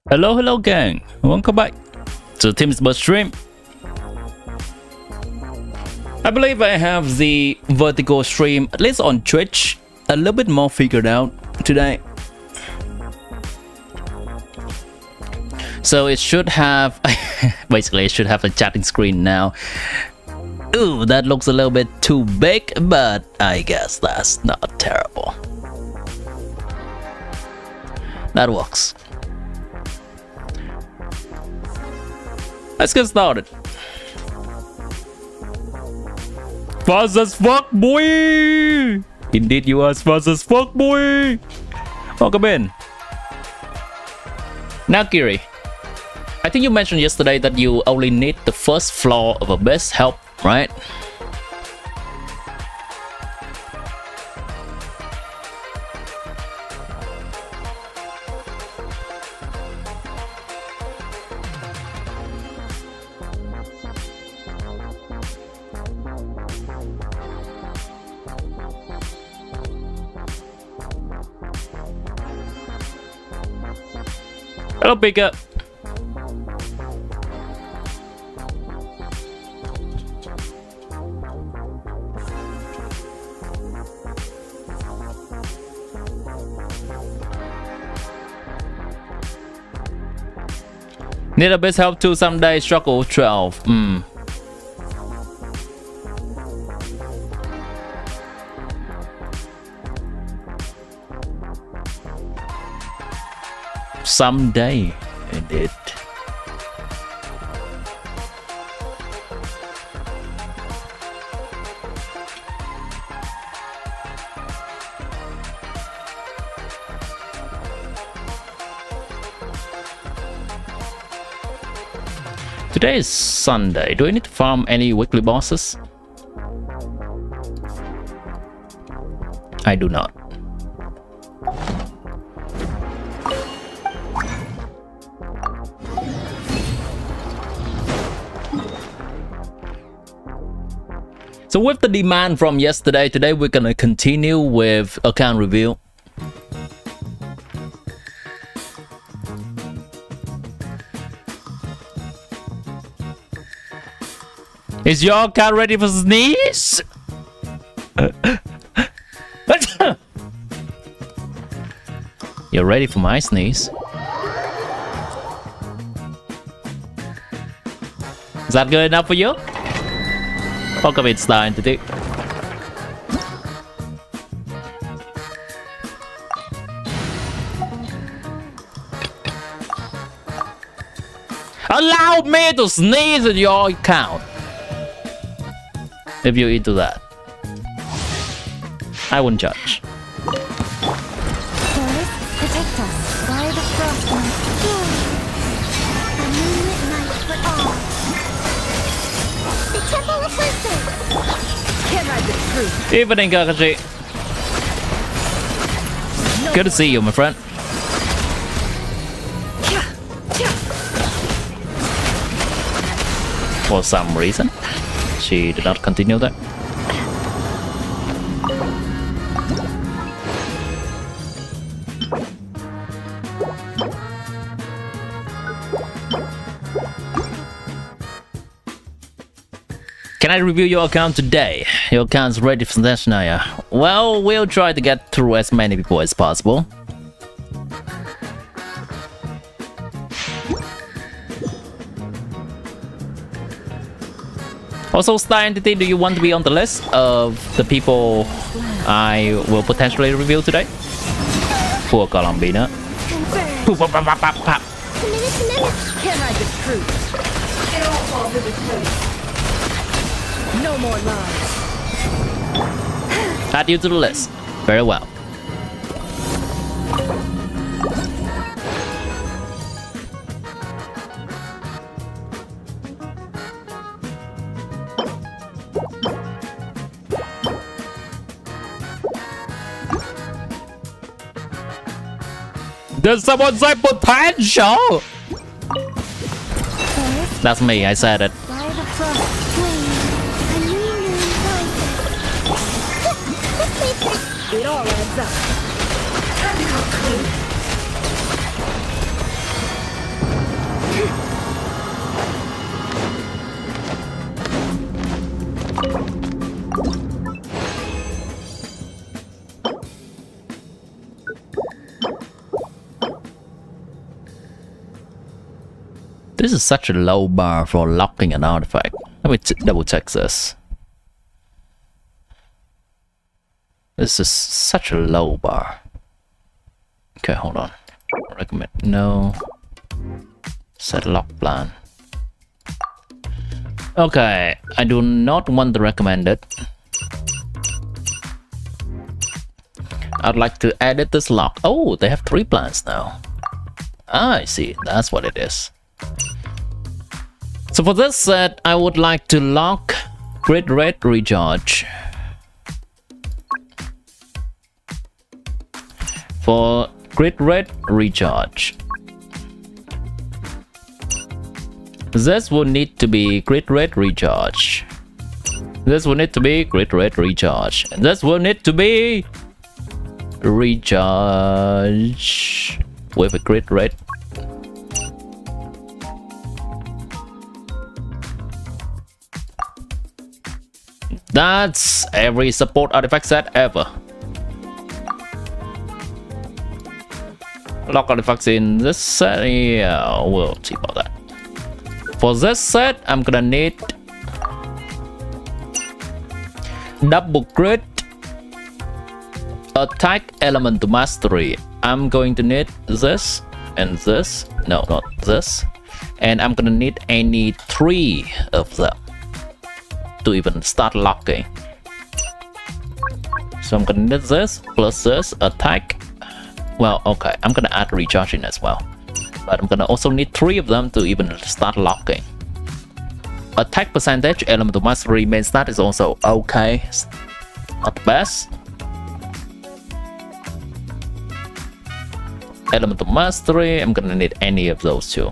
Hello gang, welcome back to Team's Bird stream. I believe I have the vertical stream, at least on Twitch, a little bit more figured out today. So it should have, basically it should have a chatting screen now. Ooh, that looks a little bit too big, but I guess that's not terrible. That works. Let's get started. Fast as fuck, boy! Indeed, you are fast as fuck, boy! Welcome in. Now, Kiri, I think you mentioned yesterday that you only need the first floor of a base help, right? Hello, Pika. Need a bit help to someday struggle 12. Someday, indeed. Today is Sunday. Do I need to farm any weekly bosses? I do not. So with the demand from yesterday, today we're gonna continue with account review. Is your account ready for sneeze? You're ready for my sneeze? Is that good enough for you? Welcome in, Star Entity. Allow me to sneeze in your account. If you're into that, I wouldn't judge. Protect us by the frost night. A moonlit night for all. The temple of wisdom. Can't ride the truth. Evening, Kakashi. Good to see you, my friend. For some reason, she did not continue that. Can I review your account today? Your account's ready for SNEZHNAYA. Well, we'll try to get through as many people as possible. Also, Star Entity, do you want to be on the list of the people I will potentially review today? Poor Colombina. Can't ride the truth. It all falls into place. No more lies. Add you to the list. Very well. Did someone say potential? That's me, I said it. It all adds up. This is such a low bar for locking an artifact. Let me double check this. This is such a low bar. Okay, hold on. Recommend no. Set lock plan. Okay, I do not want to recommend it. I'd like to edit this lock. Oh, they have 3 plans now. Ah, I see. That's what it is. So for this set, I would like to lock Grid Red Recharge. For Grid Red Recharge, this will need to be Grid Red Recharge. This will need to be Grid Red Recharge. This will need to be Recharge with a Grid Red. That's every support artifact set ever. Lock artifacts in this set, yeah, we'll see about that. For this set, I'm gonna need double crit, attack elemental mastery. I'm going to need this and this. No, not this. And I'm gonna need any 3 of them to even start locking. So I'm gonna need this plus this attack. Well, okay, I'm gonna add recharging as well, but I'm gonna also need 3 of them to even start locking. Attack percentage, elemental mastery main stat is also okay, not the best. Elemental mastery, I'm gonna need any of those 2.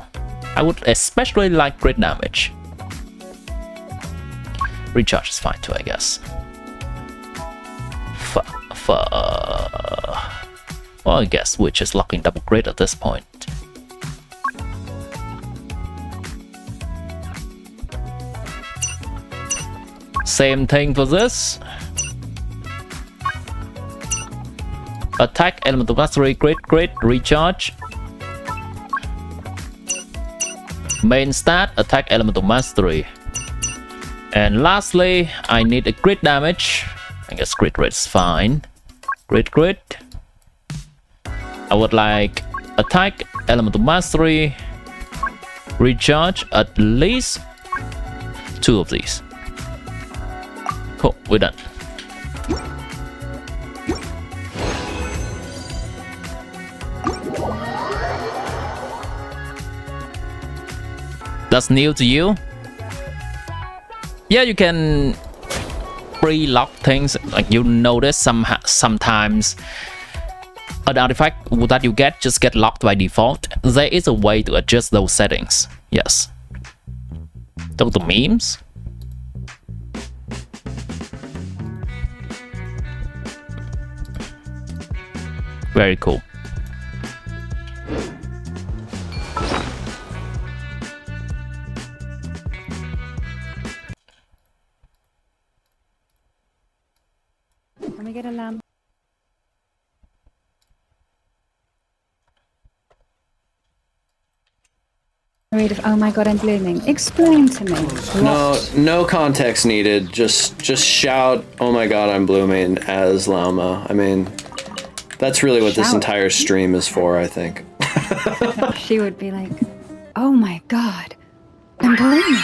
I would especially like crit damage. Recharge is fine too, I guess. Well, I guess we're just locking double crit at this point. Same thing for this. Attack, elemental mastery, crit, recharge. Main stat, attack, elemental mastery. And lastly, I need a crit damage. I guess crit rate is fine. Crit. I would like attack, elemental mastery, recharge, at least 2 of these. Cool, we're done. That's new to you? Yeah, you can pre-lock things. Like you notice sometimes an artifact that you just get locked by default. There is a way to adjust those settings. Yes. Those are memes. Very cool. Can we get a lamp? Oh my god, I'm blooming. Explain to me. No context needed. Just shout, "Oh my god, I'm blooming" as Llama. I mean, that's really what this entire stream is for, I think. She would be like, "Oh my god, I'm blooming."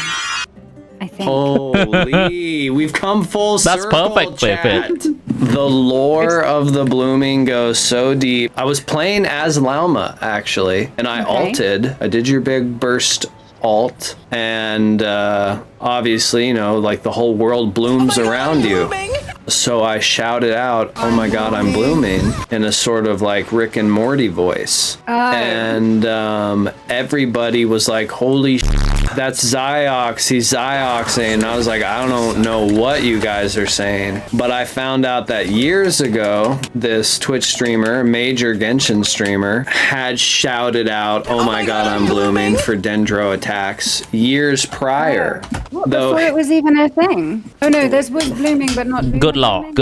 I think. Holy, we've come full circle. That's perfect, chat. The lore of the blooming goes so deep. I was playing as Llama, actually, and I ulted. I did your big burst ult, and obviously, you know, like the whole world blooms around you. So I shouted out, "Oh my god, I'm blooming," in a sort of like Rick and Morty voice. And everybody was like, "Holy that's Ziox, he's Zioxing." And I was like, I don't know what you guys are saying. But I found out that years ago, this Twitch streamer, major Genshin streamer, had shouted out, "Oh my god, I'm blooming" for Dendro attacks years prior. Before it was even a thing. Oh no, there's was blooming but not blooming. Good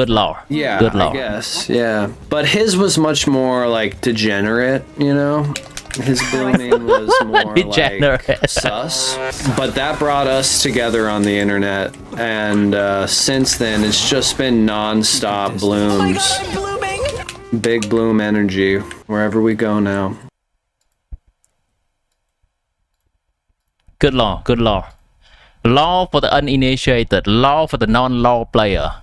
lore. Yeah, I guess, yeah. But his was much more like degenerate, you know? His blooming was more Degenerate. like sus. But that brought us together on the internet, and since then it's just been non-stop blooms. Oh my God, I'm blooming! Big bloom energy wherever we go now. Good law, good law. Law for the uninitiated, law for the non-law player.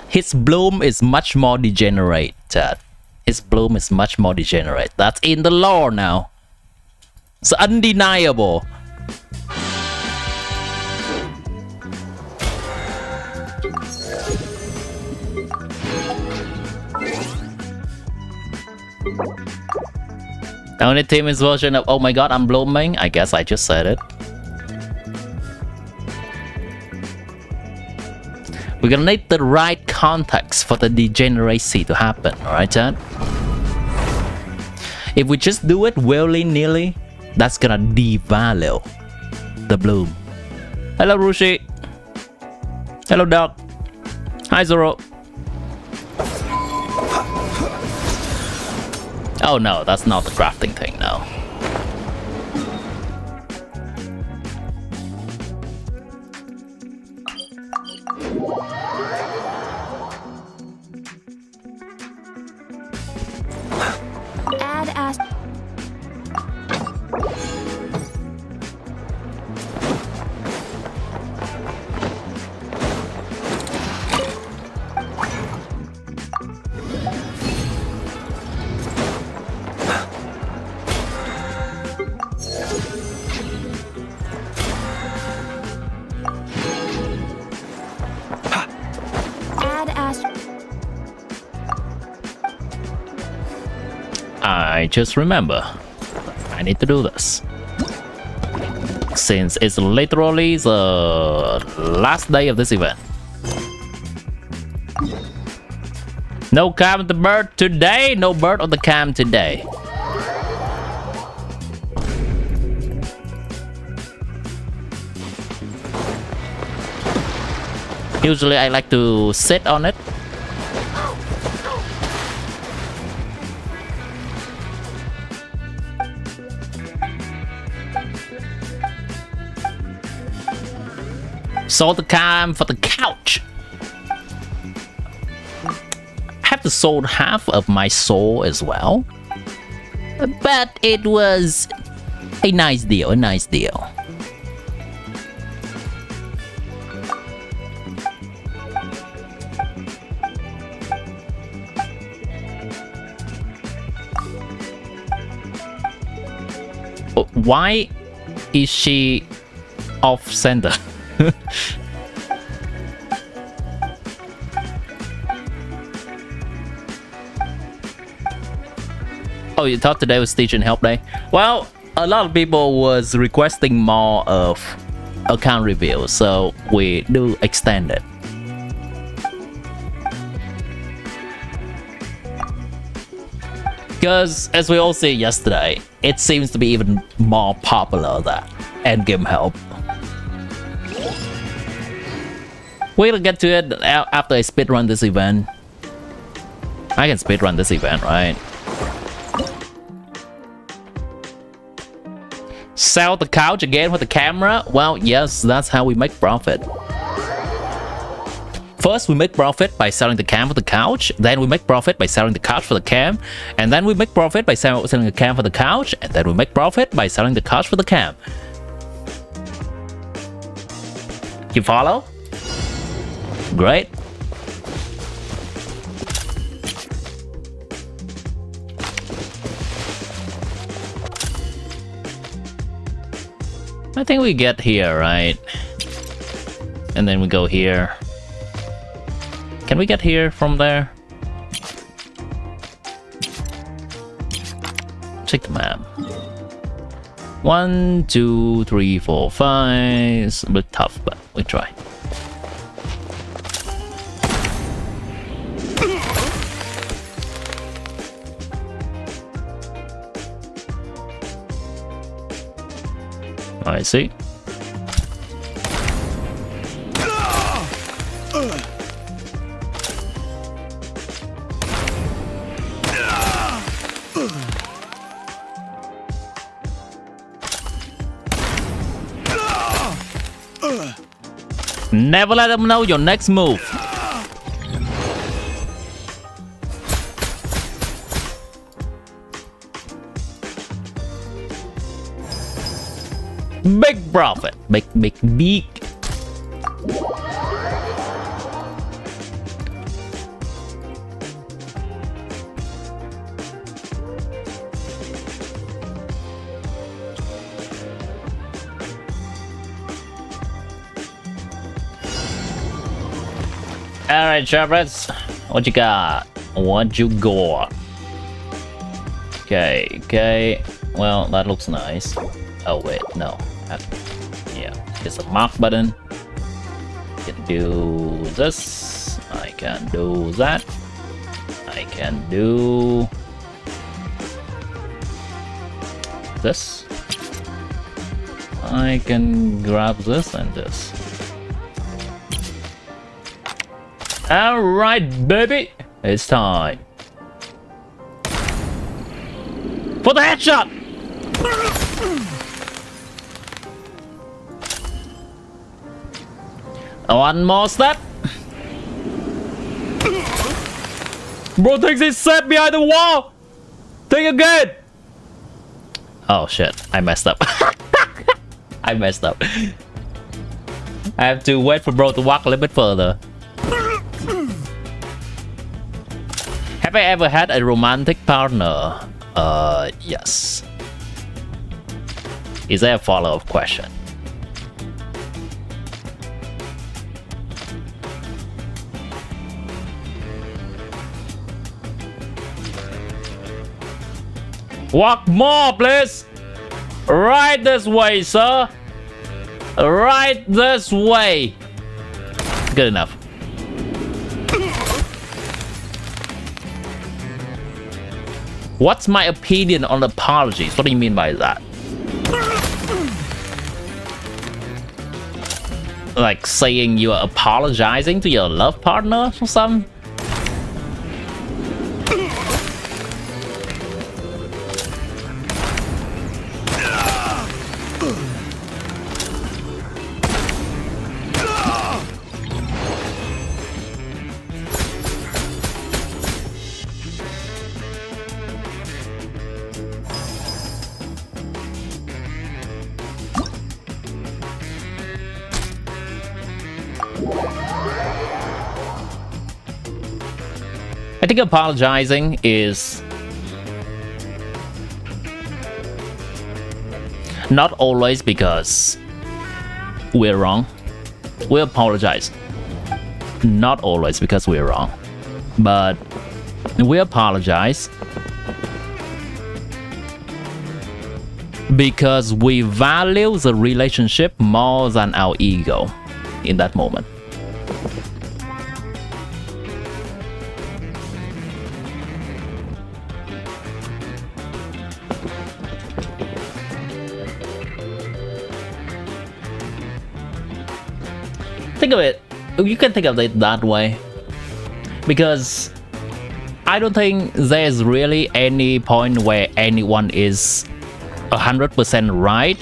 His bloom is much more degenerate, Chad. His bloom is much more degenerate. That's in the law now. It's undeniable. The only team is version of oh my god I'm blooming. I guess I just said it. We're gonna need the right context for the degeneracy to happen, alright, Chad? If we just do it willy-nilly, that's gonna devalue the bloom. Hello, Rushi. Hello, Doc. Hi, Zoro. Oh no, that's not the crafting thing now. Add as I just remember I need to do this since it's literally the last day of this event. No cam on the bird today, no bird on the cam today. Usually I like to sit on it. Sold the cam for the couch. I have to sold half of my soul as well. But it was a nice deal, a nice deal. Why is she off center? Oh, you thought today was teaching help day? Well, a lot of people was requesting more of account review, so we do extend it. Because as we all see yesterday, it seems to be even more popular than endgame help. We'll get to it after I speedrun this event. I can speedrun this event, right? Sell the couch again with the camera? Well, yes, that's how we make profit. First, we make profit by selling the cam for the couch. Then we make profit by selling the couch for the cam. And then we make profit by selling the cam for the couch. And then we make profit by selling the couch for the cam. You follow? Great. I think we get here, right? And then we go here. Can we get here from there? Check the map. 1, 2, 3, 4, 5. It's a bit tough, but we try. I see. Never let them know your next move. Big profit. Big. Alright, Sharpers. What you got? What you got? Okay. Well, that looks nice. Oh, wait, no. Yeah, it's a mark button. I can do this. I can do that. I can do this. I can grab this and this. Alright, baby. It's time for the headshot. One more step. Bro thinks he's set behind the wall. Think again. Oh shit, I messed up. I messed up. I have to wait for bro to walk a little bit further. Have I ever had a romantic partner? Yes. Is there a follow-up question? Walk more, please. Right this way, sir. Right this way. Good enough. What's my opinion on apologies? What do you mean by that? Like saying you are apologizing to your love partner or something? I think apologizing is not always because we're wrong. We apologize. Not always because we're wrong. But we apologize because we value the relationship more than our ego in that moment. Think of it, you can think of it that way, because I don't think there's really any point where anyone is 100% right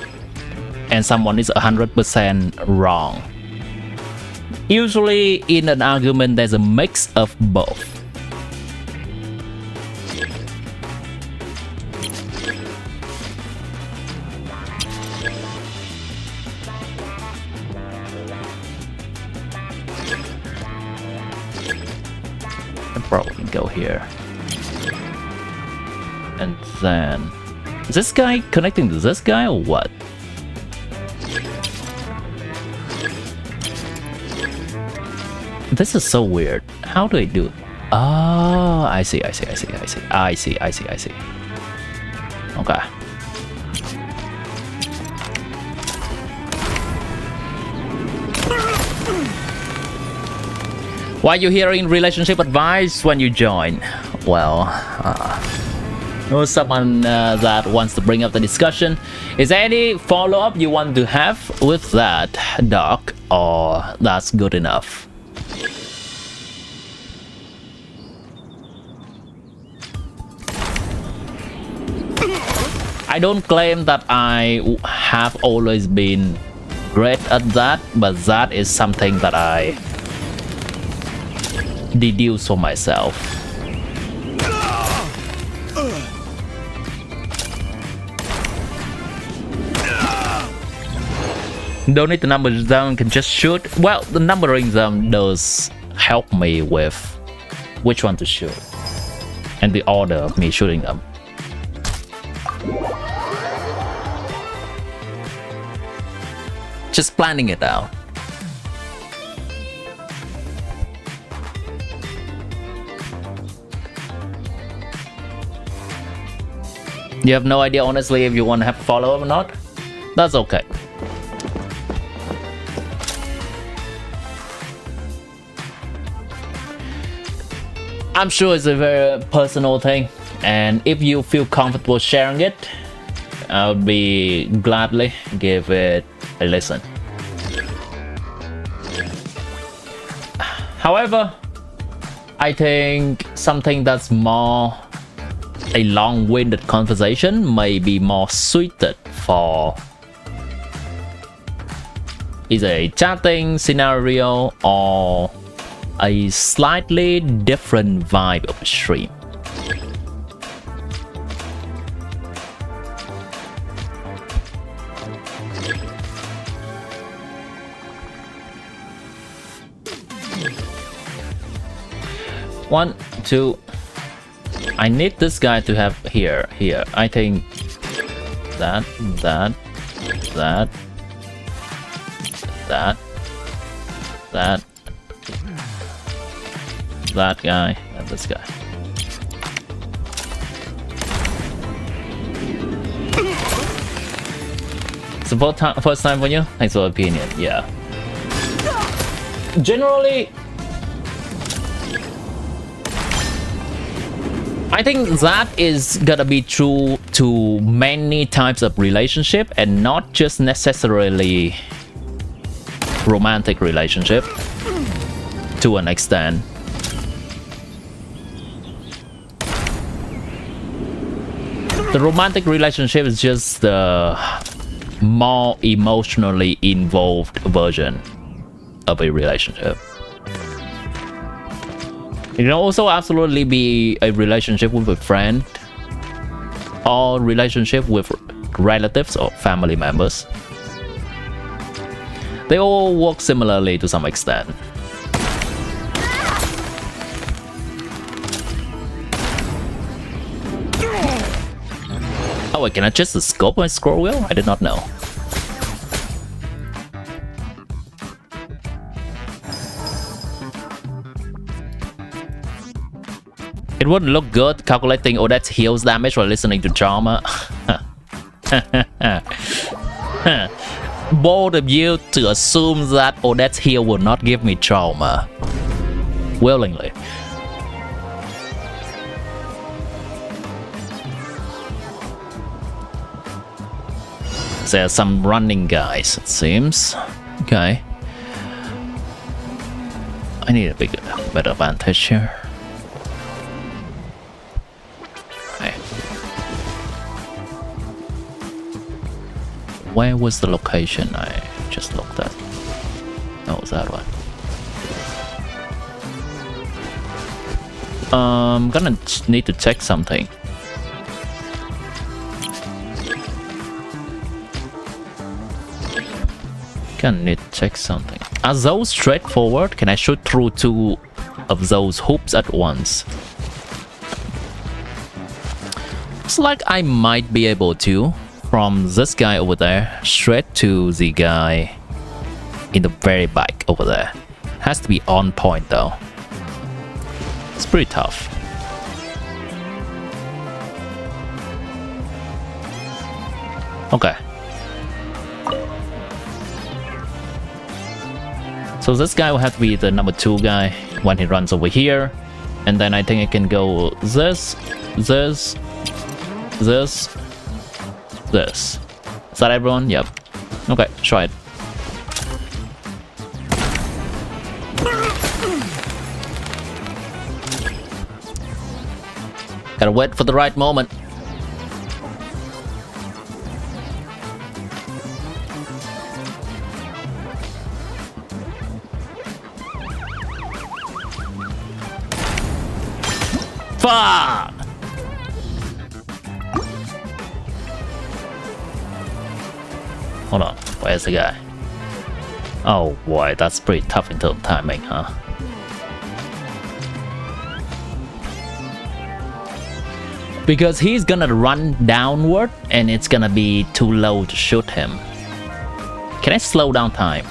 and someone is 100% wrong. Usually in an argument there's a mix of both. Probably go here. And then is this guy connecting to this guy or what? This is so weird. How do I do it? Oh, I see. Okay. Why are you hearing relationship advice when you join? Well, or someone that wants to bring up the discussion. Is there any follow-up you want to have with that, Doc, or that's good enough? I don't claim that I have always been great at that, but that is something that I deduce for myself. Don't need to number them, can just shoot. Well, the numbering them does help me with which one to shoot and the order of me shooting them. Just planning it out. You have no idea, honestly, if you want to have a follow-up or not? That's okay. I'm sure it's a very personal thing, and if you feel comfortable sharing it, I would be gladly give it a listen. However, I think something that's more a long-winded conversation may be more suited for either a chatting scenario or a slightly different vibe of a stream. One, two. I need this guy to have here. I think that guy, and this guy. It's the first time for you? Thanks for the opinion, yeah. Generally, I think that is gonna be true to many types of relationship and not just necessarily romantic relationship to an extent. The romantic relationship is just the more emotionally involved version of a relationship. It can also absolutely be a relationship with a friend or relationship with relatives or family members. They all work similarly to some extent. Oh, wait, can I adjust the scope on my scroll wheel? I did not know. It wouldn't look good calculating Odette's heals damage while listening to drama. Bold of you to assume that Odette's heal will not give me trauma. Willingly. There are some running guys, it seems. Okay. I need a better vantage here. Okay. Where was the location I just looked at? Oh, was that one? I'm gonna need to check something. Gonna need to check something. Are those straightforward? Can I shoot through two of those hoops at once? Looks like I might be able to. From this guy over there straight to the guy in the very back over there. Has to be on point though. It's pretty tough. Okay. So this guy will have to be the number 2 guy when he runs over here. And then I think I can go this, this. This. Is that everyone? Yep. Okay, try it. Gotta wait for the right moment. Fuck! Hold on, where's the guy? Oh boy, that's pretty tough in terms of timing, huh? Because he's gonna run downward and it's gonna be too low to shoot him. Can I slow down time?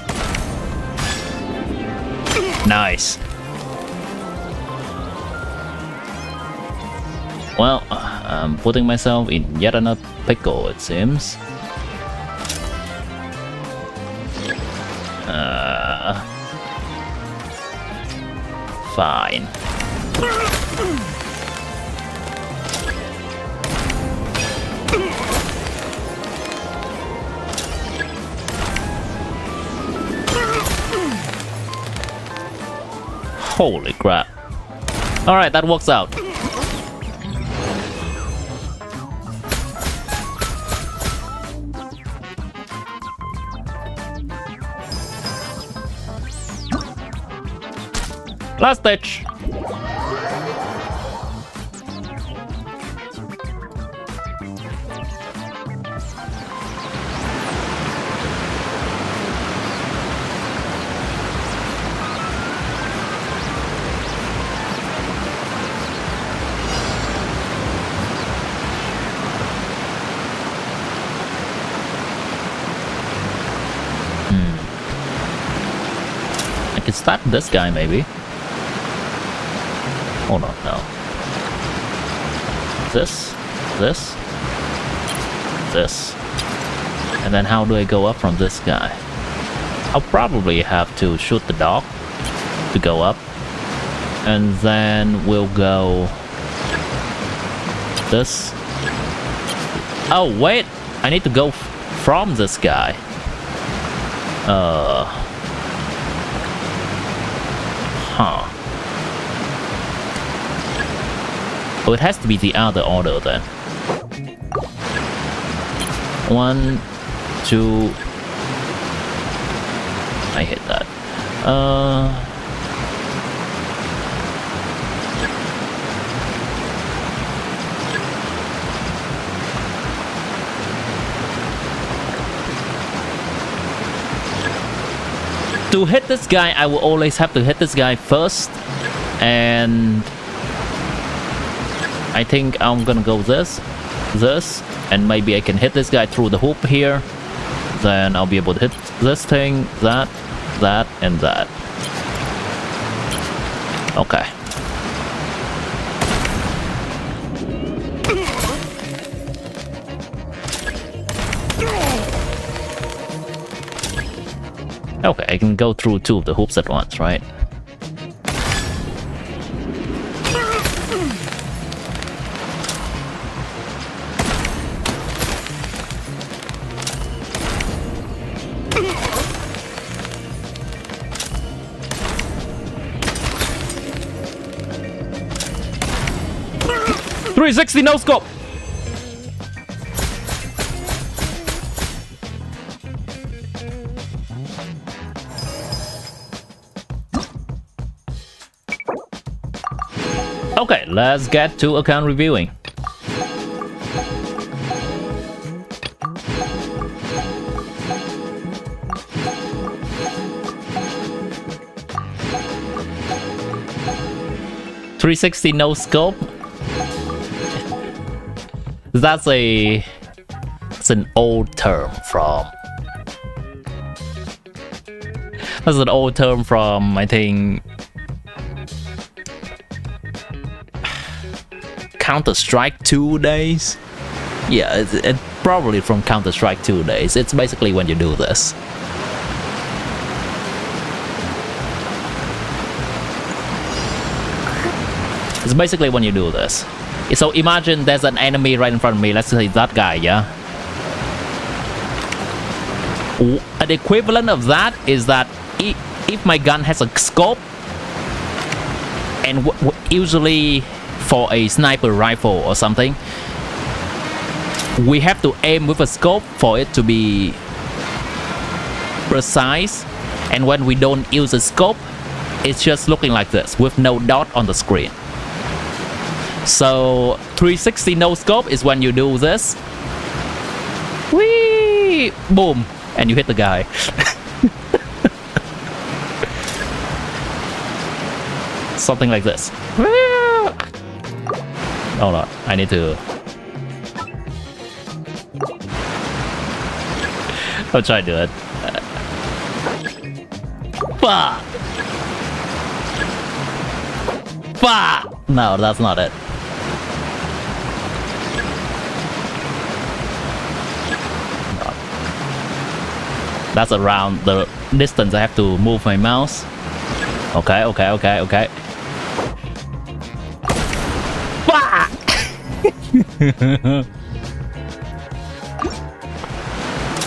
Nice. Well, I'm putting myself in yet another pickle, it seems. Fine. Holy crap. Alright, that works out. Last stage. I can start this guy maybe. Hold on, no. This. And then how do I go up from this guy? I'll probably have to shoot the dog to go up. And then we'll go this. Oh, wait! I need to go from this guy. Huh. Oh, it has to be the other order then. 1, 2. I hit that. To hit this guy, I will always have to hit this guy first, and I think I'm gonna go this, and maybe I can hit this guy through the hoop here. Then I'll be able to hit this thing, that, and that. Okay. Okay, I can go through 2 of the hoops at once, right? .360 no scope. Okay, let's get to account reviewing. .360 no scope. That's an old term from. That's an old term from, I think, Counter-Strike 2 days. Yeah, it's probably from Counter-Strike 2 days. It's basically when you do this. It's basically when you do this. So imagine there's an enemy right in front of me. Let's say that guy, yeah. An equivalent of that is that if my gun has a scope, and usually for a sniper rifle or something, we have to aim with a scope for it to be precise. And when we don't use a scope, it's just looking like this with no dot on the screen. So 360 no scope is when you do this. Whee! Boom! And you hit the guy. Something like this. Hold on, I need to... I'll try to do it. Bah! Bah! No, that's not it. No. That's around the distance I have to move my mouse. Okay. Bah!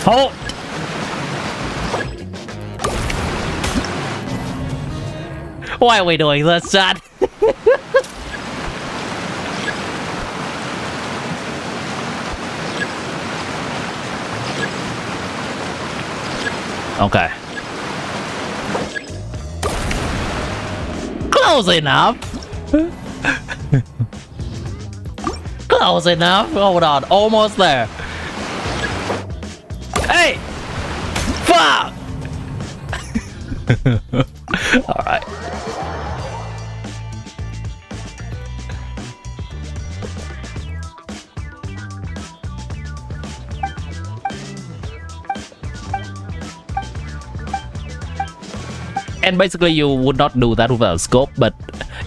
Hold! Why are we doing this, Chad? Okay. Close enough. Close enough. Hold on. Almost there. Hey! Fuck! Alright. And basically you would not do that without a scope, but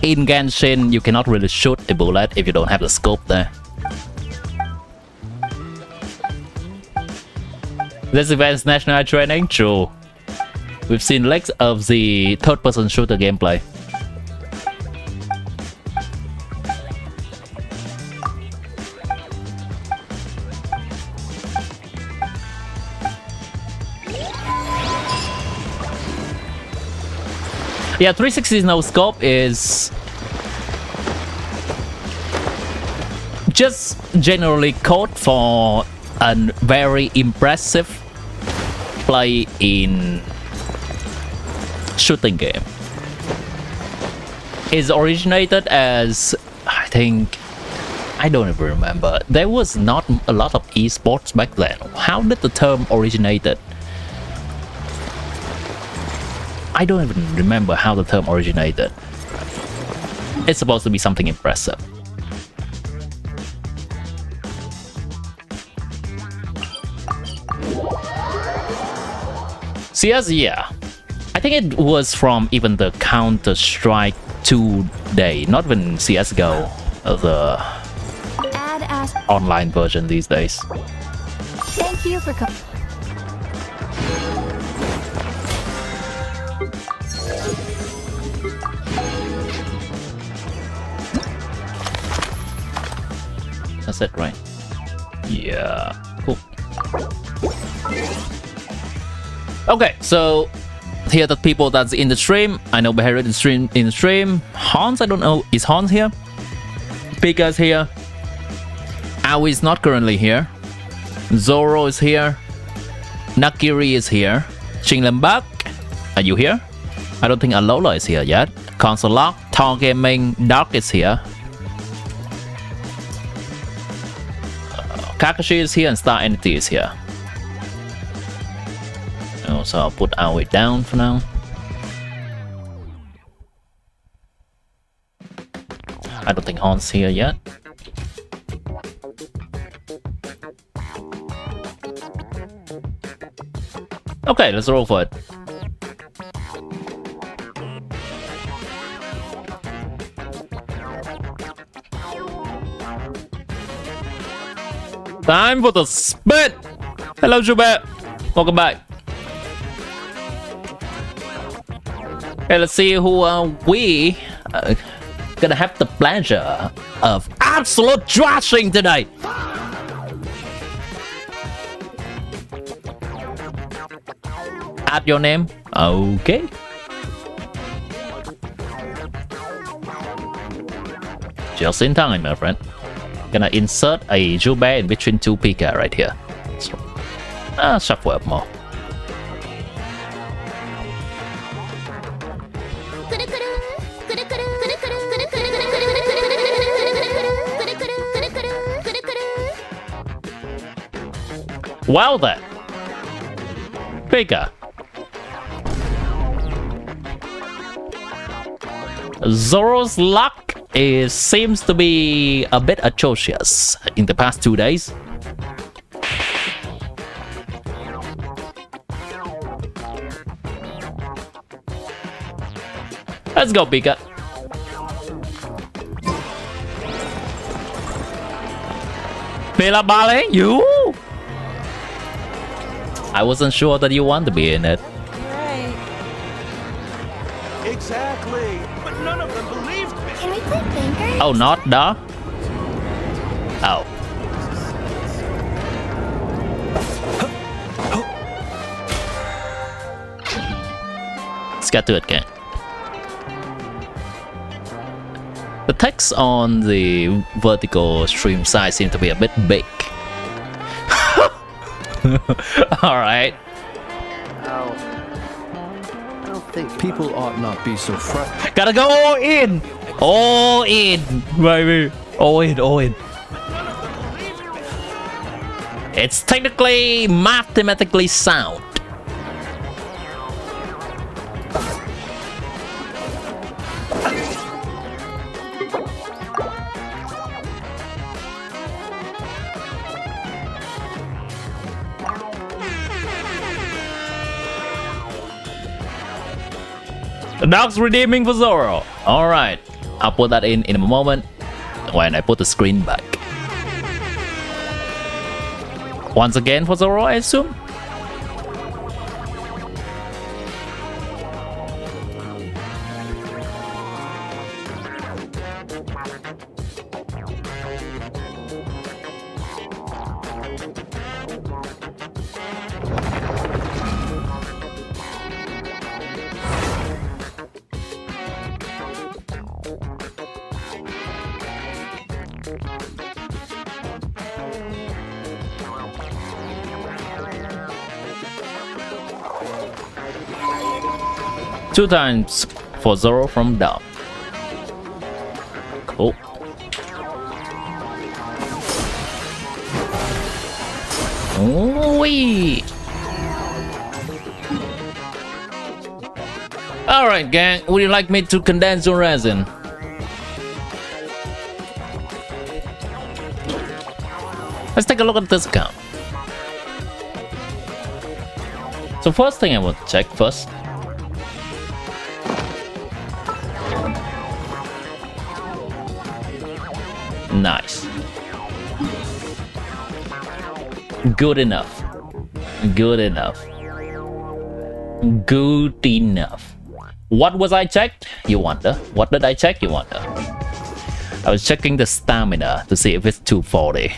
in Genshin you cannot really shoot a bullet if you don't have the scope there. This event is SNEZHNAYA training? True. We've seen leaks of the third-person shooter gameplay. Yeah, 360 no scope is just generally code for a very impressive play in shooting game. It's originated as, I don't even remember. There was not a lot of esports back then. How did the term originated? I don't even remember how the term originated. It's supposed to be something impressive. CS, yeah. I think it was from even the Counter-Strike 2 day, not even CSGO, the online version these days. Thank you for coming. That's it, right? Yeah, cool. Okay, so here are the people that's in the stream. I know Beharit is in the stream. Hans, I don't know. Is Hans here? Pika's here. Aoi is not currently here. Zoro is here. Nakiri is here. Chinglambak, are you here? I don't think Alola is here yet. Console Lock, Tor Gaming, Dark is here. Kakashi is here and Star Entity is here. So I'll put Aoi down for now. I don't think Hans here yet. Okay, let's roll for it. Time for the spit! Hello, Jubet! Welcome back. Okay, let's see who we gonna have the pleasure of absolute trashing today. Add your name. Okay. Just in time, my friend. Gonna insert a Jubei in between two Pika right here. So, shuffle up more. Well then. Pika. Zoro's luck seems to be a bit atrocious in the past 2 days. Let's go, Pika. Pela Bale, you? I wasn't sure that you want to be in it. Right. Exactly. But none of them believed me. Can we play banker? Oh, not da? Oh. Let's get to it, gang. The text on the vertical stream side seems to be a bit big. Alright. I don't think people ought not be so frightened. Gotta go all in! All in, baby. All in, all in. It's technically, mathematically sound. The dog's redeeming for Zoro. Alright, I'll put that in a moment when I put the screen back. Once again for Zoro, I assume? Two times for Zoro from down. Cool. Wee. Alright, gang, would you like me to condense your resin? Let's take a look at this account. So first thing I want to check first. Nice. Good enough. Good enough. Good enough. What was I checked? You wonder. What did I check? You wonder. I was checking the stamina to see if it's 240.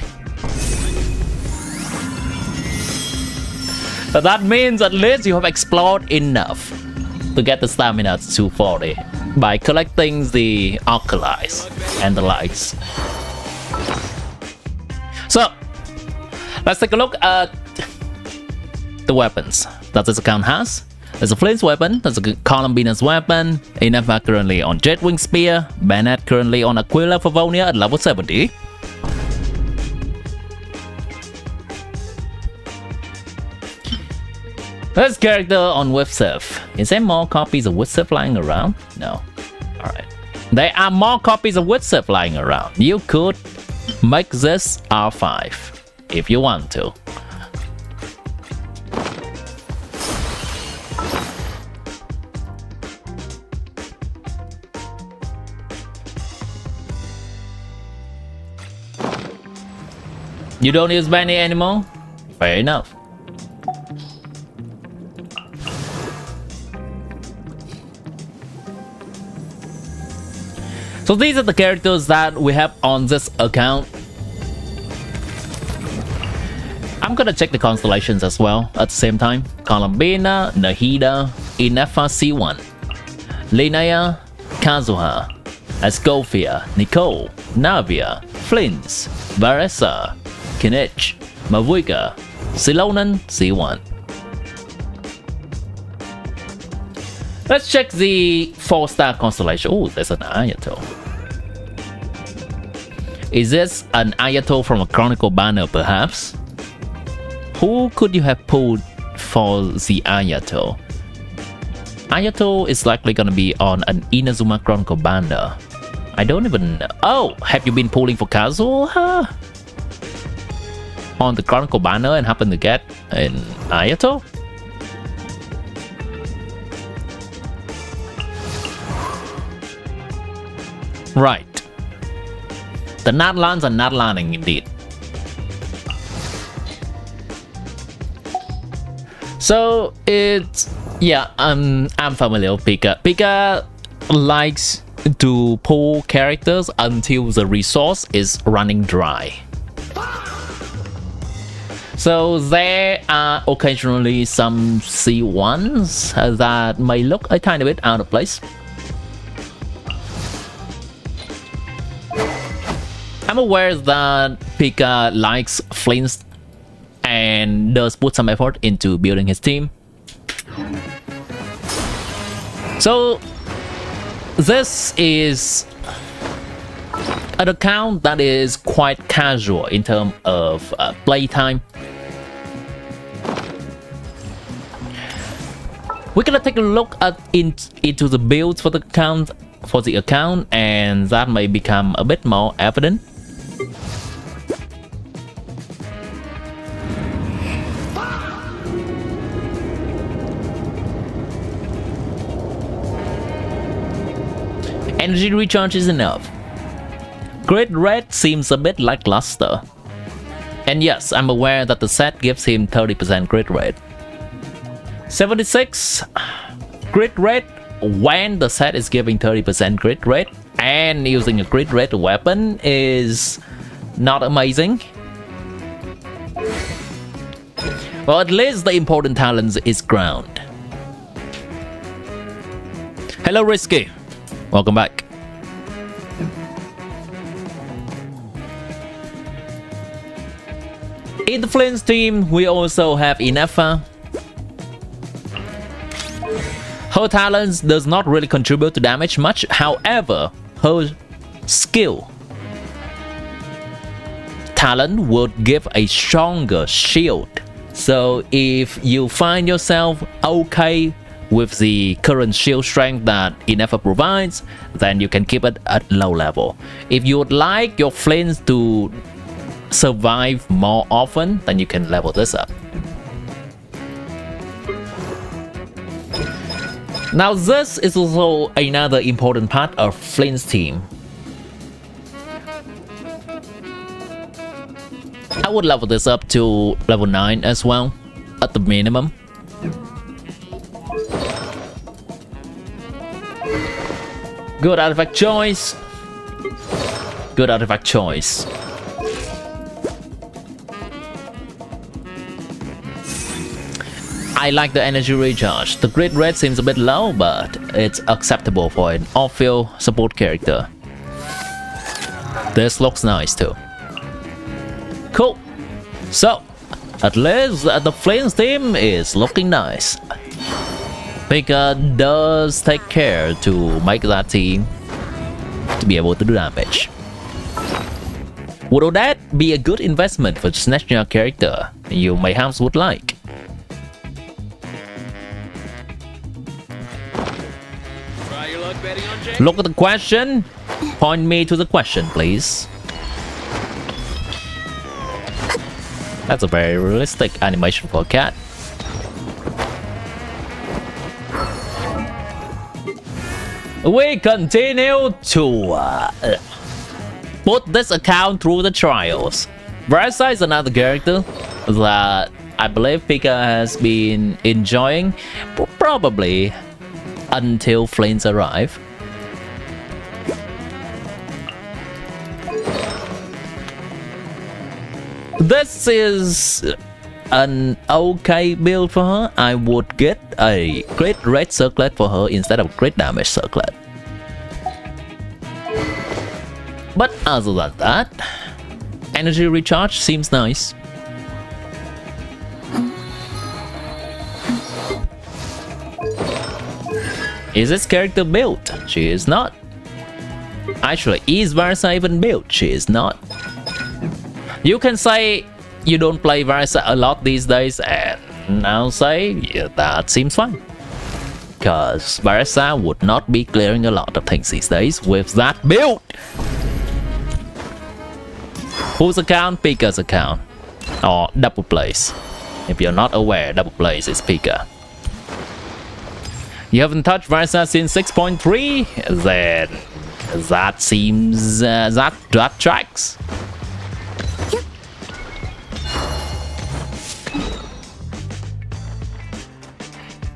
So that means at least you have explored enough to get the stamina to 240 by collecting the alkalis and the lights. So, let's take a look at the weapons that this account has. There's a Flint's weapon, there's a Columbina's weapon, Ineva currently on Jetwing Spear, Bennett currently on Aquila Favonia at level 70. This character on Whipsif. Is there more copies of Whipsif lying around? No. Alright. There are more copies of Whipsif lying around. You could make this R5 if you want to. You don't use Benny anymore? Fair enough. So these are the characters that we have on this account. I'm gonna check the constellations as well at the same time. Columbina, Nahida, Inefa C1, Linnea, Kazuha, Escofia, Nicole, Navia, Flins, Varesa, Kinich, Mavuika, Silonan C1. Let's check the 4-star constellation. Oh, there's an Ayato. Is this an Ayato from a Chronicle banner, perhaps? Who could you have pulled for the Ayato? Ayato is likely gonna be on an Inazuma Chronicle banner. I don't even know. Oh, have you been pulling for Kazuha on the Chronicle banner and happen to get an Ayato? Right. The not lands are not landing indeed. So it's, yeah, I'm familiar with Pika. Pika likes to pull characters until the resource is running dry. So there are occasionally some C1s that may look a tiny bit out of place. I'm aware that Pika likes Flint and does put some effort into building his team. So this is an account that is quite casual in terms of playtime. We're gonna take a look at into the builds for the account, and that may become a bit more evident. Energy recharge is enough. Grid Red seems a bit lackluster. And yes, I'm aware that the set gives him 30% Grid Red. 76 Grid Red when the set is giving 30% Grid Red and using a Grid Red weapon is not amazing. Well, at least the important talents is ground. Hello Risky. Welcome back. In the Flint's team, we also have Inefa. Her talents does not really contribute to damage much, however, her skill talent would give a stronger shield. So if you find yourself okay with the current shield strength that Inefa provides, then you can keep it at low level. If you would like your Flints to survive more often, then you can level this up. Now this is also another important part of Flint's team. I would level this up to level 9 as well, at the minimum. Good artifact choice. Good artifact choice. I like the energy recharge. The grid red seems a bit low, but it's acceptable for an off-field support character. This looks nice too. Cool. So, at least the Flames team is looking nice. Pika does take care to make that team to be able to do damage. Would that be a good investment for SNEZHNAYA character you mayhaps would like? Look at the question. Point me to the question, please. That's a very realistic animation for a cat. We continue to put this account through the trials. Versa is another character that I believe Pika has been enjoying, probably until Flames arrive. This is an okay build for her. I would get a crit red circlet for her instead of crit damage circlet. But other than that, energy recharge seems nice. Is this character built? She is not. Actually, is Varsa even built? She is not. You can say you don't play Varsa a lot these days, and I'll say yeah, that seems fine. Because Varsa would not be clearing a lot of things these days with that build. Whose account? Pika's account. Or double plays. If you're not aware, double plays is Pika. You haven't touched Varsa since 6.3? Then that seems that tracks.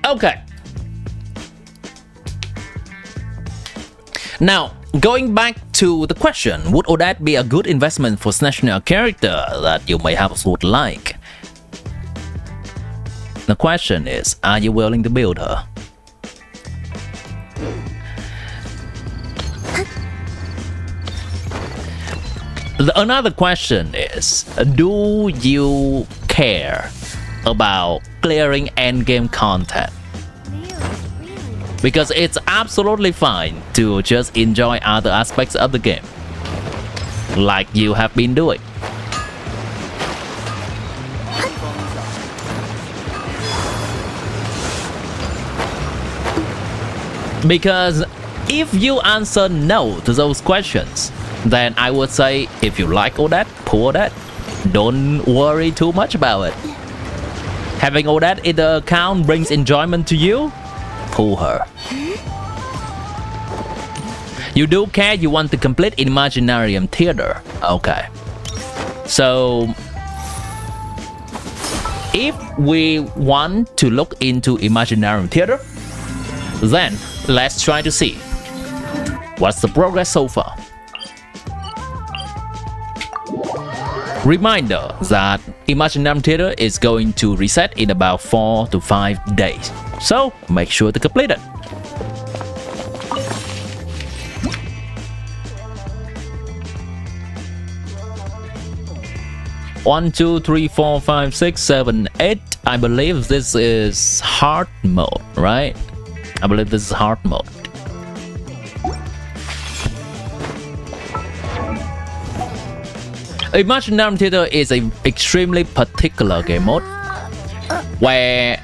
Okay. Now, going back to the question, would Odette be a good investment for SNEZHNAYA character that you may have would like? The question is, are you willing to build her? Another question is, do you care about clearing endgame content? Because it's absolutely fine to just enjoy other aspects of the game, like you have been doing. Because if you answer no to those questions, then I would say if you like Odette, pull Odette. Don't worry too much about it. Having Odette in the account brings enjoyment to you, pull her. You do care, you want to complete Imaginarium Theater. Okay. So if we want to look into Imaginarium Theater, then let's try to see what's the progress so far. Reminder that Imaginarium Theater is going to reset in about 4 to 5 days, so make sure to complete it. One, two, three, four, five, six, seven, 8. I believe this is hard mode, right? I believe this is hard mode. Imaginarium Theater is an extremely particular game mode where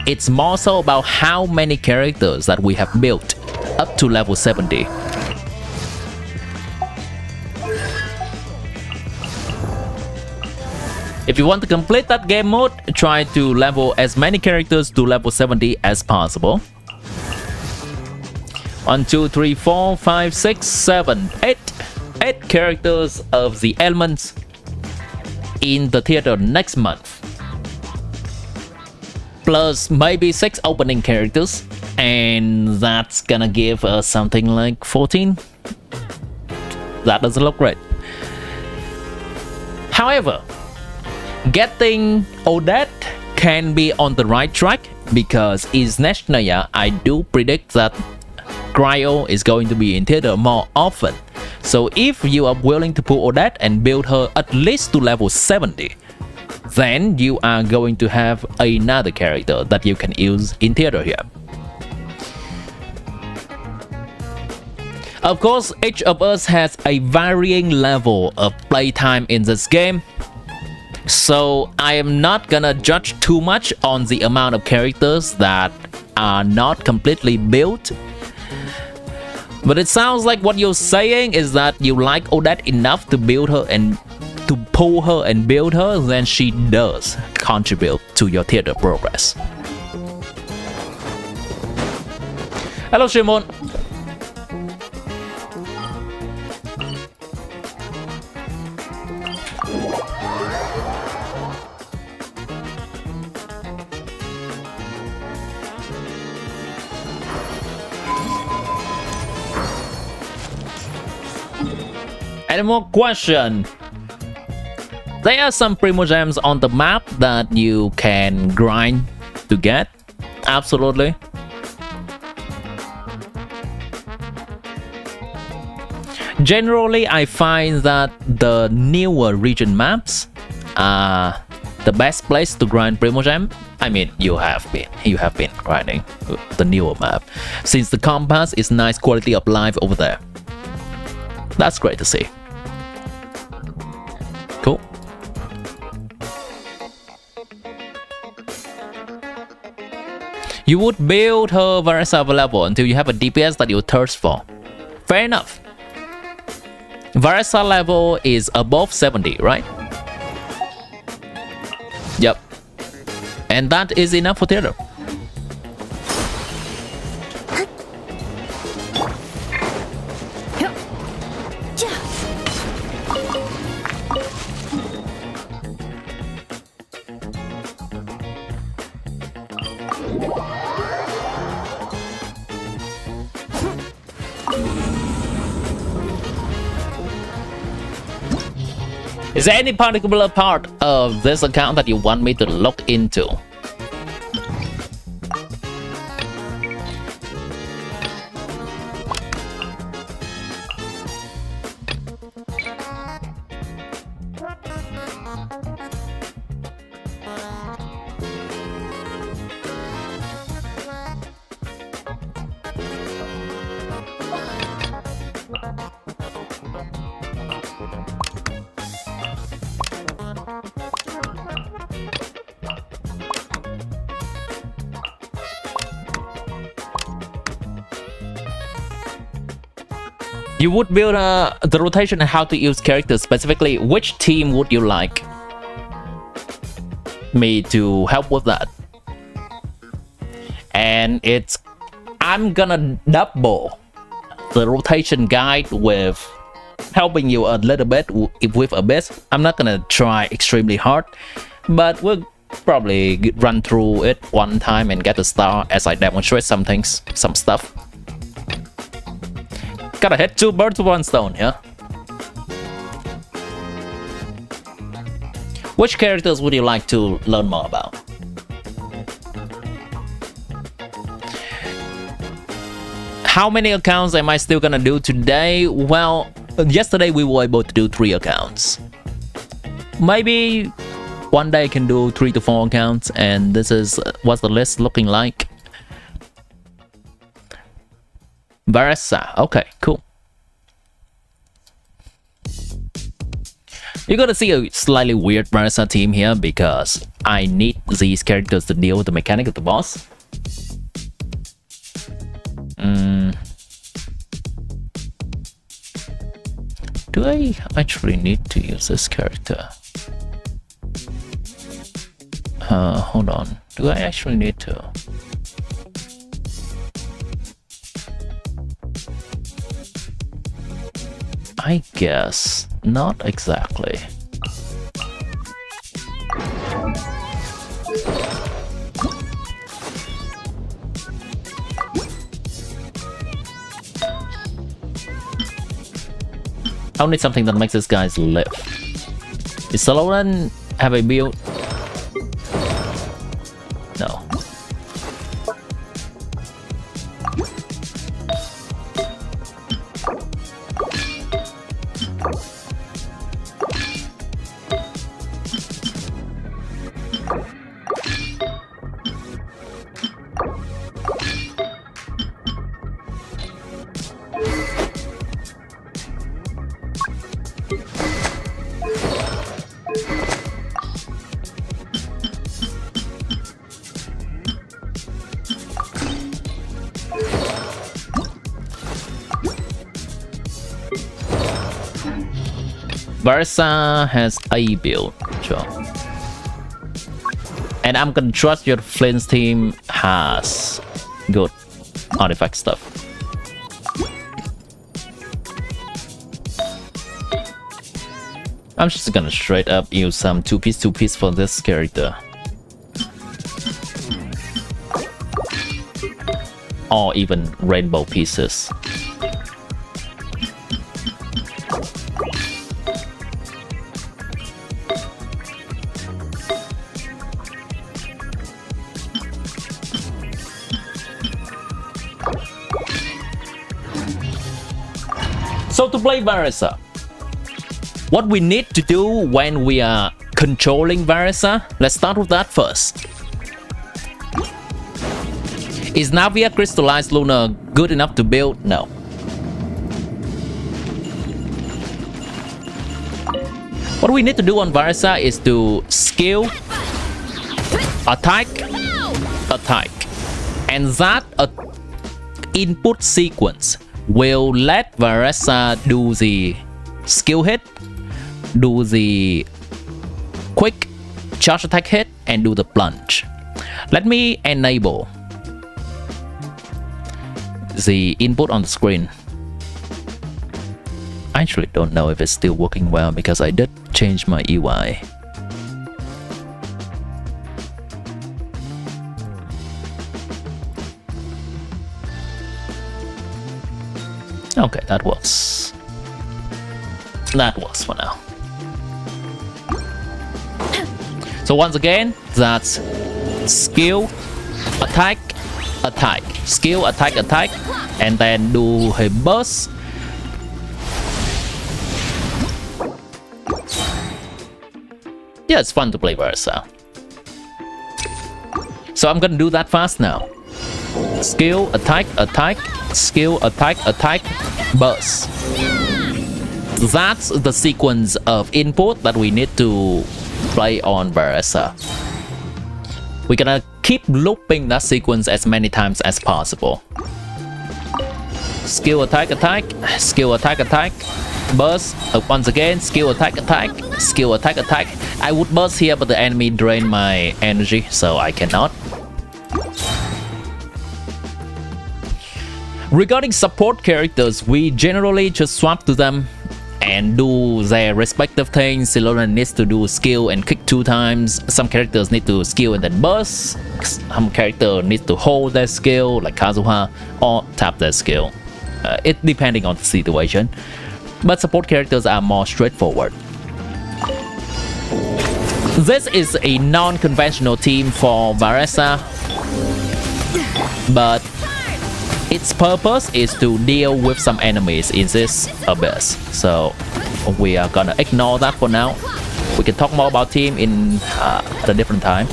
it's more so about how many characters that we have built up to level 70. If you want to complete that game mode, try to level as many characters to level 70 as possible. 1, 2, 3, 4, 5, 6, 7, 8. 8 characters of the elements in the theater next month, plus maybe 6 opening characters, and that's gonna give us something like 14. That doesn't look right. However, getting Odette can be on the right track, because in SNEZHNAYA I do predict that Cryo is going to be in theater more often. So if you are willing to pull Odette and build her at least to level 70, then you are going to have another character that you can use in theater here. Of course, each of us has a varying level of playtime in this game, so I am not gonna judge too much on the amount of characters that are not completely built. But it sounds like what you're saying is that you like Odette enough to build her and to pull her and build her, then she does contribute to your theater progress. Hello Shimon. Any more question? There are some Primo Gems on the map that you can grind to get. Absolutely. Generally, I find that the newer region maps are the best place to grind Primo Gem. I mean, you have been grinding the newer map, since the compass is nice quality of life over there. That's great to see. Cool. You would build her Varesa level until you have a DPS that you thirst for. Fair enough. Varesa level is above 70, right? Yep. And that is enough for theater. Is there any particular part of this account that you want me to look into? You would build the rotation and how to use characters. Specifically, which team would you like me to help with that? And I'm gonna double the rotation guide with helping you a little bit with Abyss. I'm not gonna try extremely hard, but we'll probably run through it one time and get a star as I demonstrate some things, some stuff. Gotta hit two birds with one stone, yeah? Which characters would you like to learn more about? How many accounts am I still gonna do today? Well, yesterday we were able to do 3 accounts. Maybe one day I can do 3 to 4 accounts, and this is what's the list looking like. Varesa, okay, cool. You're gonna see a slightly weird Varesa team here because I need these characters to deal with the mechanic of the boss. Do I actually need to use this character? Hold on. Do I actually need to? I guess not exactly. I'll need something that makes these guys live. Is Solomon have a build? No. Varesa has a build, sure. And I'm gonna trust your Flint's team has good artifact stuff. I'm just gonna straight up use some 2-piece for this character. Or even rainbow pieces. So to play Varesa, what we need to do when we are controlling Varesa, let's start with that first. Is Navia Crystallized Luna good enough to build? No. What we need to do on Varesa is to skill, attack, attack. And that input sequence will let Varesa do the skill hit, do the quick charge attack hit, and do the plunge. Let me enable the input on the screen. I actually don't know if it's still working well because I did change my UI. Okay, that works. That works for now. So once again, that's skill, attack, attack, skill, attack, attack, and then do a burst. Yeah, it's fun to play Versa. So I'm gonna do that fast now. Skill, attack, attack, skill, attack, attack, burst. That's the sequence of input that we need to play on Versa. We're gonna keep looping that sequence as many times as possible. Skill, attack, attack, skill, attack, attack, burst. Once again, skill, attack, attack, skill, attack, attack. I would burst here, but the enemy drained my energy, so I cannot. Regarding support characters, we generally just swap to them and do their respective things. Silona needs to do skill and kick 2 times. Some characters need to skill and then burst. Some character needs to hold their skill, like Kazuha, or tap their skill. It depending on the situation. But support characters are more straightforward. This is a non-conventional team for Varesa, but its purpose is to deal with some enemies in this abyss. So we are gonna ignore that for now. We can talk more about team in at a different time.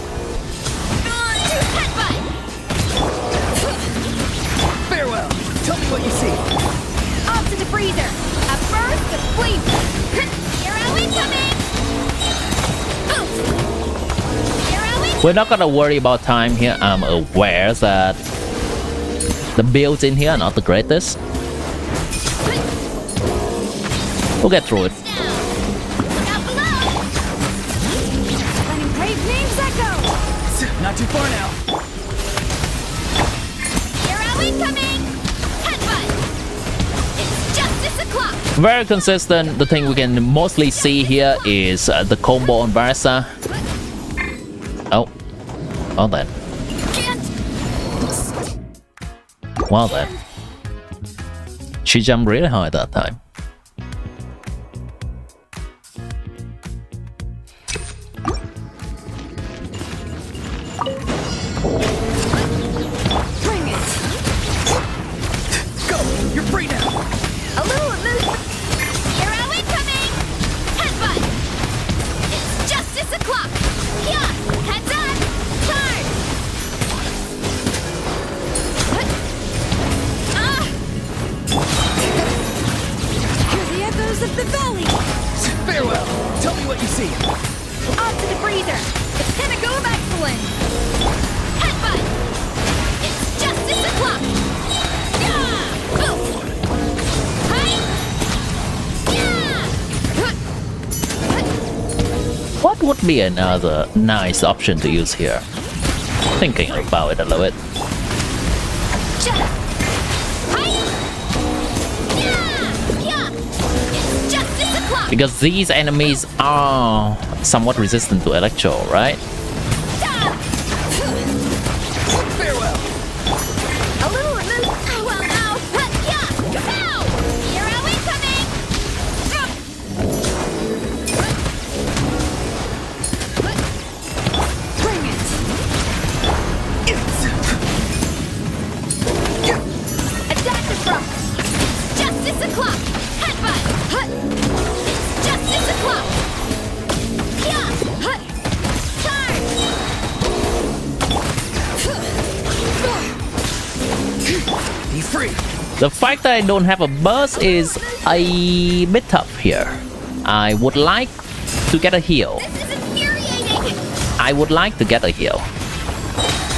Farewell. Tell me what you see. Off to the freezer. A burst of flame. Hero incoming. Hero incoming. We're not gonna worry about time here. I'm aware that the builds in here are not the greatest. We'll get through it. Down below. Letting brave names echo. Not too far now. Hero incoming. Headbutt. It's justice o'clock. Very consistent. The thing we can mostly see here is the combo on Varsa. Oh, well then. Well then. She jumped really high that time. Bring it. Go. You're free now. A little loose. Hero incoming. Headbutt. It's justice o'clock. Yeah. Heads up. Charge. Hear the echoes of the valley. Farewell. Tell me what you see. Off to the freezer. It's pinnacle of excellence. Headbutt. It's justice o'clock. Yeah. Oof. Hi. Yeah. What would be another nice option to use here? Thinking about it a little bit. Because these enemies are somewhat resistant to Electro, right? Farewell. A little loose. Oh, well, now. Yeah. Pow. Hero incoming. Bring it. Attack the front. Justice o'clock. Headbutt. The fact that I don't have a burst is a bit tough here. I would like to get a heal. This is infuriating! I would like to get a heal.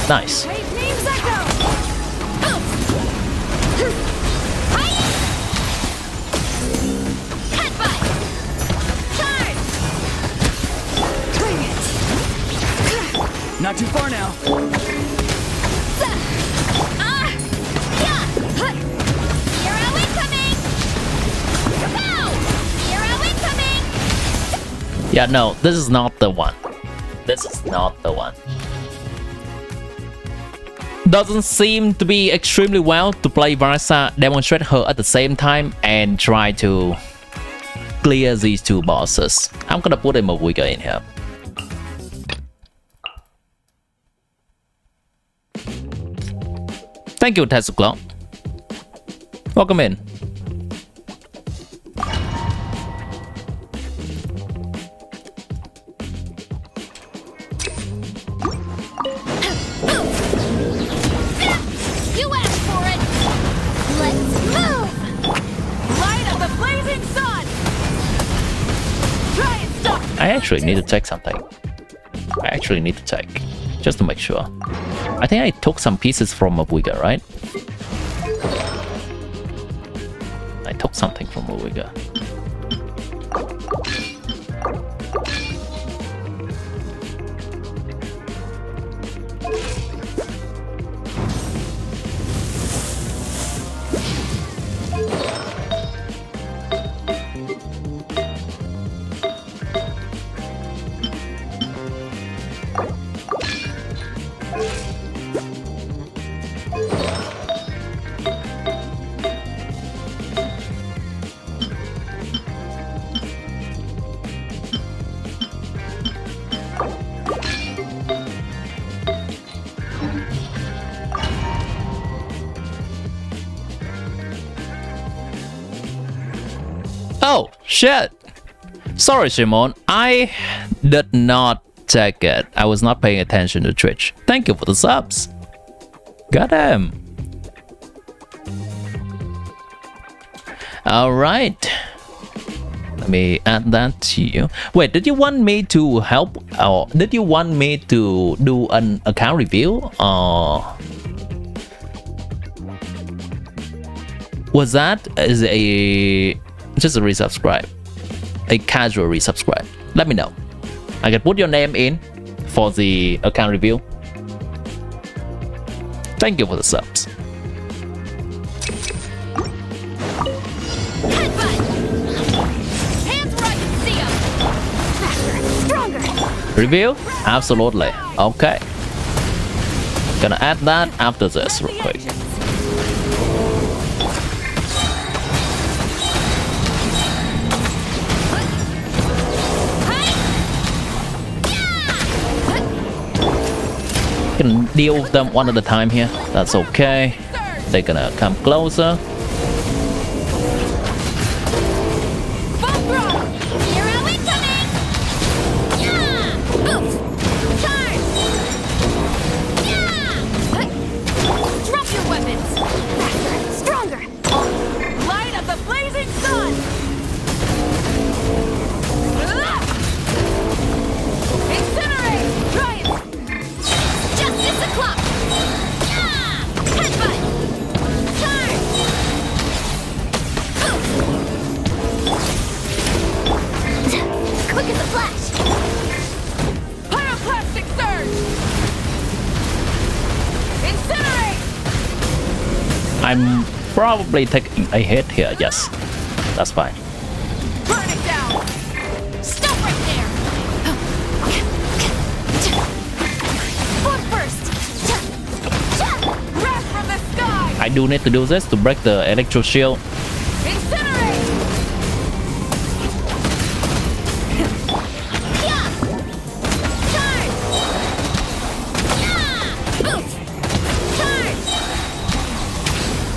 Nice. Wait, names echo! Headbutt! Charge! Bring it! Not too far now. Hero incoming! Kapow! Hero incoming! Yeah, no, this is not the one. This is not the one. Doesn't seem to be extremely well to play Varsa, demonstrate her at the same time, and try to clear these two bosses. I'm gonna put a Wigger in here. Thank you, Tesla. Welcome in. You asked for it! Let's move! Light of the blazing sun! Try and stop! I actually need to check something. I actually need to check, just to make sure. I think I took some pieces from a Wigger, right? I took something from a Wigger. Oh, shit! Sorry, Shimon. I did not check it. I was not paying attention to Twitch. Thank you for the subs. Goddamn. Alright. Let me add that to you. Wait, did you want me to help? Or did you want me to do an account review? Or was that as a just a resubscribe? A casual resubscribe? Let me know. I can put your name in for the account review. Thank you for the subs. Headbutt! Hands where I can see 'em! Faster, stronger! Review? Absolutely. Okay. Gonna add that after this real quick. Can deal with them one at a time here. That's okay. They're gonna come closer. Hero incoming! Yeah! Oof! Charge! Yeah! Drop your weapons! Faster, stronger! Light of the blazing sun! Incinerate! Try it! Justice o'clock! Yeah! Headbutt! Charge! Oof! Quick as a flash! Pyroclastic surge! Incinerate! I'm probably taking a hit here. Yes, that's fine. Burn it down! Stop right there! Foot first! Wrath from the sky! I do need to do this to break the electro shield. Incinerate! Yeah! Charge! Yeah! Oof! Charge!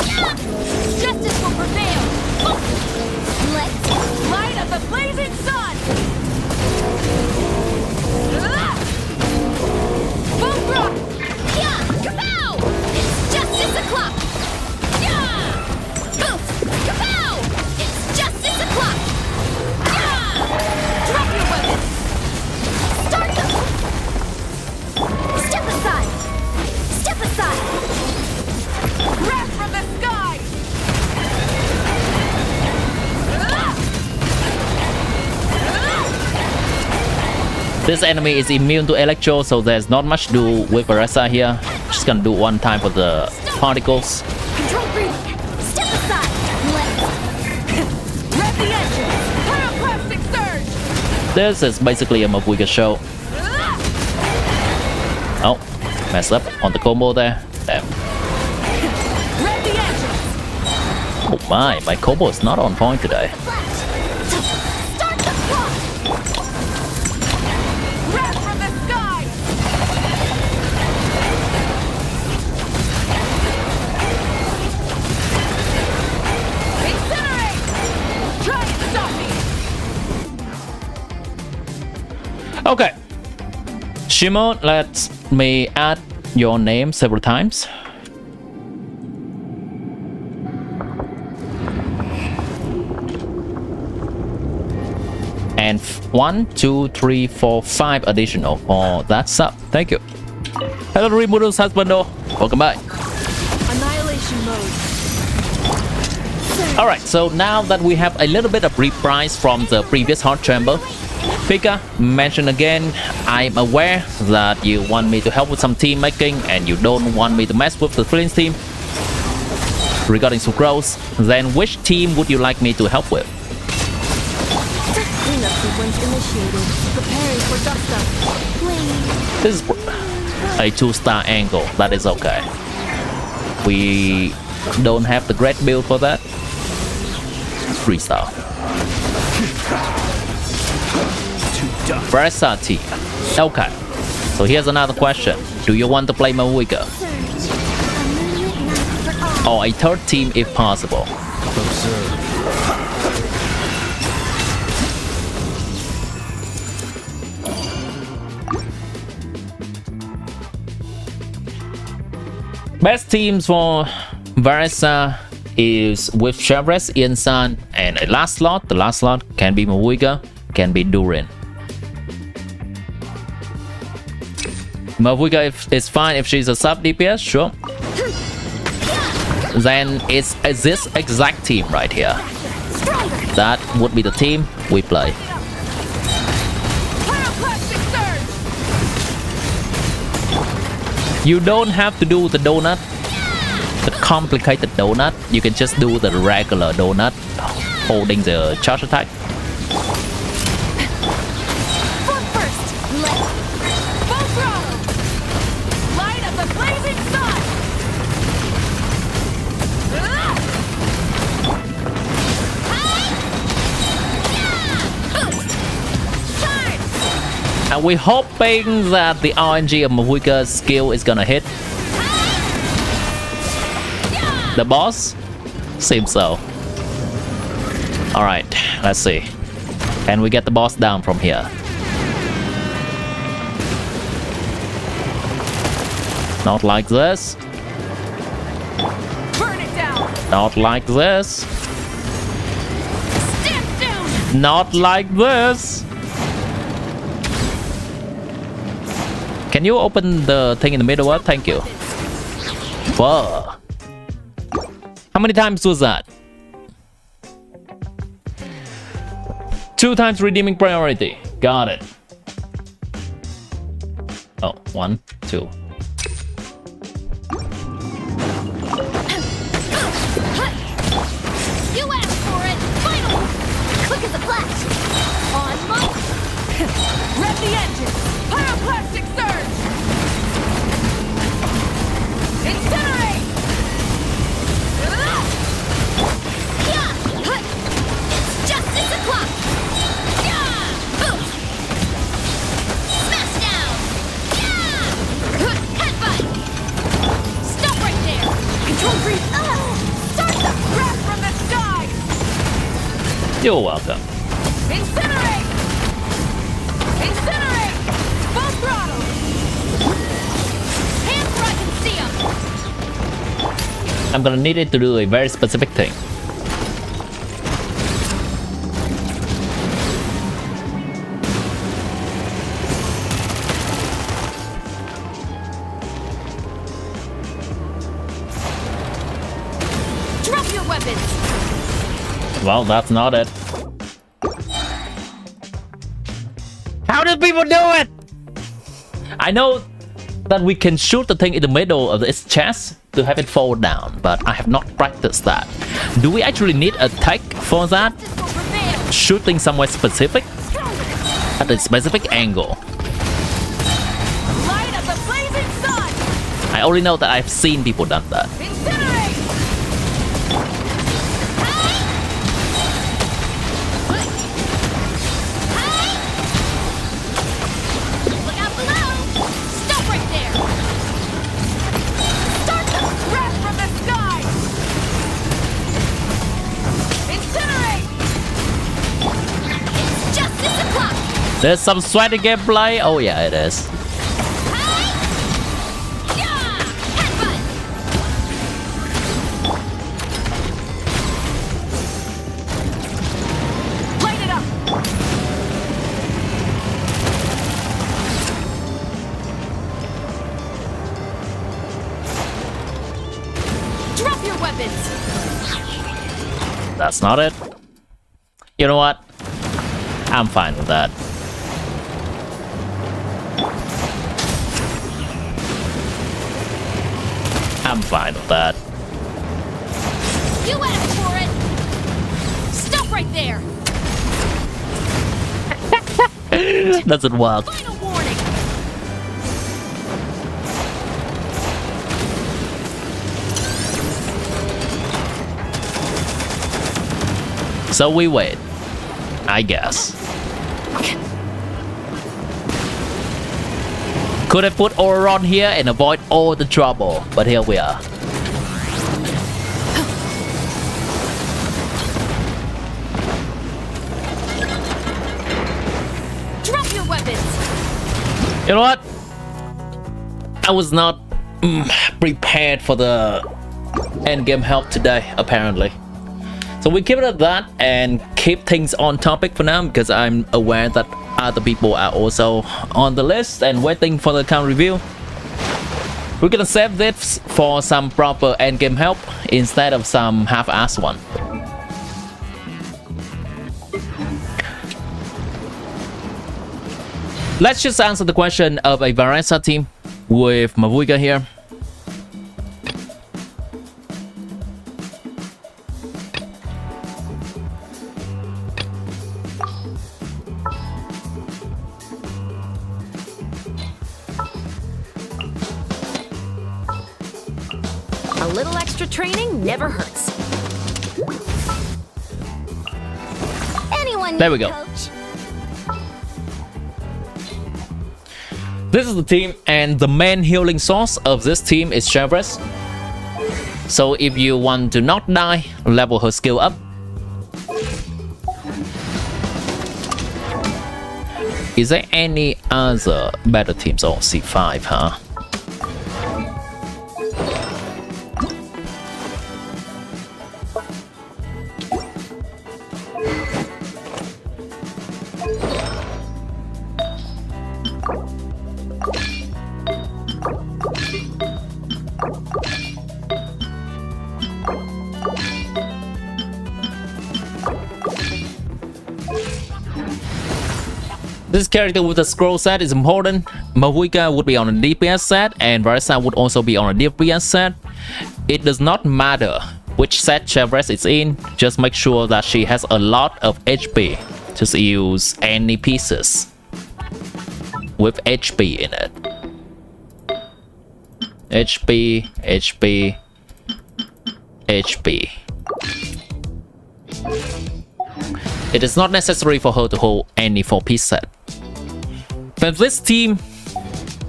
Yeah! Justice will prevail! Let's Light of the blazing sun! Boom rock! yeah! Kapow! It's justice o'clock! Yeah! This enemy is immune to electro, so there's not much to do with Varesa here. Just gonna do one time for the particles. Control breathing. Step aside. Rev the engine. Pyroclastic surge. This is basically a Mavuiga show. Oh, messed up on the combo there. Damn. Rev the engine. Oh my combo is not on point today. Start the clock. Rev from the sky. Incinerate. Try and stop me. Okay. Shimon, let me add your name several times. And 1, 2, 3, 4, 5 additional for that sub. Thank you. Hello, Remoodle's husbando. Welcome back. Annihilation mode. Alright, so now that we have a little bit of reprise from the previous hot chamber, Pika, mention again, I'm aware that you want me to help with some team making and you don't want me to mess with the Flint's team. Regarding Sucrose, then which team would you like me to help with? Cleanup sequence initiated. Preparing for dust up. Please. This is a 2-star angle, that is okay. We don't have the great build for that. 3-star. Varesa team. Okay. So here's another question. Do you want to play Mavuiga? Surge. A moonlit night for all. Or a third team if possible? Observe. Best teams for Varesa is with Chavres, Ian-san, and a last slot. The last slot can be Mavuiga, can be Durin. Mavuiga is fine if she's a sub DPS, sure. Then it's this exact team right here. That would be the team we play. Pyroclastic surge. You don't have to do the donut, the complicated donut. You can just do the regular donut, holding the charge attack. Foot first. Left. Full throttle. Light of the blazing sun. Charge. And we're hoping that the RNG of Mavuiga's skill is gonna hit the boss. Seems so. Alright, let's see. Can we get the boss down from here? Not like this. Burn it down. Not like this. Stamp down. Not like this. Can you open the thing in the middle? What? Thank you. Whoa. How many times was that? 2 times redeeming priority. Got it. Oh, 1, 2. You asked for it. Final. Quick as a flash. On my. Rev the engine. Pyroclastic surge. Incinerate. Yeah. It's justice o'clock. Yeah. Smash down. Yeah. Headbutt. Stop right there. Control freeze. Start the. Breath from the sky. You're welcome. Incinerate. Incinerate. Full throttle. Hands where I can see 'em. I'm gonna need it to do a very specific thing. Drop your weapons. Well, that's not it. How did people do it? I know that we can shoot the thing in the middle of its chest to have it fall down, but I have not practiced that. Do we actually need a tech for that? Justice will prevail. Shooting somewhere specific? At a specific angle. Light of the blazing sun. I only know that I've seen people done that. Incinerate. Look out below. Stop right there. Start the wrath from the sky. Incinerate. It's justice o'clock. There's some sweaty gameplay. Oh yeah, it is. Light it up. Drop your weapons. That's not it. You know what? I'm fine with that. I'm fine with that. You asked for it. Stop right there. Doesn't work. Final warning. So we wait. I guess. Could have put Auron here and avoid all the trouble, but here we are. Drop your weapons. You know what? I was not prepared for the endgame help today, apparently. So we keep it at that and keep things on topic for now, because I'm aware that other people are also on the list and waiting for the account review. We're gonna save this for some proper endgame help instead of some half-assed one. Let's just answer the question of a Varesa team with Mavuiga here. A little extra training never hurts. Anyone There we need a go. coach? This is the team, and the main healing source of this team is Chevres. So if you want to not die, level her skill up. Is there any other better teams? Oh, C5, huh? This character with the scroll set is important. Mavuiga would be on a DPS set and Varesa would also be on a DPS set. It does not matter which set Chevres is in, just make sure that she has a lot of HP. Just use any pieces with HP in it. HP, HP, HP. It is not necessary for her to hold any 4-piece set. But this team,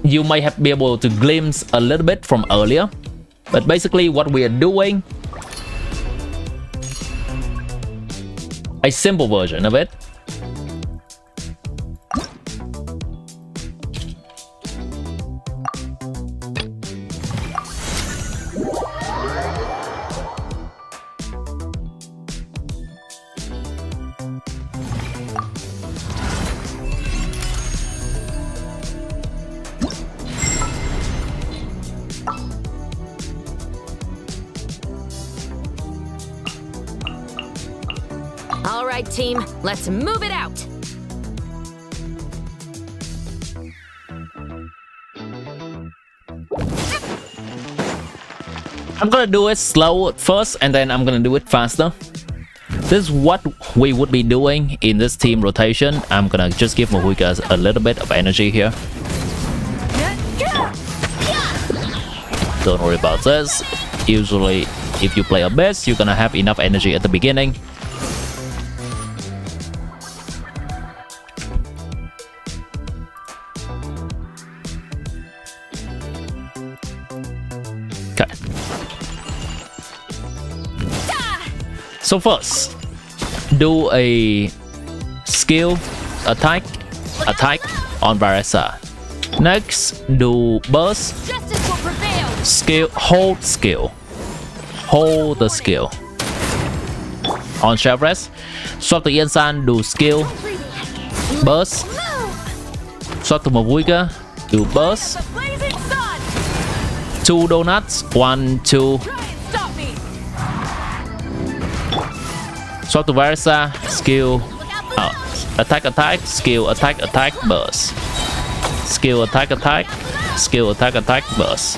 you might have been able to glimpse a little bit from earlier. But basically what we are doing, a simple version of it. All right, team, let's move it out. I'm gonna do it slow first and then I'm gonna do it faster. This is what we would be doing in this team rotation. I'm gonna just give Mahuika a little bit of energy here. Don't worry about this. Usually, if you play a base, you're gonna have enough energy at the beginning. Okay. So first, do a skill attack on Varesa. Next, do burst. Justice will prevail. Skill, hold the skill on Chevres. Swap to Yensan, do skill burst. Swap to Mavuiga, do burst. The blazing sun. 2 donuts, 1 2. Try and stop me. Swap to Varesa, skill attack, skill attack, burst. Skill attack, skill attack, burst.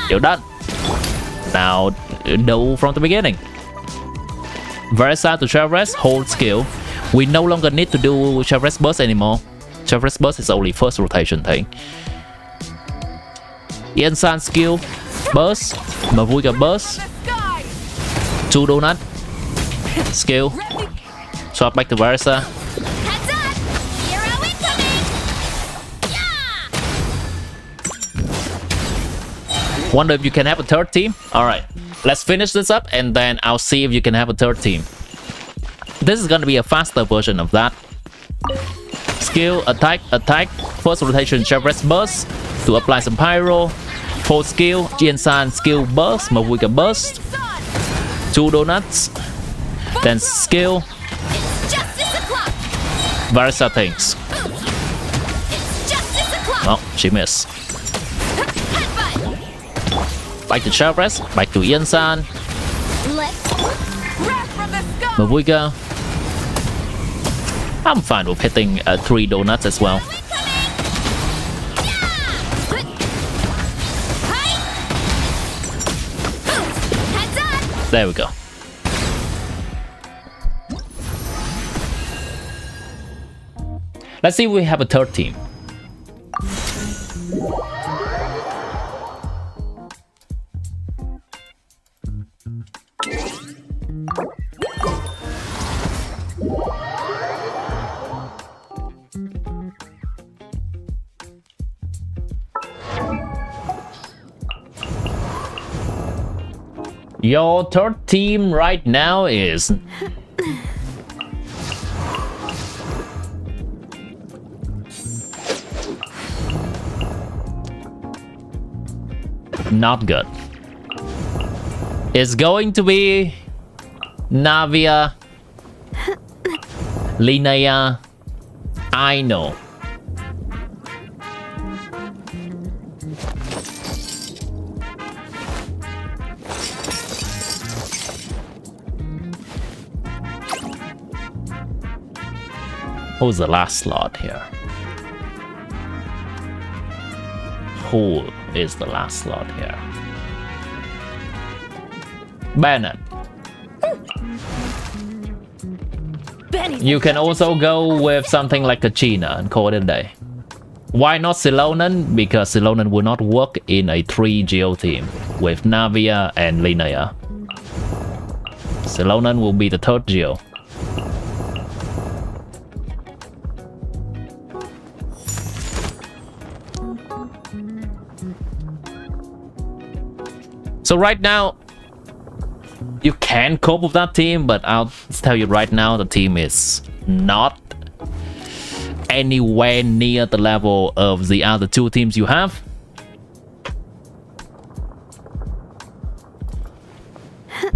You're done. Now do from the beginning. Varesa to Chevres, hold skill. We no longer need to do Chevres burst anymore. Chevres burst is only first rotation thing. Yensan skill burst, Mavuiga burst. The sky. 2 donut skill. Swap back to Varesa. Heads up! Hero incoming! Yeah! Wonder if you can have a third team. All right, let's finish this up and then I'll see if you can have a third team. This is gonna be a faster version of that. Skill attack, first rotation Chevres burst to apply some pyro. Full skill, Yensan skill burst, Mavuiga burst. 2 donuts. Then skill, It's justice o'clock! Varesa things. It's justice o'clock! Oh, she missed. Headbutt! Back to Chevres, back to Yensan, Let's Wrath from the sky. Mavuiga. I'm fine with hitting 3 donuts as well. Heads up! There we go. Let's see if we have a third team. Your third team right now is not good. It's going to be Navia, SNEZHNAYA. I know. Who's the last slot here? Who is the last slot here? Bennett. You can also go with something like Kachina and call it a day. Why not Silonan? Because Silonan will not work in a 3 Geo team with Navia and SNEZHNAYA. Silonan will be the 3rd Geo. So right now, you can cope with that team, but I'll tell you right now, the team is not anywhere near the level of the other 2 teams you have.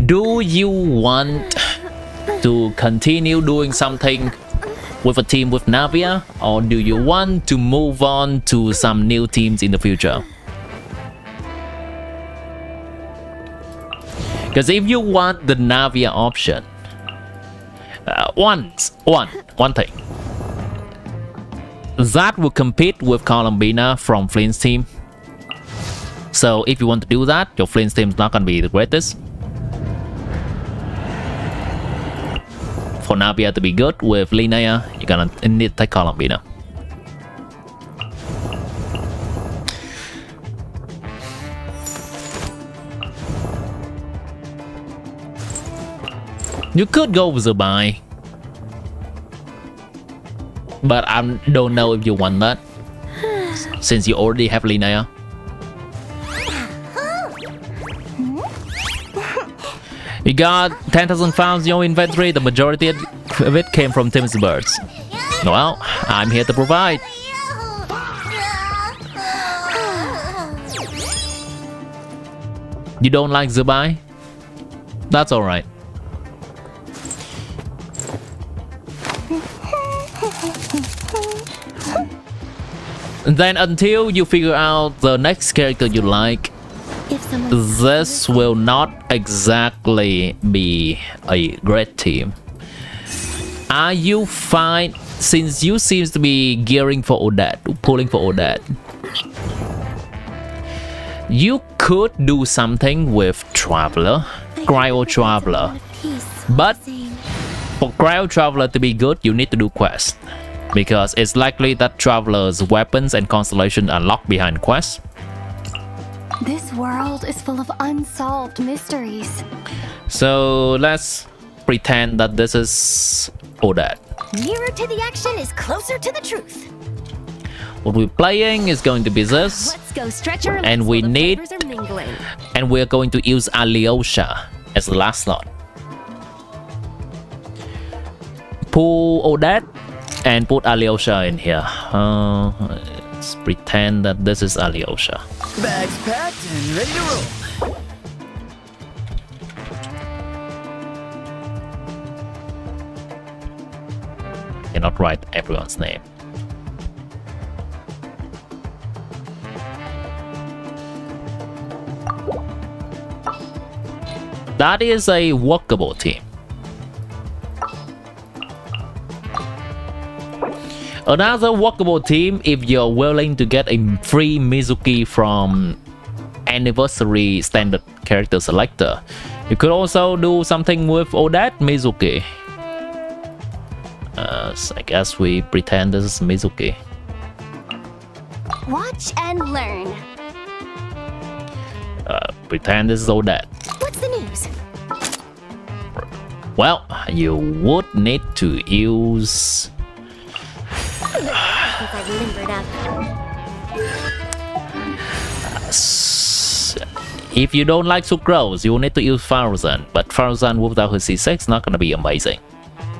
Do you want to continue doing something with a team with Navia, or do you want to move on to some new teams in the future? Because if you want the Navia option, one thing that will compete with Columbina from Flint's team. So if you want to do that, your Flint's team is not gonna be the greatest. For Navia to be good with Linnea, you're gonna need to take Columbina. You could go with Zubai, but I don't know if you want that, since you already have Linnea. You got 10,000 Fowls in your inventory. The majority of it came from Tim's birds. Well, I'm here to provide. You don't like Zubai? That's alright. Then until you figure out the next character you like, this will not exactly be a great team. Are you fine? Since you seems to be gearing for Odette, pulling for Odette, you could do something with Traveler, Cryo Traveler. But for Cryo Traveler to be good, you need to do quests, because it's likely that Traveler's weapons and constellation are locked behind quests. This world is full of unsolved mysteries. So let's pretend that this is Odette. Nearer to the action is closer to the truth. What we're playing is going to be this, Let's go stretch our and legs we while the need, flavors are mingling. and we're going to use Alyosha as the last slot. Pull Odette and put Alyosha in here. Let's pretend that this is Alyosha. Bags packed and ready to roll. Cannot write everyone's name. That is a workable team. Another workable team, if you're willing to get a free Mizuki from Anniversary Standard Character Selector. You could also do something with Odette Mizuki. So I guess we pretend this is Mizuki. Watch and learn. Pretend this is Odette. What's the news? Well, you would need to use... Since I've limbered up. If you don't like Sucrose, you will need to use Farazan, but Farazan without her C6 not gonna be amazing.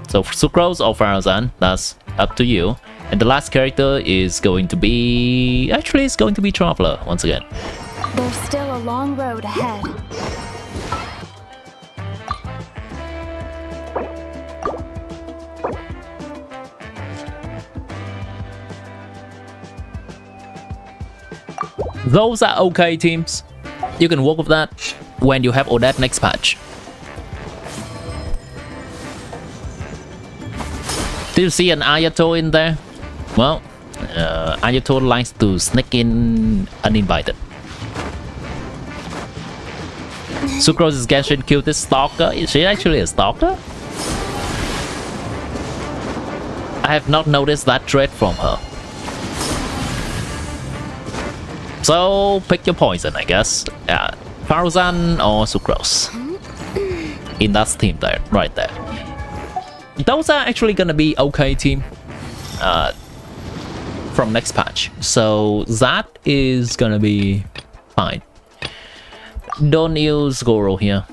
So Sucrose or Farazan, that's up to you. And the last character is going to be... Actually, it's going to be Traveler, once again. There's still a long road ahead. Those are okay teams. You can work with that when you have Odette next patch. Do you see an Ayato in there? Well, Ayato likes to sneak in uninvited. Sucrose is Genshin cutest stalker. Is she actually a stalker? I have not noticed that trait from her. So pick your poison, I guess. Farazan or Sucrose. In that team there, right there. Those are actually gonna be okay team from next patch. So that is gonna be fine. Don't use Goro here.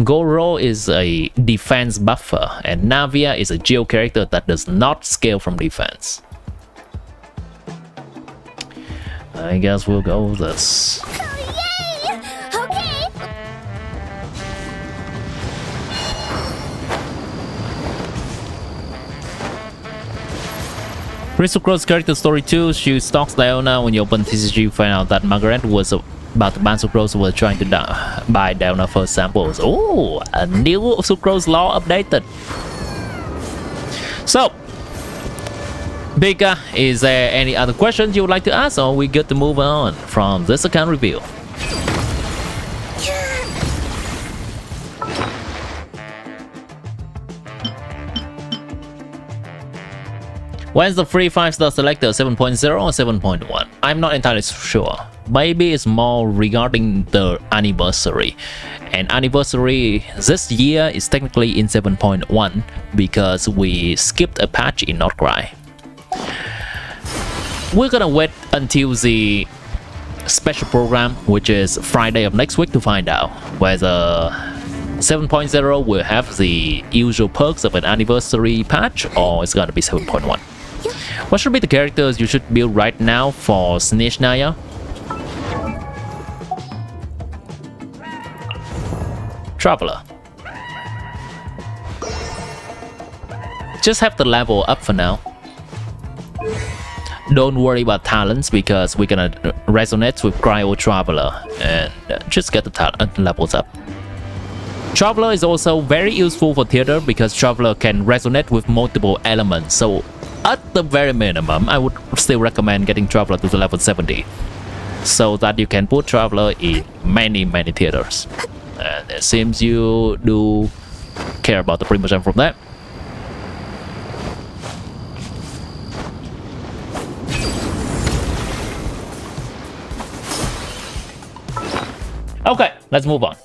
Goro is a defense buffer, and Navia is a geo character that does not scale from defense. I guess we'll go with this. Oh, yay! Okay. Crystal Cross character story 2. She stalks Diona. When you open TCG, you find out that Margaret was about to ban Sucrose, was trying to buy Diona for samples. Oh, a new Sucrose law updated. So, Bika, is there any other questions you would like to ask, or we good to move on from this account review? When's the free 5-star selector, 7.0 or 7.1? I'm not entirely sure. Maybe it's more regarding the anniversary. And anniversary this year is technically in 7.1 because we skipped a patch in nod-krai. We're gonna wait until the special program, which is Friday of next week, to find out whether 7.0 will have the usual perks of an anniversary patch or it's gonna be 7.1. What should be the characters you should build right now for SNEZHNAYA? Traveler. Just have the level up for now. Don't worry about talents because we're gonna resonate with Cryo Traveler and just get the talent levels up. Traveler is also very useful for theater because Traveler can resonate with multiple elements, so at the very minimum, I would still recommend getting Traveler to the level 70 so that you can put Traveler in many theaters. And it seems you do care about the promotion from that. Okay, let's move on.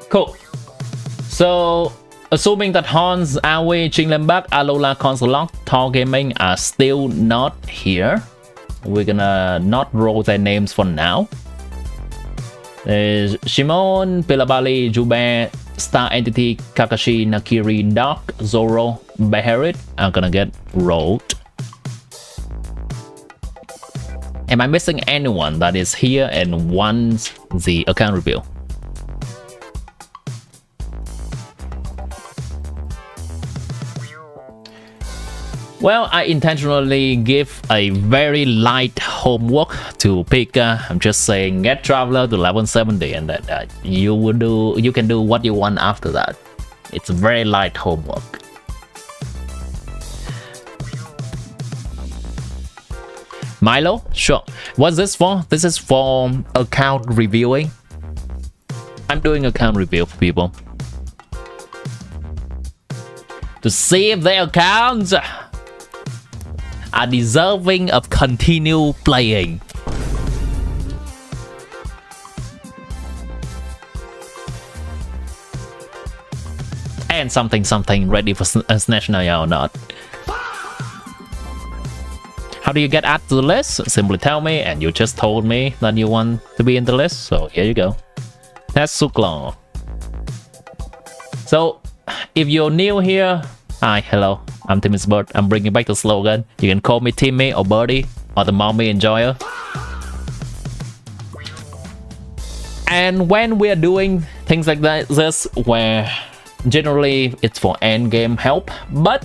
Cool. So, assuming that Hans, Awe, Chinglembak, Alola, Consolok, Tall Gaming are still not here, we're gonna not roll their names for now. There's Shimon, Pilabali, Jube, Star Entity, Kakashi, Nakiri, Dark, Zoro, Beherit are gonna get rolled. Am I missing anyone that is here and wants the account review? Well, I intentionally give a very light homework to Pika. I'm just saying get Traveler to level 70 and then you can do what you want after that. It's very light homework. Milo? Sure. What's this for? This is for account reviewing. I'm doing account review for people to see if their accounts are deserving of continue playing. And something ready for SNEZHNAYA or not. How do you get added to the list? Simply tell me, and you just told me that you want to be in the list, so here you go. That's Suklong. So, if you're new here, hi, hello, I'm Timmy's Bird. I'm bringing back the slogan. You can call me Timmy or Birdie or the mommy enjoyer. And when we're doing things like that, this where generally it's for endgame help, but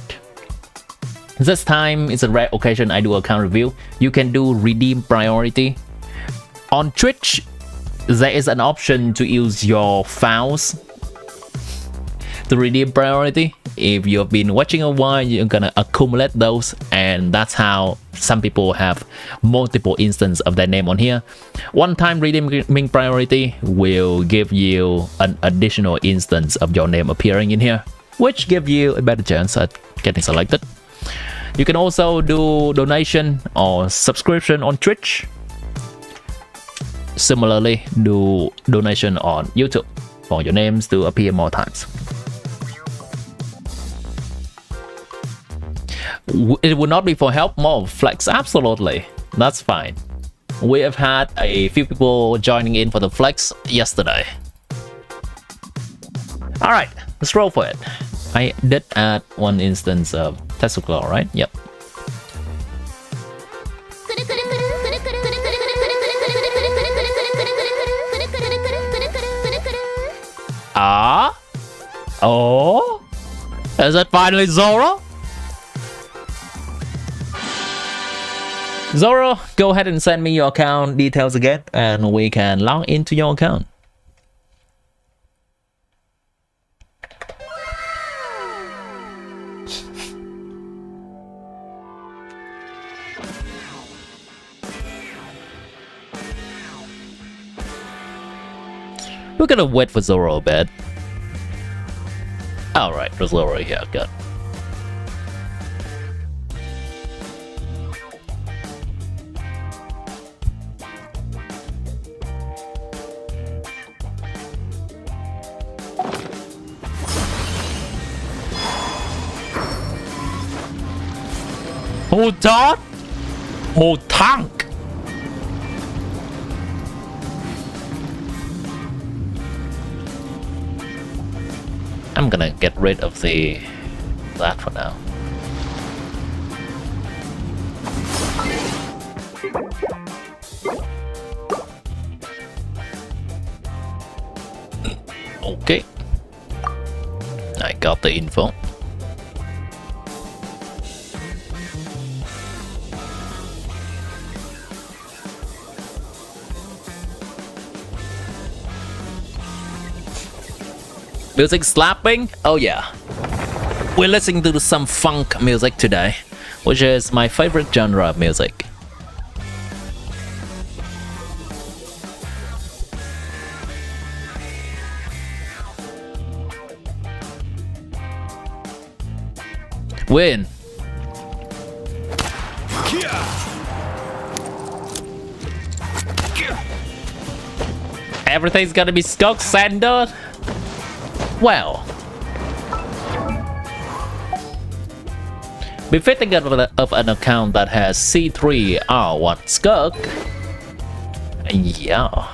this time it's a rare occasion I do account review. You can do redeem priority. On Twitch, there is an option to use your Fowls to redeem priority. If you've been watching a while, you're gonna accumulate those, and that's how some people have multiple instances of their name on here. One-time redeeming priority will give you an additional instance of your name appearing in here, which give you a better chance at getting selected. You can also do donation or subscription on Twitch. Similarly, do donation on YouTube for your names to appear more times. It would not be for help, more flex. Absolutely, that's fine. We have had a few people joining in for the flex yesterday. All right, let's roll for it. I did add one instance of Tesla, right? Yep. Ah? Oh? Is it finally Zoro? Zoro, go ahead and send me your account details again, and we can log into your account. We're gonna wait for Zoro a bit. Alright, there's Zoro here, good. Hold on! Hold tank! I'm gonna get rid of that for now. Okay. I got the info. Music slapping? Oh yeah. We're listening to some funk music today, which is my favorite genre of music. Win. Everything's gonna be Skog Sander. Well, befitting of an account that has C3R1 Skug. Yeah.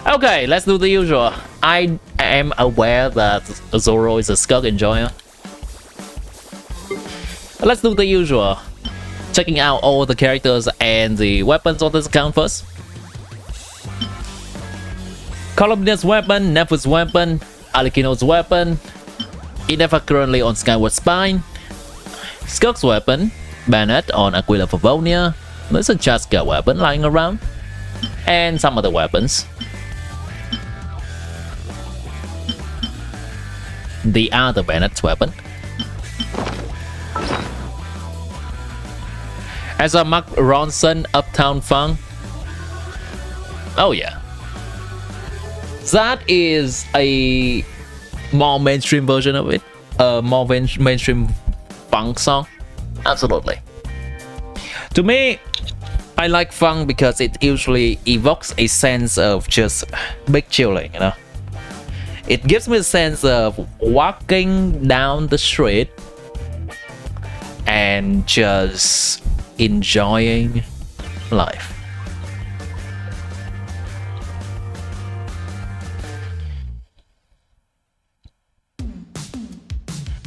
Okay, let's do the usual. I am aware that Zoro is a Skug enjoyer. Let's do the usual. Checking out all the characters and the weapons on this account first. Columnist's weapon, Neph's weapon, Alikino's weapon, Inefa currently on Skyward Spine, Skug's weapon, Bennett on Aquila Favonia, there's a Chaska weapon lying around, and some other weapons. The other Bennett's weapon. As a Mark Ronson, Uptown Funk. Oh yeah. That is a more mainstream version of it. A more mainstream funk song. Absolutely. To me, I like funk because it usually evokes a sense of just big chilling, you know. It gives me a sense of walking down the street and just enjoying life.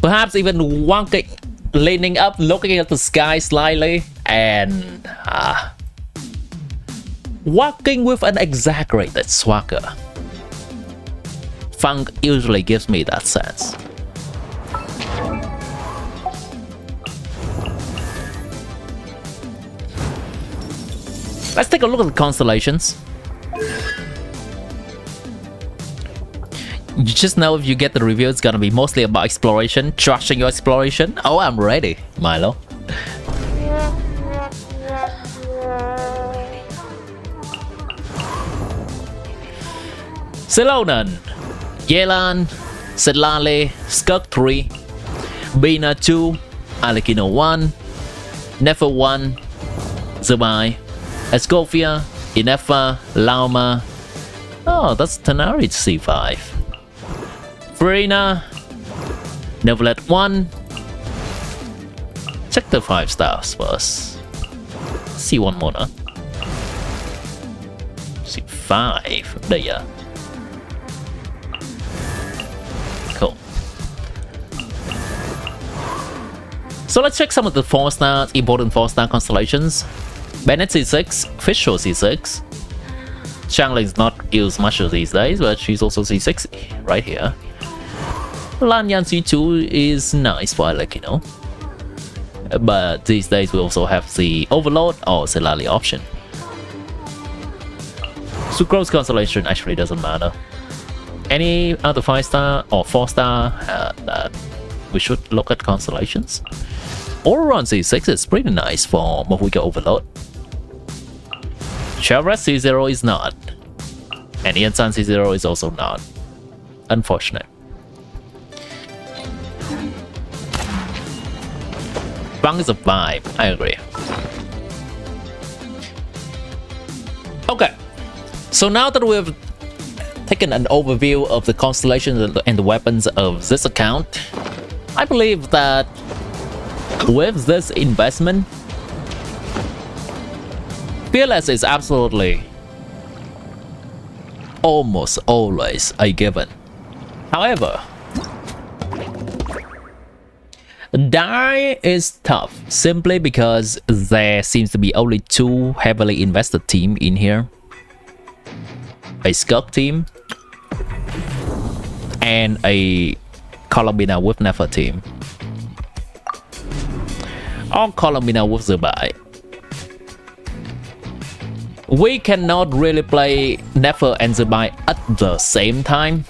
Perhaps even walking, leaning up, looking at the sky slightly, and walking with an exaggerated swagger. Funk usually gives me that sense. Let's take a look at the constellations. You just know if you get the review, it's gonna be mostly about exploration, trashing your exploration. Oh, I'm ready, Milo. Celonan, Yelan, Sedlale, Skug 3, Bina 2, Alikino 1, Nefer 1, Zubai, Escofia, Inefa, Lauma. Oh, that's Tanari C5. Farina, Neverlet 1. Check the 5 stars first. See one more, huh? See 5. There you are. Cool. So let's check some of the 4-star, important 4-star constellations. Bennett C6, Fischl C6. Changling's not used much these days, but she's also C6 right here. Lanyan C2 is nice for Alikino. But these days we also have the Overload or Celali option. Sucrose Constellation actually doesn't matter. Any other 5-star or 4-star that we should look at constellations? Oron C6 is pretty nice for Mohuika Overload. Chevrolet C0 is not. And Yansan C0 is also not. Unfortunate. Bonk is a vibe, I agree. Okay, so now that we've taken an overview of the constellations and the weapons of this account, I believe that with this investment, Fearless is absolutely almost always a given. However, Die is tough simply because there seems to be only 2 heavily invested teams in here. A Skirk team and a Columbina with Nefer team. Or Columbina with Zubai. We cannot really play Nefer and Zubai at the same time.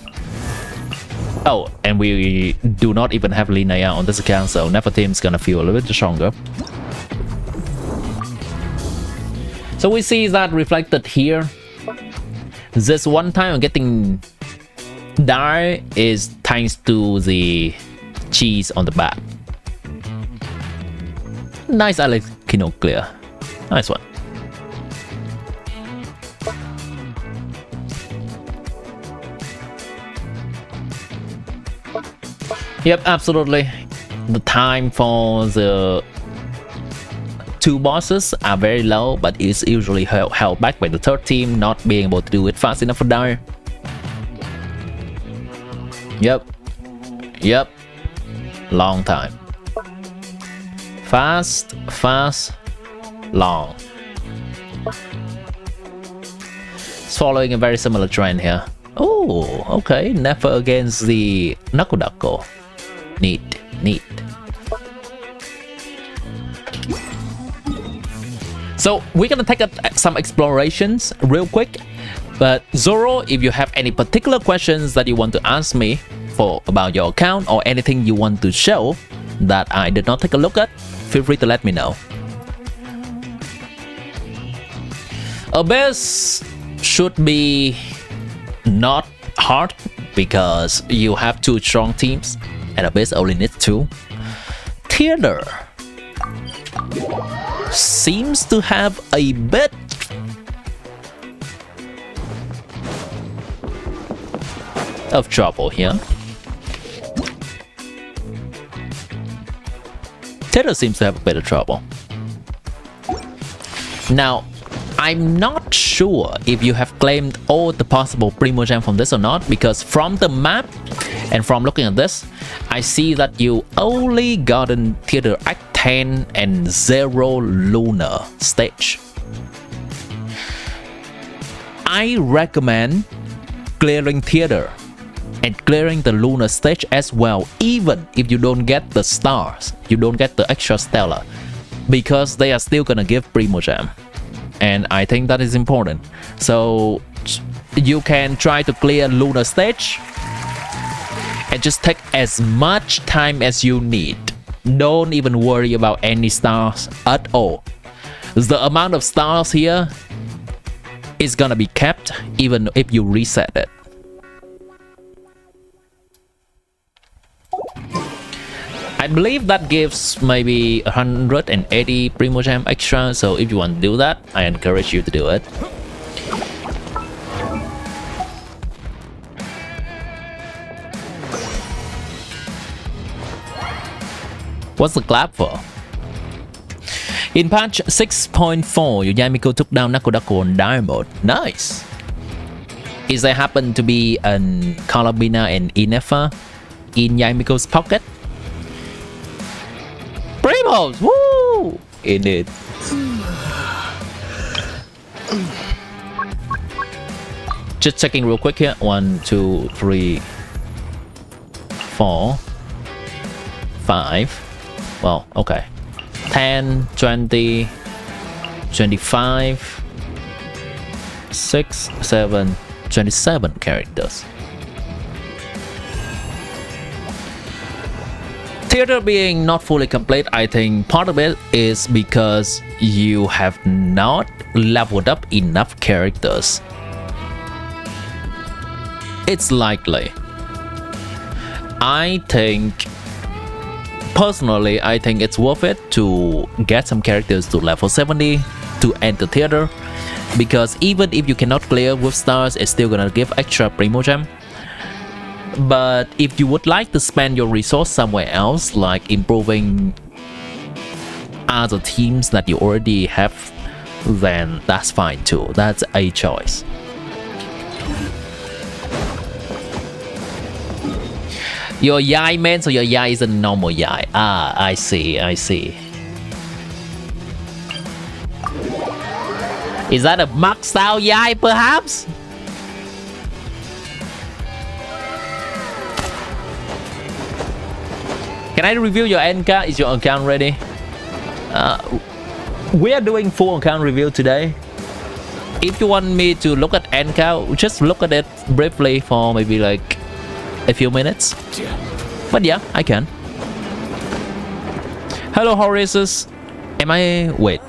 Oh, and we do not even have SNEZHNAYA on this account, so Nefer team's gonna feel a little bit stronger. So we see that reflected here. This one time I'm getting Die is thanks to the cheese on the back. Nice Alekino clear. Nice one. Yep, absolutely. The time for the 2 bosses are very low, but it's usually held back by the 3rd team not being able to do it fast enough for Die. Yep. Long time. Fast, long. It's following a very similar trend here. Oh, okay. Never against the Nakudako. Neat. So we're gonna take some explorations real quick. But Zoro, if you have any particular questions that you want to ask me about your account or anything you want to show that I did not take a look at, feel free to let me know. Abyss should be not hard because you have 2 strong teams and Abyss only needs 2. Theater seems to have a bit of trouble here. Theater seems to have a bit of trouble. Now, I'm not sure if you have claimed all the possible Primogem from this or not, because from the map and from looking at this, I see that you only gotten Theater Act 10 and 0 Lunar stage. I recommend clearing Theater and clearing the Lunar stage as well, even if you don't get the stars, you don't get the extra stellar, because they are still gonna give Primogem. And I think that is important. So you can try to clear Lunar stage and just take as much time as you need. Don't even worry about any stars at all. The amount of stars here is gonna be kept even if you reset it. I believe that gives maybe 180 Primogem extra, so if you want to do that, I encourage you to do it. What's the clap for? In patch 6.4, Yamiko took down Nakudako on Die mode. Nice! Is there happen to be an Columbina and Inefa in Yamiko's pocket? Primos! Woo! Indeed. Just checking real quick here. 1, 2, 3, 4, 5. Well, okay. 10, 20, 25, 6, 7, 27 characters. Theater being not fully complete, I think part of it is because you have not leveled up enough characters. It's likely. I think, personally, I think it's worth it to get some characters to level 70 to enter theater, because even if you cannot clear with stars, it's still gonna give extra primo gem. But if you would like to spend your resource somewhere else, like improving other teams that you already have, then that's fine too. That's a choice. Your Yai man, so your Yai is a normal Yai. Ah, I see, I see. Is that a Mach style Yai perhaps? Can I review your end card? Is your account ready? We are doing full account review today. If you want me to look at end card, just look at it briefly for maybe like a few minutes. But yeah, I can. Hello Horaces. Am I... wait.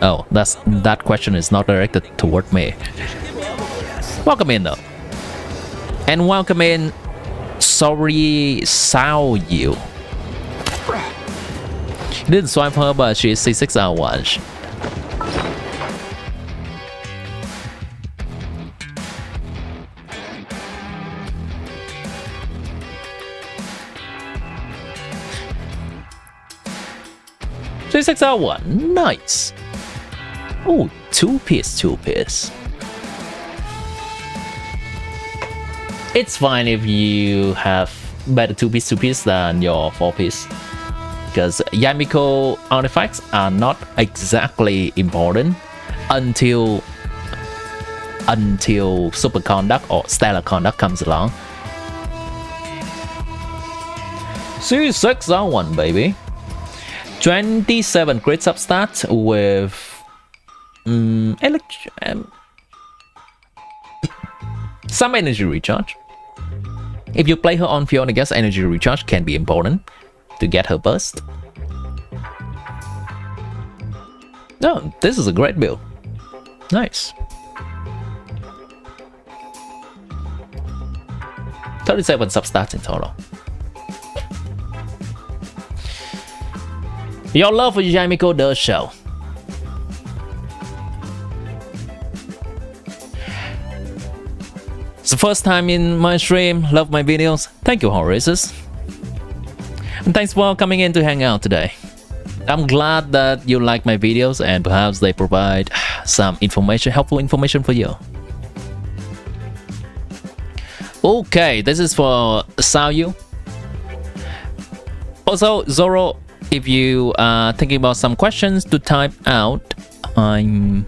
Oh, that question is not directed toward me. Welcome in though. And welcome in Sorry Sao You. Didn't swipe her, but she is C6R1. C6R1, nice. Oh, two piece. It's fine if you have better two piece than your 4-piece. Because Yamiko artifacts are not exactly important until Superconduct or Stellar Conduct comes along. C6R1, baby. 27 crit substats with some energy recharge. If you play her on field, I guess energy recharge can be important to get her burst. Oh, this is a great build. Nice. 37 substats in total. Your love for Yamiko does show. It's the first time in my stream. Love my videos. Thank you, Horaces. And thanks for coming in to hang out today. I'm glad that you like my videos and perhaps they provide some information, helpful information for you. Okay, this is for Saoyu. Also, Zoro, if you are thinking about some questions to type out, I'm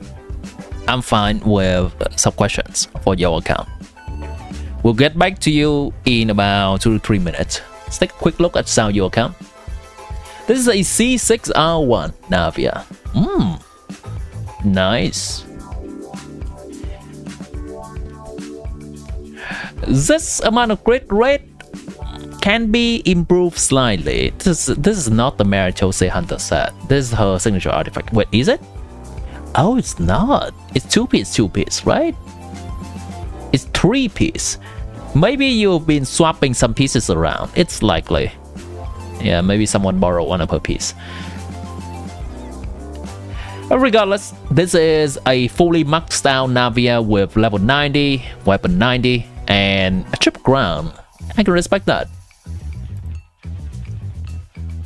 fine with some questions for your account. We'll get back to you in about 2 to 3 minutes. Let's take a quick look at Saoyu account. This is a C6R1 Navia. Nice. This amount of crit rate can be improved slightly. This is not the Maritose Hunter set. This is her signature artifact. Wait, is it? Oh, it's not. It's 2-piece, right? It's 3-piece. Maybe you've been swapping some pieces around. It's likely. Yeah, maybe someone borrowed one of her piece. But regardless, this is a fully maxed out Navia with level 90, weapon 90, and a triple crown. I can respect that.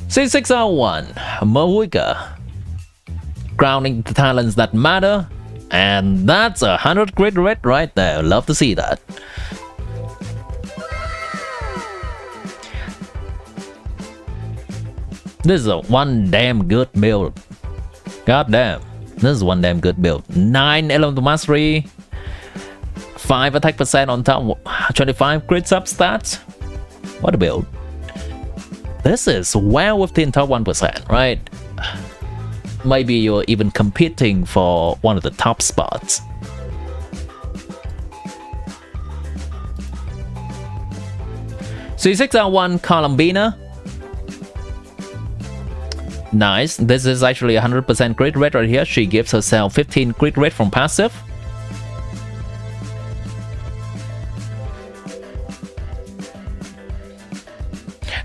C6R1, Mohuika. Crowning the talents that matter. And that's 100 crit rate right there. Love to see that. This is a one damn good build. God damn. This is one damn good build. 9 elemental mastery. 5 attack percent on top. 25 crit substats. What a build. This is well within top 1%, right? maybe you're even competing for one of the top spots. C6R1 Columbina. Nice. This is actually 100% crit rate right here. She gives herself 15 crit rate from passive.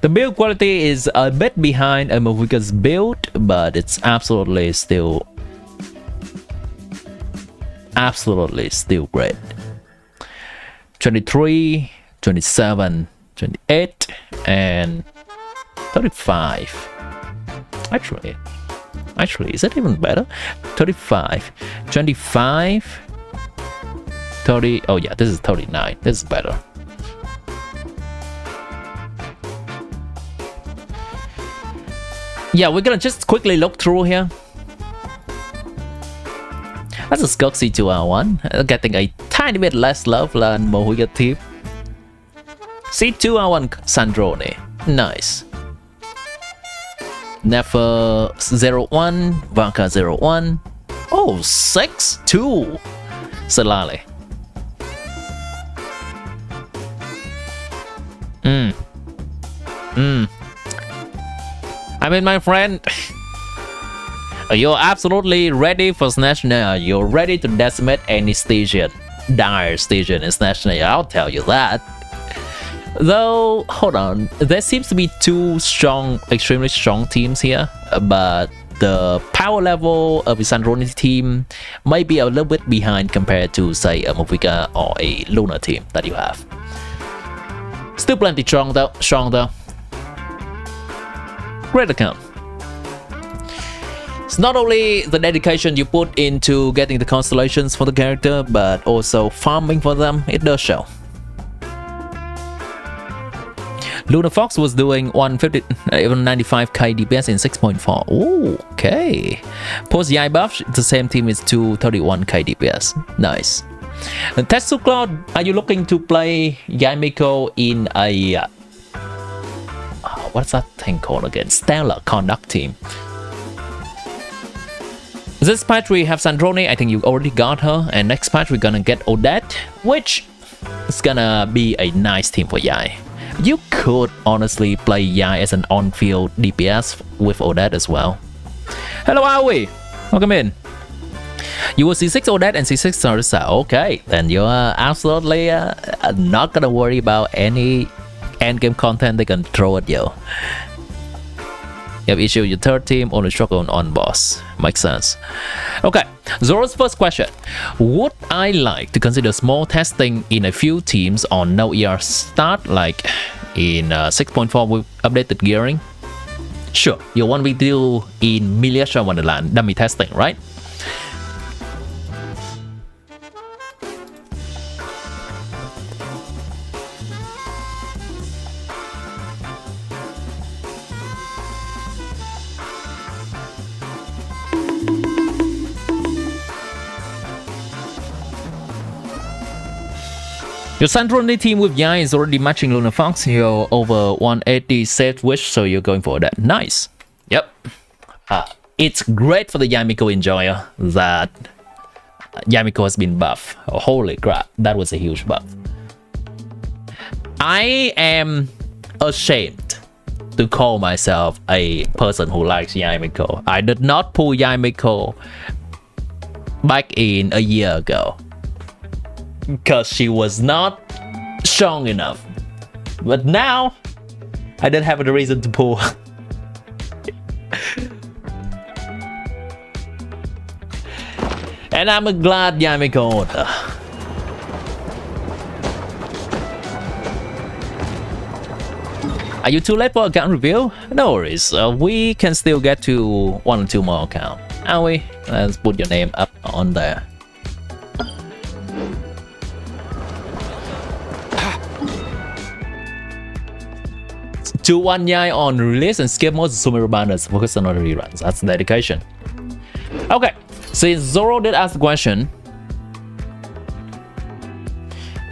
The build quality is a bit behind Amavika's build, but it's absolutely still great. 23, 27, 28, and 35. Actually, is it even better? 35, 25, 30. Oh yeah, this is 39. This is better. Yeah, we're gonna just quickly look through here. That's a Skirk C2R1, getting a tiny bit less love than Mohuga team. C2R1 Sandrone, nice. Nefer 01, Vaka 01. Oh, 6-2. Salale. I mean, my friend, you're absolutely ready for SNEZHNAYA. You're ready to decimate any station, dire station in SNEZHNAYA, I'll tell you that. Though, hold on, there seems to be two strong, extremely strong teams here, but the power level of the Sandrone team might be a little bit behind compared to, say, a Movika or a Luna team that you have. Still plenty strong though. Great account. It's not only the dedication you put into getting the constellations for the character, but also farming for them. It does show. Luna Fox was doing 150, even 95k DPS in 6.4. Ooh, okay. Post Yai buff, the same team is 231k DPS. Nice. And Tetsu Cloud, are you looking to play Yamiko in a what's that thing called again? Stellar Conduct team. This patch we have Sandrone, I think you already got her, and next patch we're gonna get Odette, which is gonna be a nice team for Yai. You could honestly play Yai as an on-field DPS with Odette as well. Hello Aoi, welcome in. You will C6 Odette and C6 Sarisa. Okay, then you're absolutely not gonna worry about any endgame content they can throw at you. You have issue with your third team, only struggle on boss. Makes sense. Okay, Zoro's first question. Would I like to consider small testing in a few teams on no ER start, like in 6.4 with updated gearing? Sure, you want me to do in Miniature Wonderland dummy testing, right? Your Sandrone team with Yai is already matching Luna Fox. You're over 180 saved wish, so you're going for that. Nice. Yep. It's great for the Yamiko enjoyer that Yamiko has been buffed. Oh, holy crap, that was a huge buff. I am ashamed to call myself a person who likes Yamiko. I did not pull Yamiko back in a year ago, because she was not strong enough. But now, I don't have a reason to pull. And I'm glad Yamiko. Are you too late for account review? No worries, we can still get to 1 or 2 more accounts. Are we? Let's put your name up on there. 2-1 Yai on release and skip most Sumiro banners, focus on other reruns. That's dedication. Okay, since Zoro did ask the question,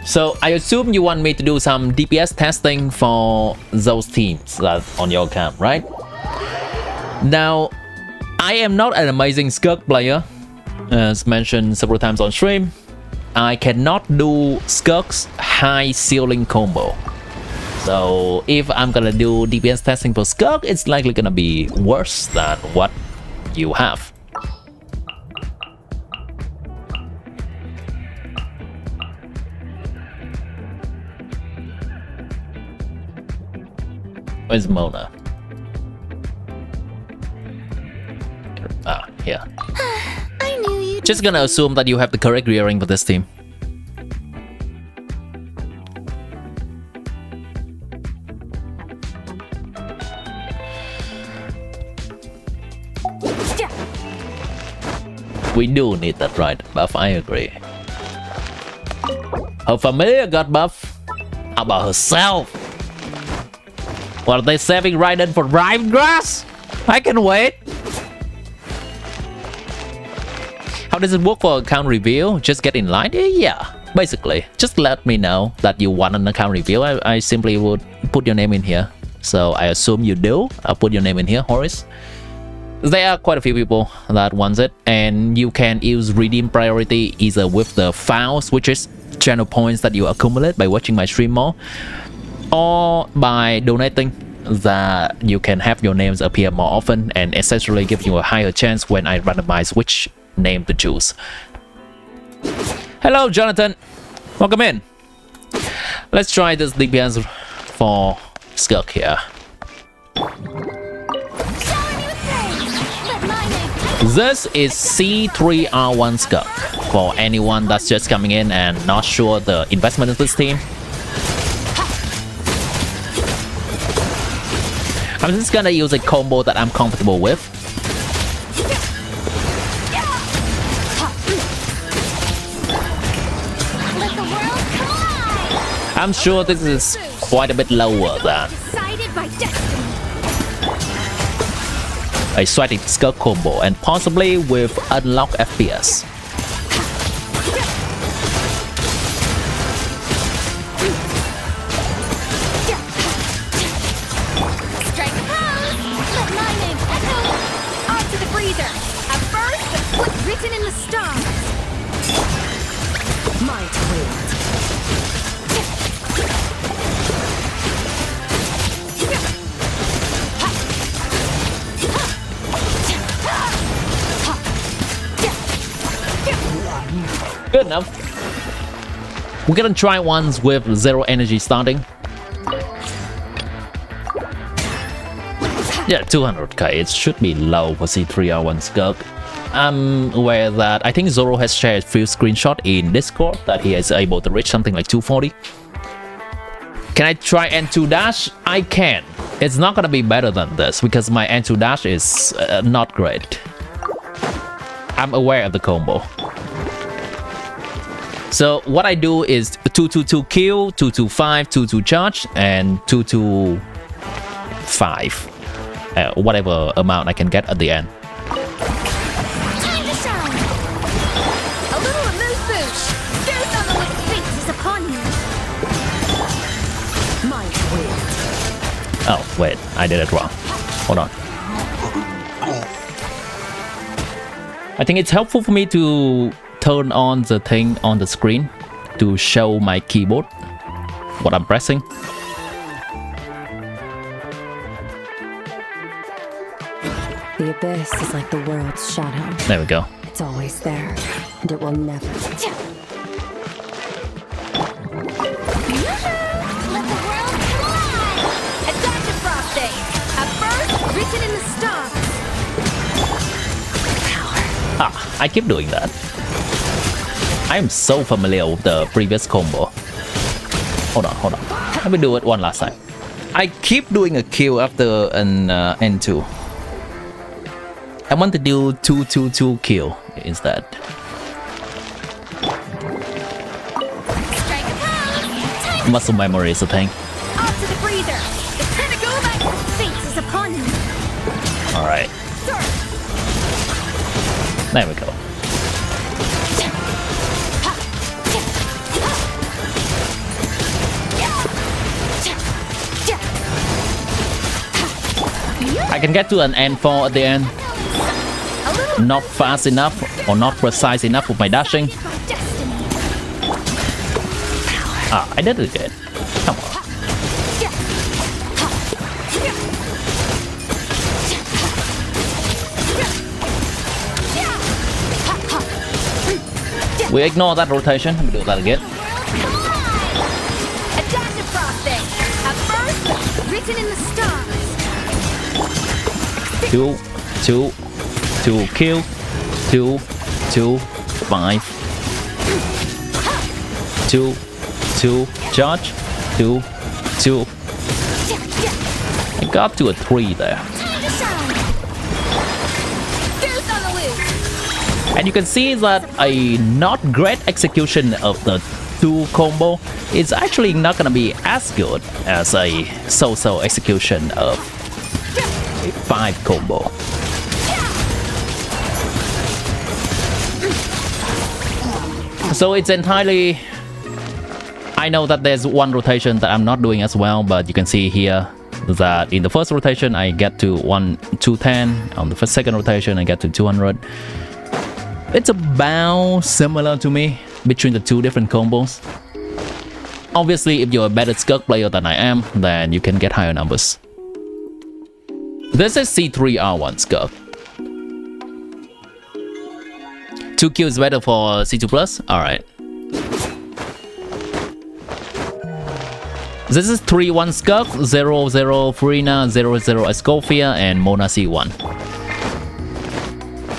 so I assume you want me to do some DPS testing for those teams that on your account, right? Now, I am not an amazing Skirk player. As mentioned several times on stream, I cannot do Skirk's high ceiling combo. So if I'm gonna do DPS testing for Skirk, it's likely gonna be worse than what you have. Where's Mona? Ah, here. I knew you'd Just gonna assume that you have the correct rearing for this team. We do need that right buff, I agree. Her familiar got buff. How about herself? What are they saving Raiden for Riven Grass? I can wait. How does it work for account reveal? Just get in line? Yeah, basically. Just let me know that you want an account reveal. I simply would put your name in here. So I assume you do. I'll put your name in here, Horace. There are quite a few people that wants it, and you can use redeem priority either with the Fowls, which is channel points that you accumulate by watching my stream more, or by donating, that you can have your names appear more often and essentially give you a higher chance when I randomize which name to choose. Hello Jonathan, welcome in. Let's try this DPS for Skirk here. This is C3R1 Skirk for anyone that's just coming in and not sure the investment of this team. I'm just gonna use a combo that I'm comfortable with. I'm sure this is quite a bit lower than a sweaty Skirk combo, and possibly with unlock FPS. strike a pose. Let my name echo. On to the freezer. At first, what's written in the stars? My twin. Good enough. We're gonna try ones with 0 energy starting. Yeah, 200k. It should be low for C3R1 Skirk. I'm aware that I think Zoro has shared a few screenshots in Discord that he is able to reach something like 240. Can I try N2 dash? I can. It's not gonna be better than this because my N2 dash is not great. I'm aware of the combo. So what I do is 222 kill, 225, 22 charge, and 225. Whatever amount I can get at the end. Time to shine. A little amuse bouche. Do something with fate is upon you. My twin. Oh, wait, I did it wrong. Hold on. I think it's helpful for me to turn on the thing on the screen to show my keyboard, what I'm pressing. The abyss is like the world's shadow. There we go. It's always there, and it will never. Let the world collide. Adaptive frost day. At first, written in the stars. Ah, I keep doing that. I am so familiar with the previous combo. Hold on. Let me do it one last time. I keep doing a kill after an N2. I want to do 222 kill instead. Strike a pose. Muscle memory is a thing. Off to the freezer. The pinnacle of fate is upon you. Alright. There we go. I can get to an N4 at the end. not fast enough or not precise enough with my dashing. By destiny. Ah, I did it again. Come on. We ignore that rotation. Let me do that again. Adaptive frosting. At first, written in the stars. 2, 2, 2, kill. 2, 2, 5. 2, 2, charge. 2, 2. I got to a 3 there. Time to shine. Goose on the loose. And you can see that a not great execution of the 2 combo is actually not gonna be as good as a so-so execution of a 5 combo. So it's entirely... I know that there's one rotation that I'm not doing as well, but you can see here that in the first rotation I get to 210, on the second rotation I get to 200. It's about similar to me between the 2 different combos. Obviously, if you're a better Skirk player than I am, then you can get higher numbers. This is C3R1 Skirk. 2Q is better for C2+? Alright. This is 3-1 Skirk, 0-0 Furina, 0-0 Escofia, and Mona C1.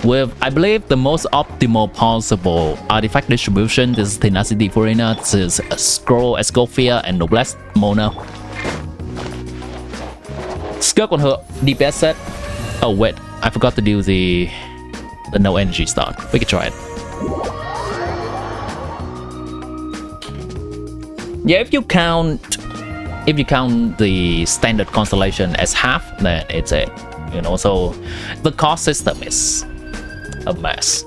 With, I believe, the most optimal possible artifact distribution. This is Tenacity Furina, this is Scroll Escofia, and Noblesse Mona. Skirk on her DPS set. Oh wait, I forgot to do the no energy start. We can try it. Yeah, if you count the standard constellation as half, then it's it. You know, so the cost system is a mess.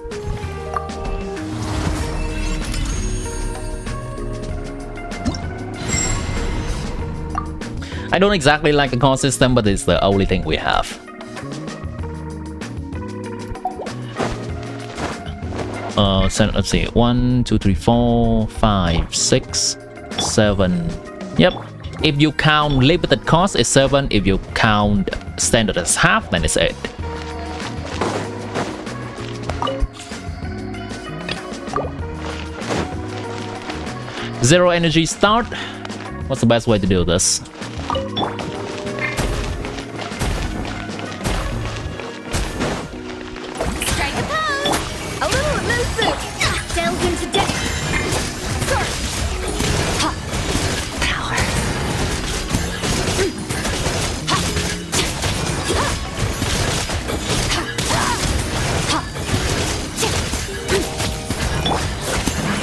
I don't exactly like the cost system, but it's the only thing we have. So let's see, 1, 2, 3, 4, 5, 6, 7. Yep. If you count limited cost, it's 7. If you count standard as half, then it's 8. Zero energy start. What's the best way to do this? Strike a pose. A little elusive. Delve into depth. Power.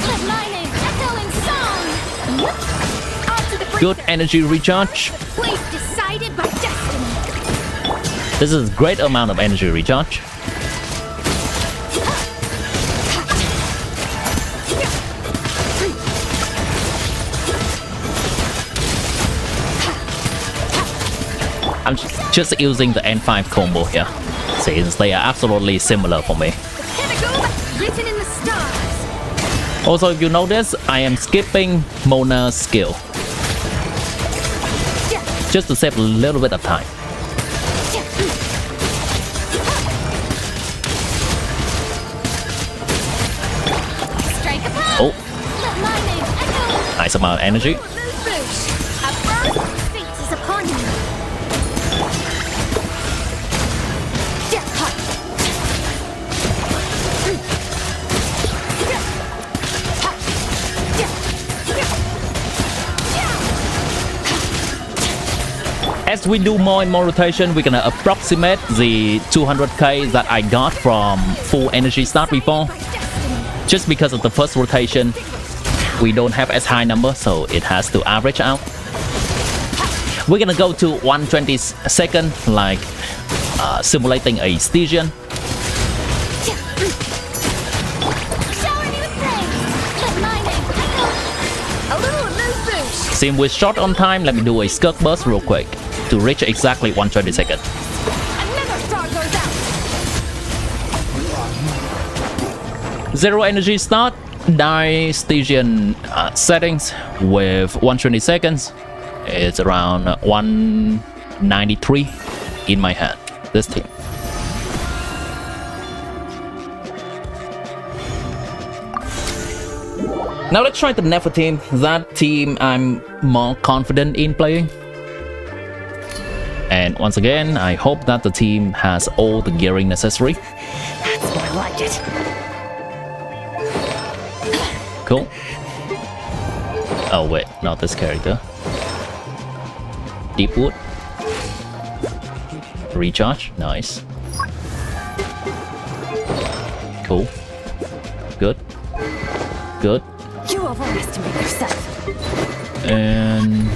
Let my name echo in song. On to the Good energy recharge. place decided by destiny. This is a great amount of energy recharge. I'm just using the N5 combo here, since they are absolutely similar for me. The pinnacle written in the stars. Also, if you notice, I am skipping Mona's skill, just to save a little bit of time. Strike a pose. Oh, Let my name echo. nice amount of energy. Boosh. At first, fate is upon you. As we do more and more rotation, we're gonna approximate the 200k that I got from full energy start before. Just because of the first rotation, we don't have as high number, so it has to average out. We're gonna go to 1/22nd, like simulating a Stygian. Shower me with praise. Let my name echo. A little boosh. Since we're short on time, let me do a Skirk burst real quick to reach exactly 1/22nd. Another star goes out. Zero energy start, die Stygian settings with 120 seconds. It's around 193 in my hand. This team. Now let's try the Nefer team. That team I'm more confident in playing. And once again, I hope that the team has all the gearing necessary. That's more like it. Cool. Oh wait, not this character. Deep wood. Recharge, nice. Cool. Good. Good. You overestimate yourself. And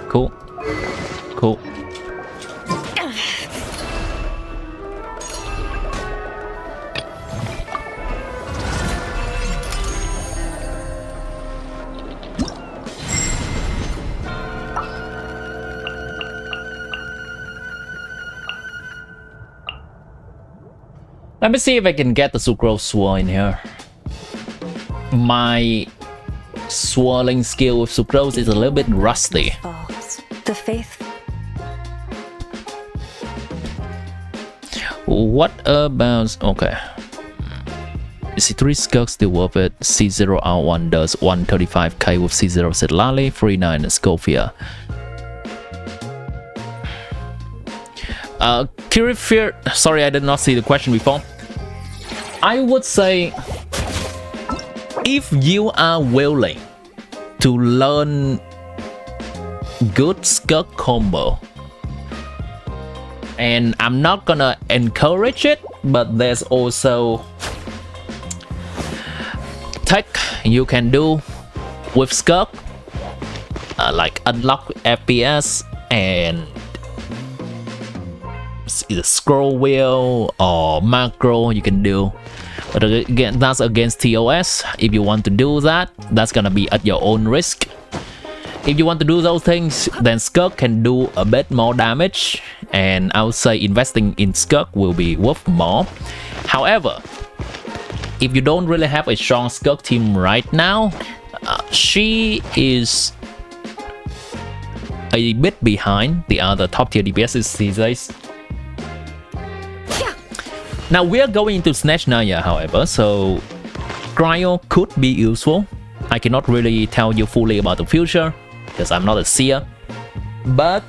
cool. Cool. Let me see if I can get the Sucrose Swirl in here. My swirling skill with Sucrose is a little bit rusty. Fowls. The faith. What about... okay. C3 Skirk still worth it. C0 R1 does 135k with C0 Sitlali, 39 Scofia. Kirifir, sorry I did not see the question before. I would say if you are willing to learn good Skirk combo, and I'm not gonna encourage it, but there's also tech you can do with Skirk, like unlock FPS and either scroll wheel or macro you can do. But again, that's against TOS. If you want to do that, that's gonna be at your own risk. If you want to do those things, then Skirk can do a bit more damage, and I would say investing in Skirk will be worth more. However, if you don't really have a strong Skirk team right now, she is a bit behind the other top tier DPSs these days. Now we are going into SNEZHNAYA, however, so Cryo could be useful. I cannot really tell you fully about the future because I'm not a seer. But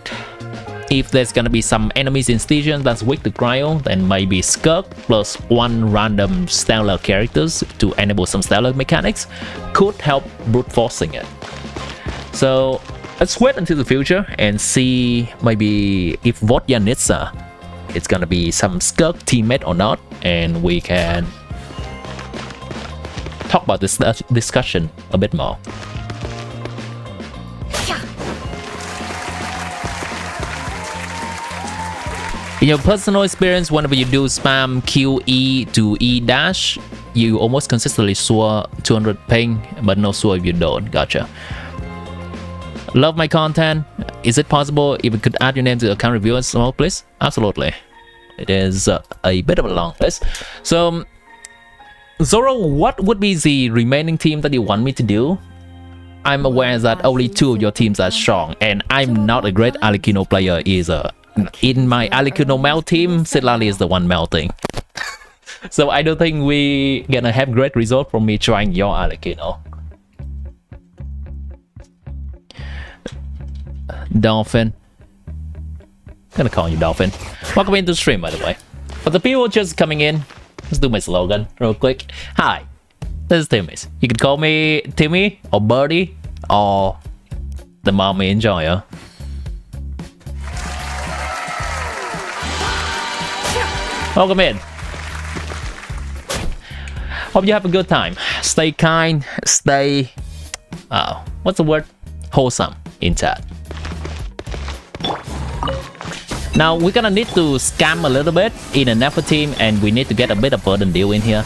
if there's gonna be some enemies in Stygian that's weak to Cryo, then maybe Skirk plus one random stellar characters to enable some stellar mechanics could help brute forcing it. So let's wait until the future and see maybe if Vodyanitsa it's gonna be some Skirk teammate or not, and we can talk about this discussion a bit more. In your personal experience, whenever you do spam QE to E dash, you almost consistently soar 200 ping, but no soar if you don't. Gotcha. Love my content. Is it possible if you could add your name to the account review as well, please? Absolutely. It is a bit of a long list. So, Zoro, what would be the remaining team that you want me to do? I'm aware that only 2 of your teams are strong, and I'm not a great Alikino player either. In my Alikino melt team, Sitlali is the one melting. So I don't think we gonna have great result from me trying your Alikino. Dolphin. I'm gonna call you Dolphin. Welcome into the stream, by the way. For the people just coming in, let's do my slogan real quick. Hi, this is Timmy. You can call me Timmy or Birdie or the Mommy Enjoyer. Welcome in. Hope you have a good time. Stay kind, stay... what's the word? Wholesome in chat. Now we're gonna need to scam a little bit in a Nefer team, and we need to get a bit of burden deal in here.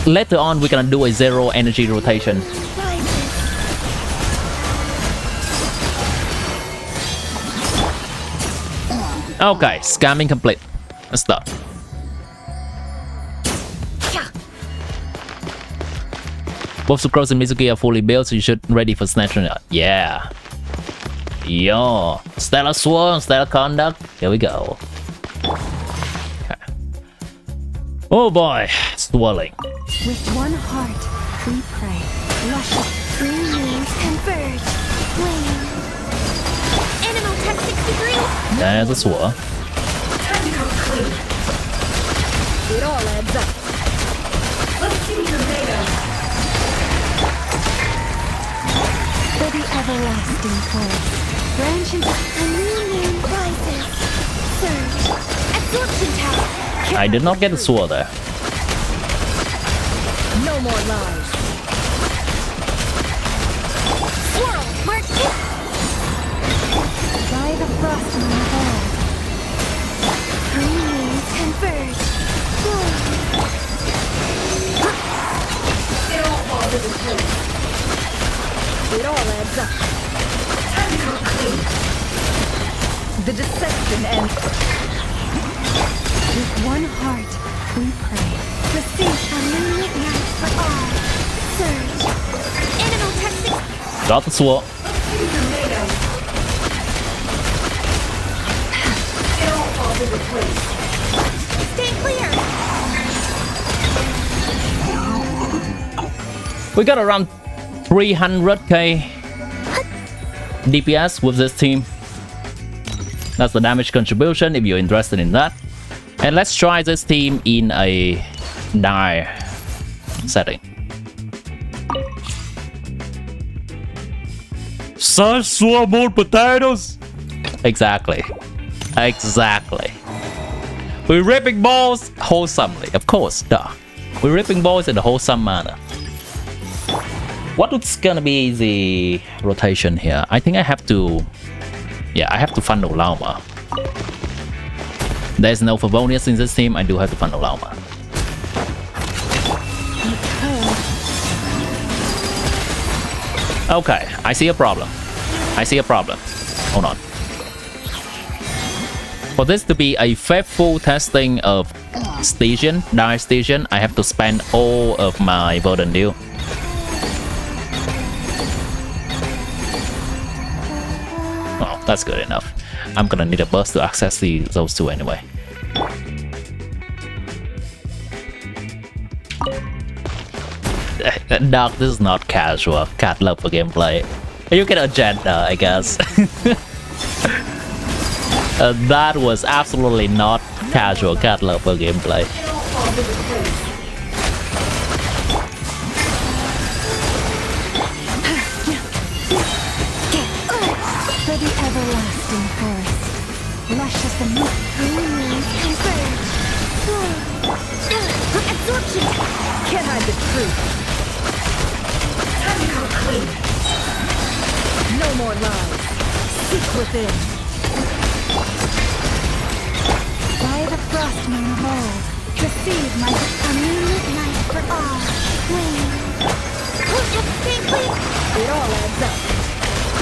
Later on, we're gonna do a 0 energy rotation. Okay, scamming complete. Let's start. Both Sucrose and Mizuki are fully built, so you should ready for SNEZHNAYA. Yeah. Yo. Stellar Sword, Stellar Conduct. Here we go. Okay. Oh boy. Swirling. With one heart, we pray. Luscious green leaves converge. Flame. Animal tech 6 degrees. There's a sword. It all adds up. Let's see your data. For the everlasting forest, branches a new moon rises. Surge. Absorption tower. I did not get a sword there. No more lies. Swirl. Mark it. By the frost moon of all. Green leaves converge. It all falls into place. It all adds up. Time to go clean. The deception ends. With one heart, we pray. Receive a moonlit night for all. Surge. Animal testing. Got the sword. It all falls into place. Stay clear. We got around 300k DPS with this team. That's the damage contribution if you're interested in that. And let's try this team in a dire setting. Such small potatoes. Exactly. Exactly. We're ripping balls wholesomely, of course, duh. We're ripping balls in a wholesome manner. What is gonna be the rotation here? I think I have to... Yeah, I have to funnel Llama. There's no Favonius in this team, I do have to funnel Llama. Okay, I see a problem. I see a problem. Hold on. For this to be a faithful testing of Stygian, Dire Stygian, I have to spend all of my Golden Dew. Oh, that's good enough. I'm gonna need a burst to access those two anyway. Dark, this is not casual cat love for gameplay. You get agenda, I guess. That was absolutely not casual cat love for gameplay. For the everlasting forest, luscious and green leaves converge. Absorption. Can't hide the truth. Time to go clean. No more lies. Seek within. By the frost moon of old, receive my moonlit night for all. Flame. Stay clean. It all adds up.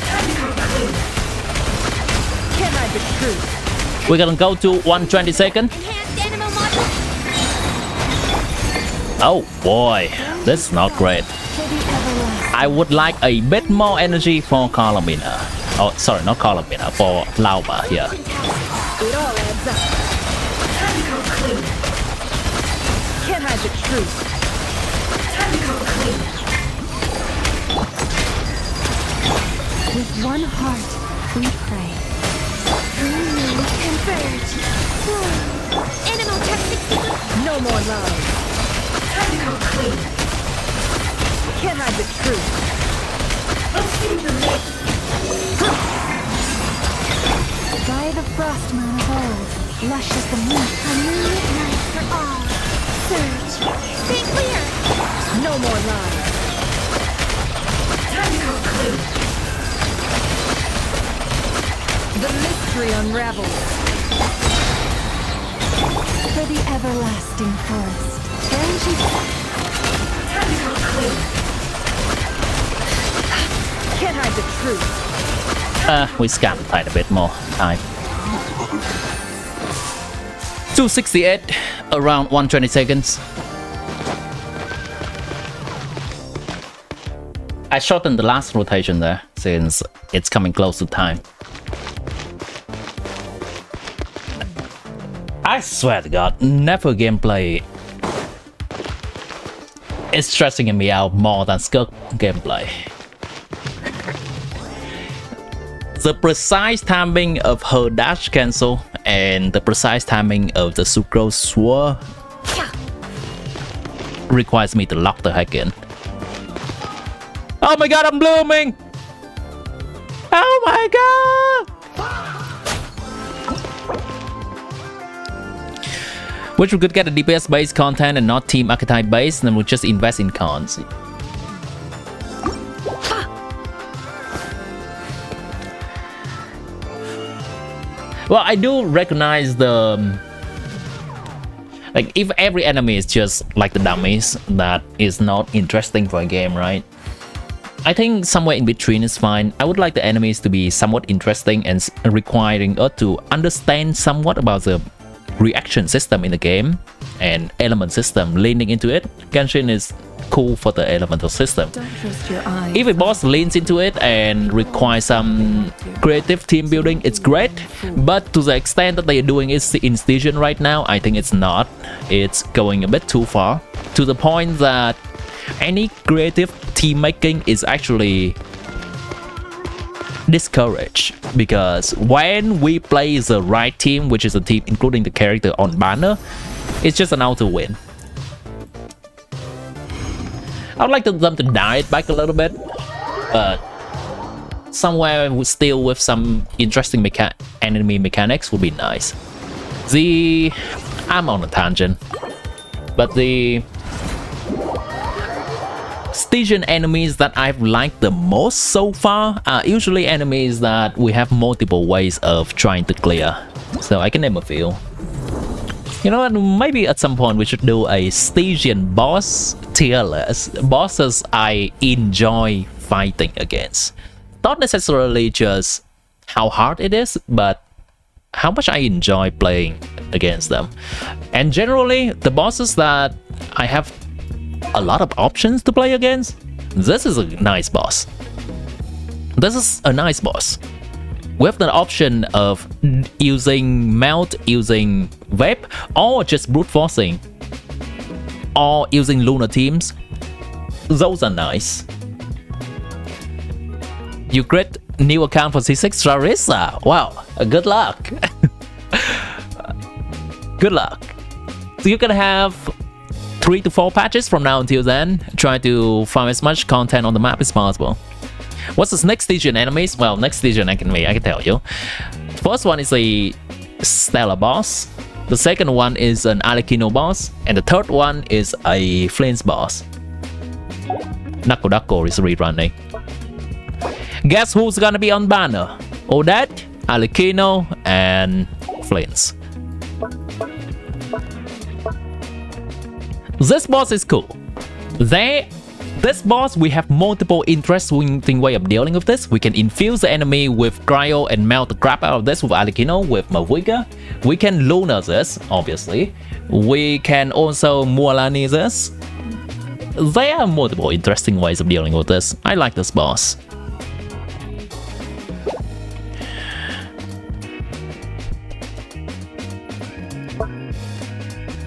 Time to go clean. Can't hide the truth. We're gonna go to 120 seconds. Enhanced animal module. Oh boy, this is not great. For the everlasting. I would like a bit more energy for Columina. Oh, sorry, not Columina, for Llama here. It all adds up. Time to go clean. Can't hide the truth. Time to go clean. With one heart, we pray. Green leaves converge. Animal testing. No more lies. Time to go clean. Can't hide the truth. Let's see the mix. By the frost moon of old, luscious the moon, a moonlit night for all. Surge. Stay clear. No more lies. Time to go clean. The mystery unravels. For the everlasting forest, branches. Time to go clean. Can't hide the truth. We scanned quite a bit more time. 268, around 120 seconds. I shortened the last rotation there since it's coming close to time. I swear to God, never gameplay is stressing me out more than Skirk gameplay. The precise timing of her dash cancel and the precise timing of the sucrose swirl requires me to lock the heck in. Oh my god, I'm blooming! Oh my god! Which we could get a DPS based content and not team archetype based, then we'll just invest in cons. Well, I do recognize the... Like, if every enemy is just like the dummies, that is not interesting for a game, right? I think somewhere in between is fine. I would like the enemies to be somewhat interesting and requiring us to understand somewhat about the reaction system in the game and element system leaning into it. Genshin is cool for the elemental system. Don't trust your eyes. If a boss leans into it and requires some creative team building, it's great. But to the extent that they are doing it in SNEZHNAYA right now, I think it's not. It's going a bit too far. To the point that any creative team making is actually discouraged, because when we play the right team, which is a team including the character on banner, it's just an auto win. I would like them to diet back a little bit, but somewhere still with some interesting enemy mechanics would be nice. I'm on a tangent, but the SNEZHNAYA enemies that I've liked the most so far are usually enemies that we have multiple ways of trying to clear. So I can name a few. You know what, maybe at some point we should do a SNEZHNAYA boss tier list. Bosses I enjoy fighting against. Not necessarily just how hard it is, but how much I enjoy playing against them. And generally, the bosses that I have a lot of options to play against, this is a nice boss. This is a nice boss. We have the option of using melt, using vape, or just brute forcing, or using lunar teams. Those are nice. You create new account for C6 Larissa. Wow, good luck. Good luck. So you can have 3 to 4 patches from now until then. Try to find as much content on the map as possible. What's the next SNEZHNAYA enemies? Well, next SNEZHNAYA I can tell you. First one is a Stellar boss. The second one is an Alikino boss. And the third one is a Flames boss. Nako is rerunning. Guess who's gonna be on banner? Odette, Alikino, and Flames. This boss is cool. This boss, we have multiple interesting way of dealing with this. We can infuse the enemy with cryo and melt the crap out of this with Alikino, with Mavuiga. We can Lunar this, obviously. We can also Mualani this. There are multiple interesting ways of dealing with this. I like this boss.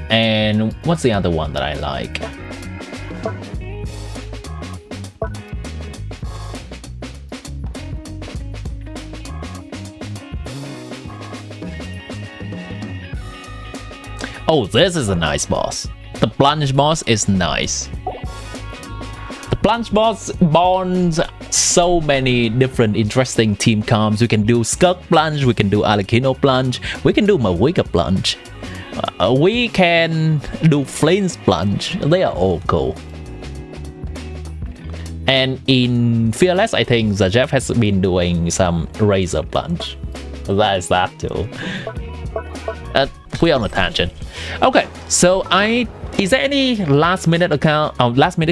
And what's the other one that I like? Oh, this is a nice boss. The plunge boss is nice. The plunge boss bonds so many different interesting team comps. We can do Skirk plunge, we can do Alikino plunge, we can do Mavuiga plunge. We can do Flames plunge. They are all cool. And in Fearless, I think the Jeff has been doing some Razor plunge. That is that too. We're on a tangent. Okay, so is there any last minute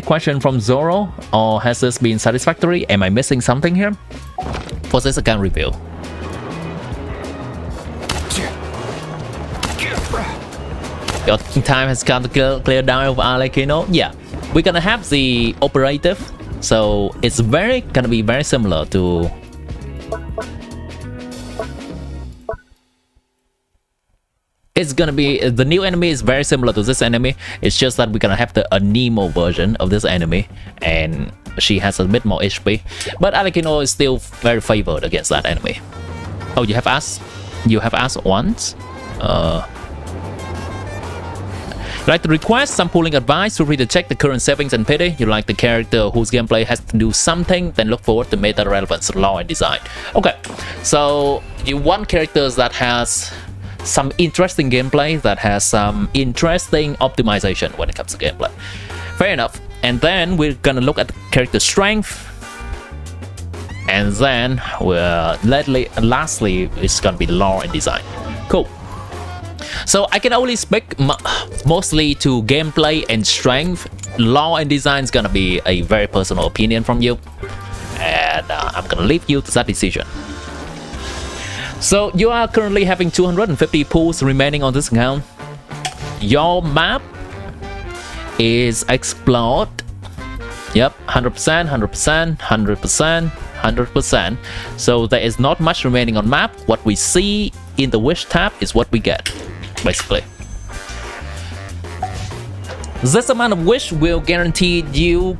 question from Zoro, or has this been satisfactory? Am I missing something here? For this account review. Your time has come to clear down of Alikino. Yeah, we're gonna have the operative So it's gonna be very similar to the new enemy is very similar to this enemy. It's just that we're gonna have a Nemo version of this enemy, and she has a bit more HP. But Arlecchino is still very favored against that enemy. Oh, you have asked once. Like to request some pooling advice, feel free to check the current savings and pity. You like the character whose gameplay has to do something, then look forward to meta relevance, lore and design. Okay, so you want characters that has some interesting gameplay, that has some interesting optimization when it comes to gameplay. Fair enough. And then we're gonna look at the character strength, and then lastly it's gonna be lore and design. Cool. So I can only speak mostly to gameplay and strength. Lore and design is gonna be a very personal opinion from you, and I'm gonna leave you to that decision. So you are currently having 250 pools remaining on this account. Your map is explored. Yep, 100%, 100%, 100%, 100%. So there is not much remaining on map. What we see in the wish tab is what we get, basically. This amount of wish will guarantee you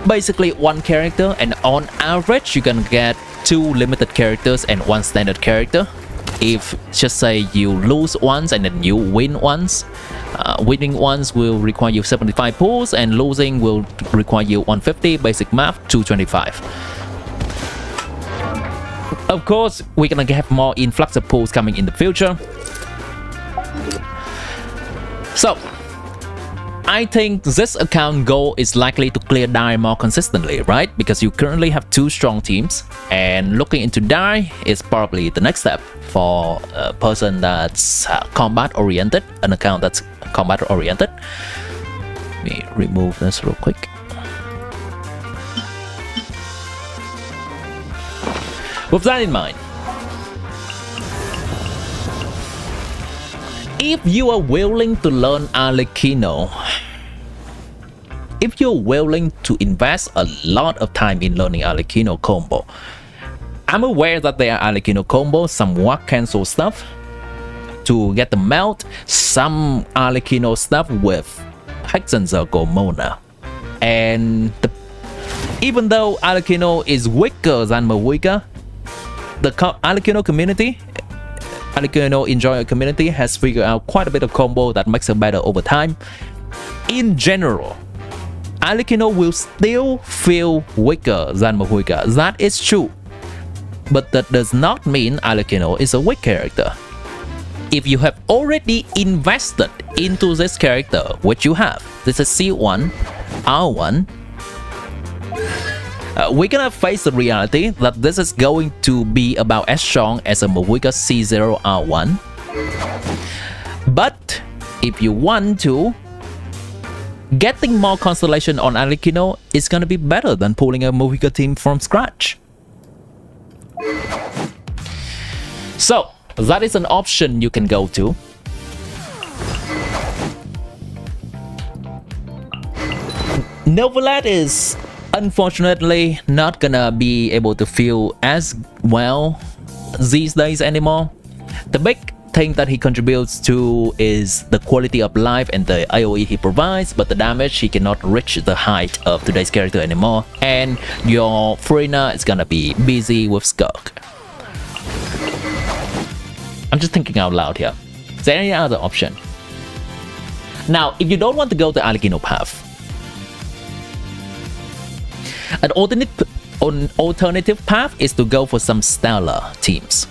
basically one character, and on average you're gonna get 2 limited characters and 1 standard character. If just say you lose once and then you win once, winning once will require you 75 pools, and losing will require you 150. Basic math, 225. Of course, we're gonna have more influx of pools coming in the future. So I think this account goal is likely to clear die more consistently, right? Because you currently have 2 strong teams, and looking into die is probably the next step for a person that's combat oriented, an account that's combat oriented. Let me remove this real quick. With that in mind, if you are willing to learn Arlecchino, if you're willing to invest a lot of time in learning Arlecchino combo, I'm aware that there are Arlecchino combos, some walk cancel stuff to get the melt, some Arlecchino stuff with Hexenzer Mona, and even though Arlecchino is weaker than Mavuiga, the Arlecchino community, Arlecchino enjoyer community has figured out quite a bit of combo that makes it better over time. In general, Arlecchino will still feel weaker than Mavuiga. That is true, but that does not mean Arlecchino is a weak character. If you have already invested into this character, which you have, this is C1, R1, we're gonna face the reality that this is going to be about as strong as a Mavuiga C0 R1. But if you want to, getting more constellation on Arlecchino is gonna be better than pulling a Mavuiga team from scratch. So that is an option you can go to. Novelat is unfortunately not gonna be able to feel as well these days anymore. The big thing that he contributes to is the quality of life and the AoE he provides, but the damage he cannot reach the height of today's character anymore, and your Frina is gonna be busy with Skirk. I'm just thinking out loud here. Is there any other option? Now, if you don't want to go the Arlecchino path, an alternative path is to go for some stellar teams.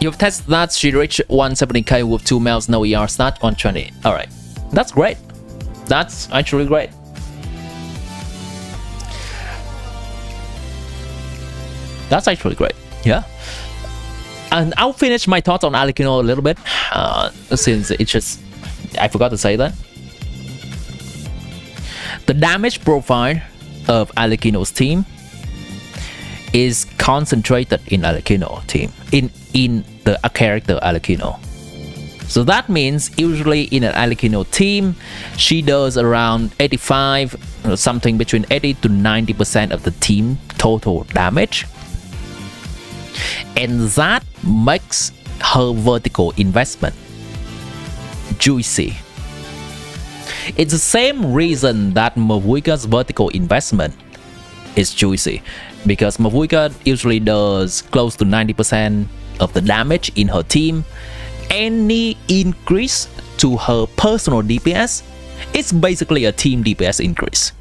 You've tested that she reached 170k with 2 males, no ER stat, 120. Alright, that's great. That's actually great. That's actually great, yeah. And I'll finish my thoughts on Arlecchino a little bit, since it's just, I forgot to say that. The damage profile of Arlecchino's team is concentrated in Arlecchino team, in the character Arlecchino. So that means usually in an Arlecchino team, she does around 85, something between 80 to 90% of the team total damage. And that makes her vertical investment juicy. It's the same reason that Mavuika's vertical investment is juicy, because Mavuika usually does close to 90% of the damage in her team. Any increase to her personal DPS is basically a team DPS increase.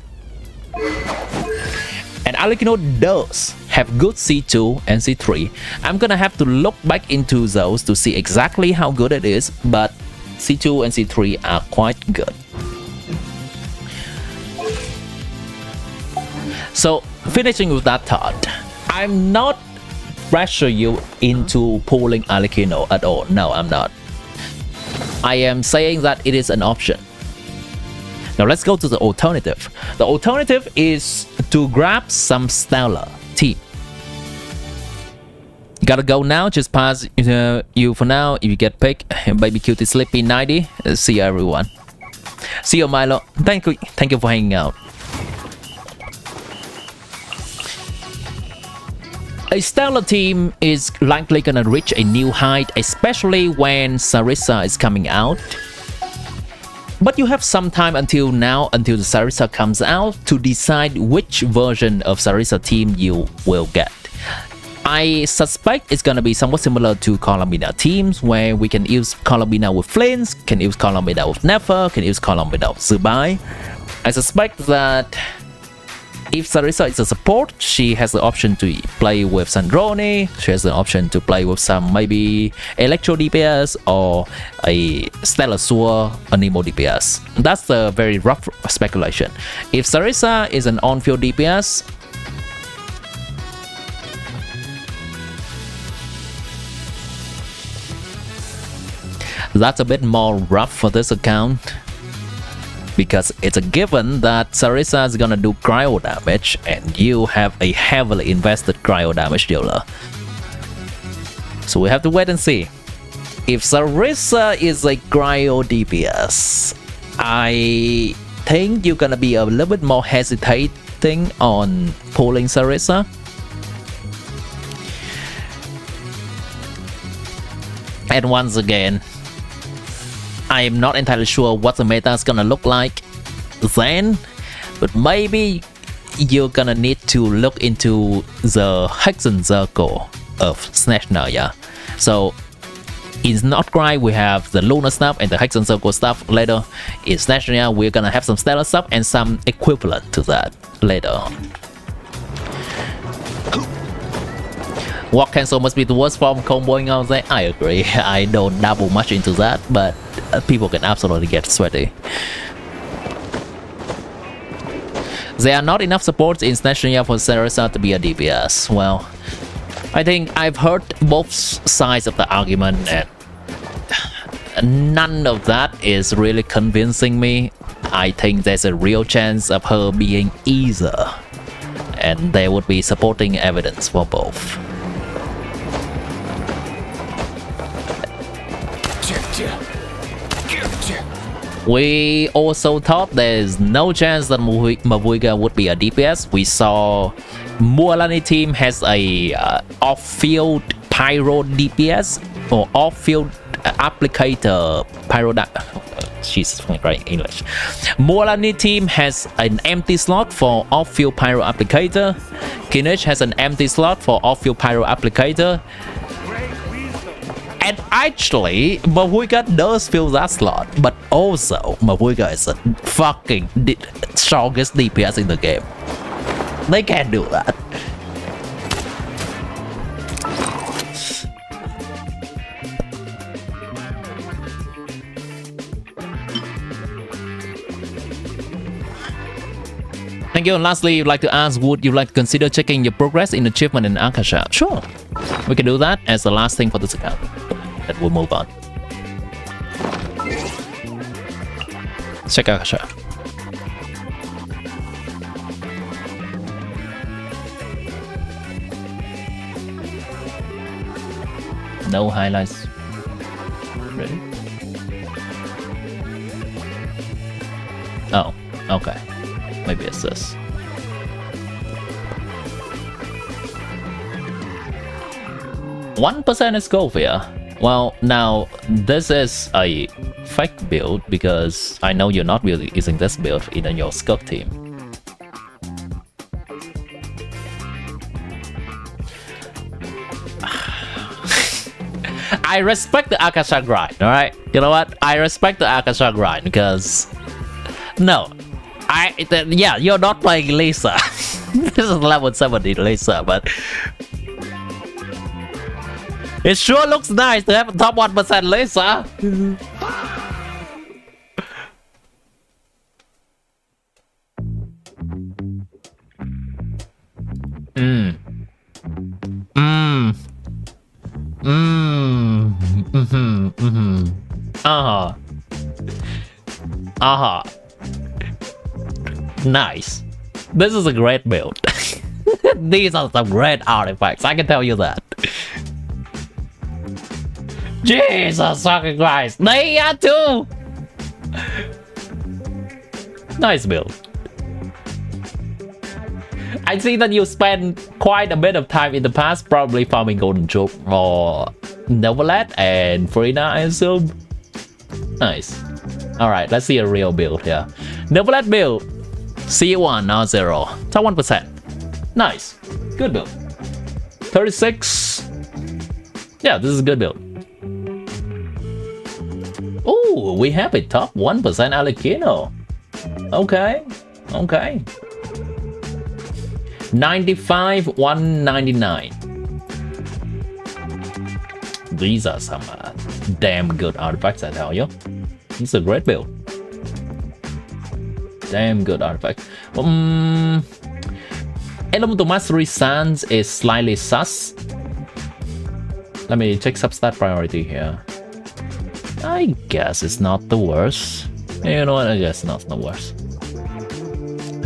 And Arlecchino does have good C2 and C3. I'm gonna have to look back into those to see exactly how good it is, but C2 and C3 are quite good. So finishing with that thought, I'm not pressure you into pulling Arlecchino at all. No, I'm not. I am saying that it is an option. Now let's go to the alternative. The alternative is to grab some stellar team. You gotta go now, just pass you for now. If you get picked, baby cutie sleepy 90. See you everyone. See you Milo. Thank you for hanging out. A stellar team is likely gonna reach a new height, especially when Sarissa is coming out. But you have some time until now, until the Sarissa comes out, to decide which version of Sarissa team you will get. I suspect it's gonna be somewhat similar to Columbina teams, where we can use Columbina with Flints, can use Columbina with Nefer, can use Columbina with Zubai. I suspect that if Sarissa is a support, she has the option to play with Sandrone, she has the option to play with some maybe Electro DPS or a Stellar Sewer Anemo DPS. That's the very rough speculation. If Sarissa is an on-field DPS, that's a bit more rough for this account, because it's a given that Sarissa is gonna do cryo damage and you have a heavily invested cryo damage dealer. So we have to wait and see. If Sarissa is a cryo DPS, I think you're gonna be a little bit more hesitating on pulling Sarissa. And once again, I am not entirely sure what the meta is gonna look like then, but maybe you're gonna need to look into the Hexen Circle of SNEZHNAYA. So in nod-krai we have the Lunar stuff and the Hexen Circle stuff later. In SNEZHNAYA we're gonna have some Stellar stuff and some equivalent to that later on. Walk cancel must be the worst form of comboing out there. I agree. I don't dabble much into that, but people can absolutely get sweaty. There are not enough supports in SNEZHNAYA for Sarissa to be a DPS. Well, I think I've heard both sides of the argument and none of that is really convincing me. I think there's a real chance of her being either, and there would be supporting evidence for both. We also thought there's no chance that Mavuika would be a DPS. We saw Mualani team has a off-field pyro DPS or off-field applicator pyro. Jesus, great English. Mualani team has an empty slot for off-field pyro applicator. Kinech has an empty slot for off-field pyro applicator. And actually, Mavuika does fill that slot, but also Mavuika is the fucking strongest DPS in the game. They can't do that. Thank you. And lastly, you'd like to ask, would you like to consider checking your progress in achievement in Akasha? Sure, we can do that as the last thing for this account. Then we'll move on. Check Akasha. No highlights. Really? Oh, okay. Maybe it's this. %1% is Scovia. Well, now this is a fake build because I know you're not really using this build in your Skirk team. I respect the Akasha grind, alright? You know what? I respect the Akasha grind because... No. Yeah, you're not playing Lisa. This is level 70 Lisa, but... It sure looks nice to have a top 1% Lisa. Nice. This is a great build. These are some great artifacts, I can tell you that. Jesus fucking Christ. They are too. Nice build. I see that you spent quite a bit of time in the past probably farming Golden Choke or Novelet and Farina, I assume. Nice. Alright, let's see a real build here. Novelet build. C1, now 0. Top 1%. Nice. Good build. 36. Yeah, this is a good build. Oh, we have a top 1% Alecchino. Okay. Okay. 95, 199. These are some damn good artifacts, I tell you. It's a great build. Damn good artifact. Elemental Mastery Sans is slightly sus. Let me check substat priority here. I guess it's not the worst. You know what? I guess not the worst.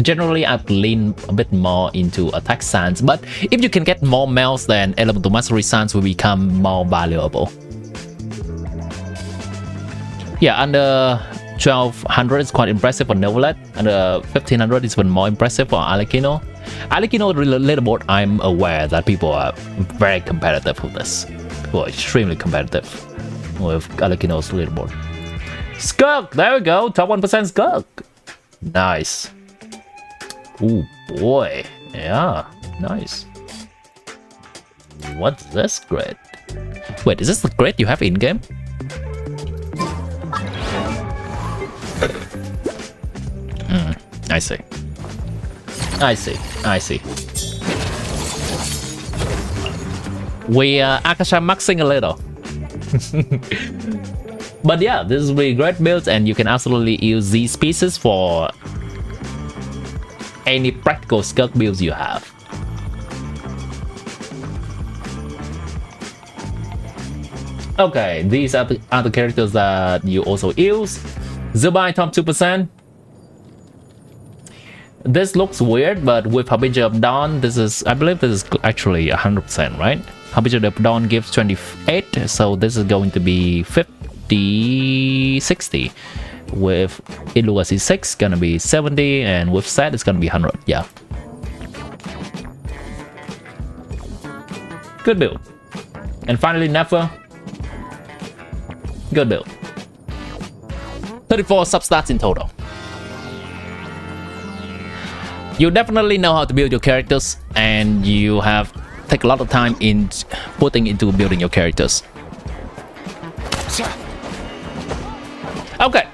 Generally, I'd lean a bit more into attack sans, but if you can get more melts, then Elemental Mastery Sans will become more valuable. Yeah, under 1200 is quite impressive for Novelet, and 1500 is even more impressive for Alecchino. Alecchino leaderboard, I'm aware that people are very competitive with this. People are extremely competitive with Alecchino's leaderboard. Skirk, there we go, top 1% Skirk. Nice. Oh boy, yeah, nice. What's this grid? Wait, is this the grid you have in game? I see. I see. I see. We Akasha maxing a little. But yeah, this is really great builds, and you can absolutely use these pieces for any practical Skirk builds you have. Okay, these are the characters that you also use. Zubai top 2%. This looks weird, but with Harbinger of Dawn, this is, I believe this is actually 100%, right? Harbinger of Dawn gives 28, so this is going to be 50, 60. With Illugacy 6, gonna be 70, and with Set, it's gonna be 100, yeah. Good build. And finally, Nefer. Good build. 34 substats in total. You definitely know how to build your characters, and you have take a lot of time in putting into building your characters. Okay,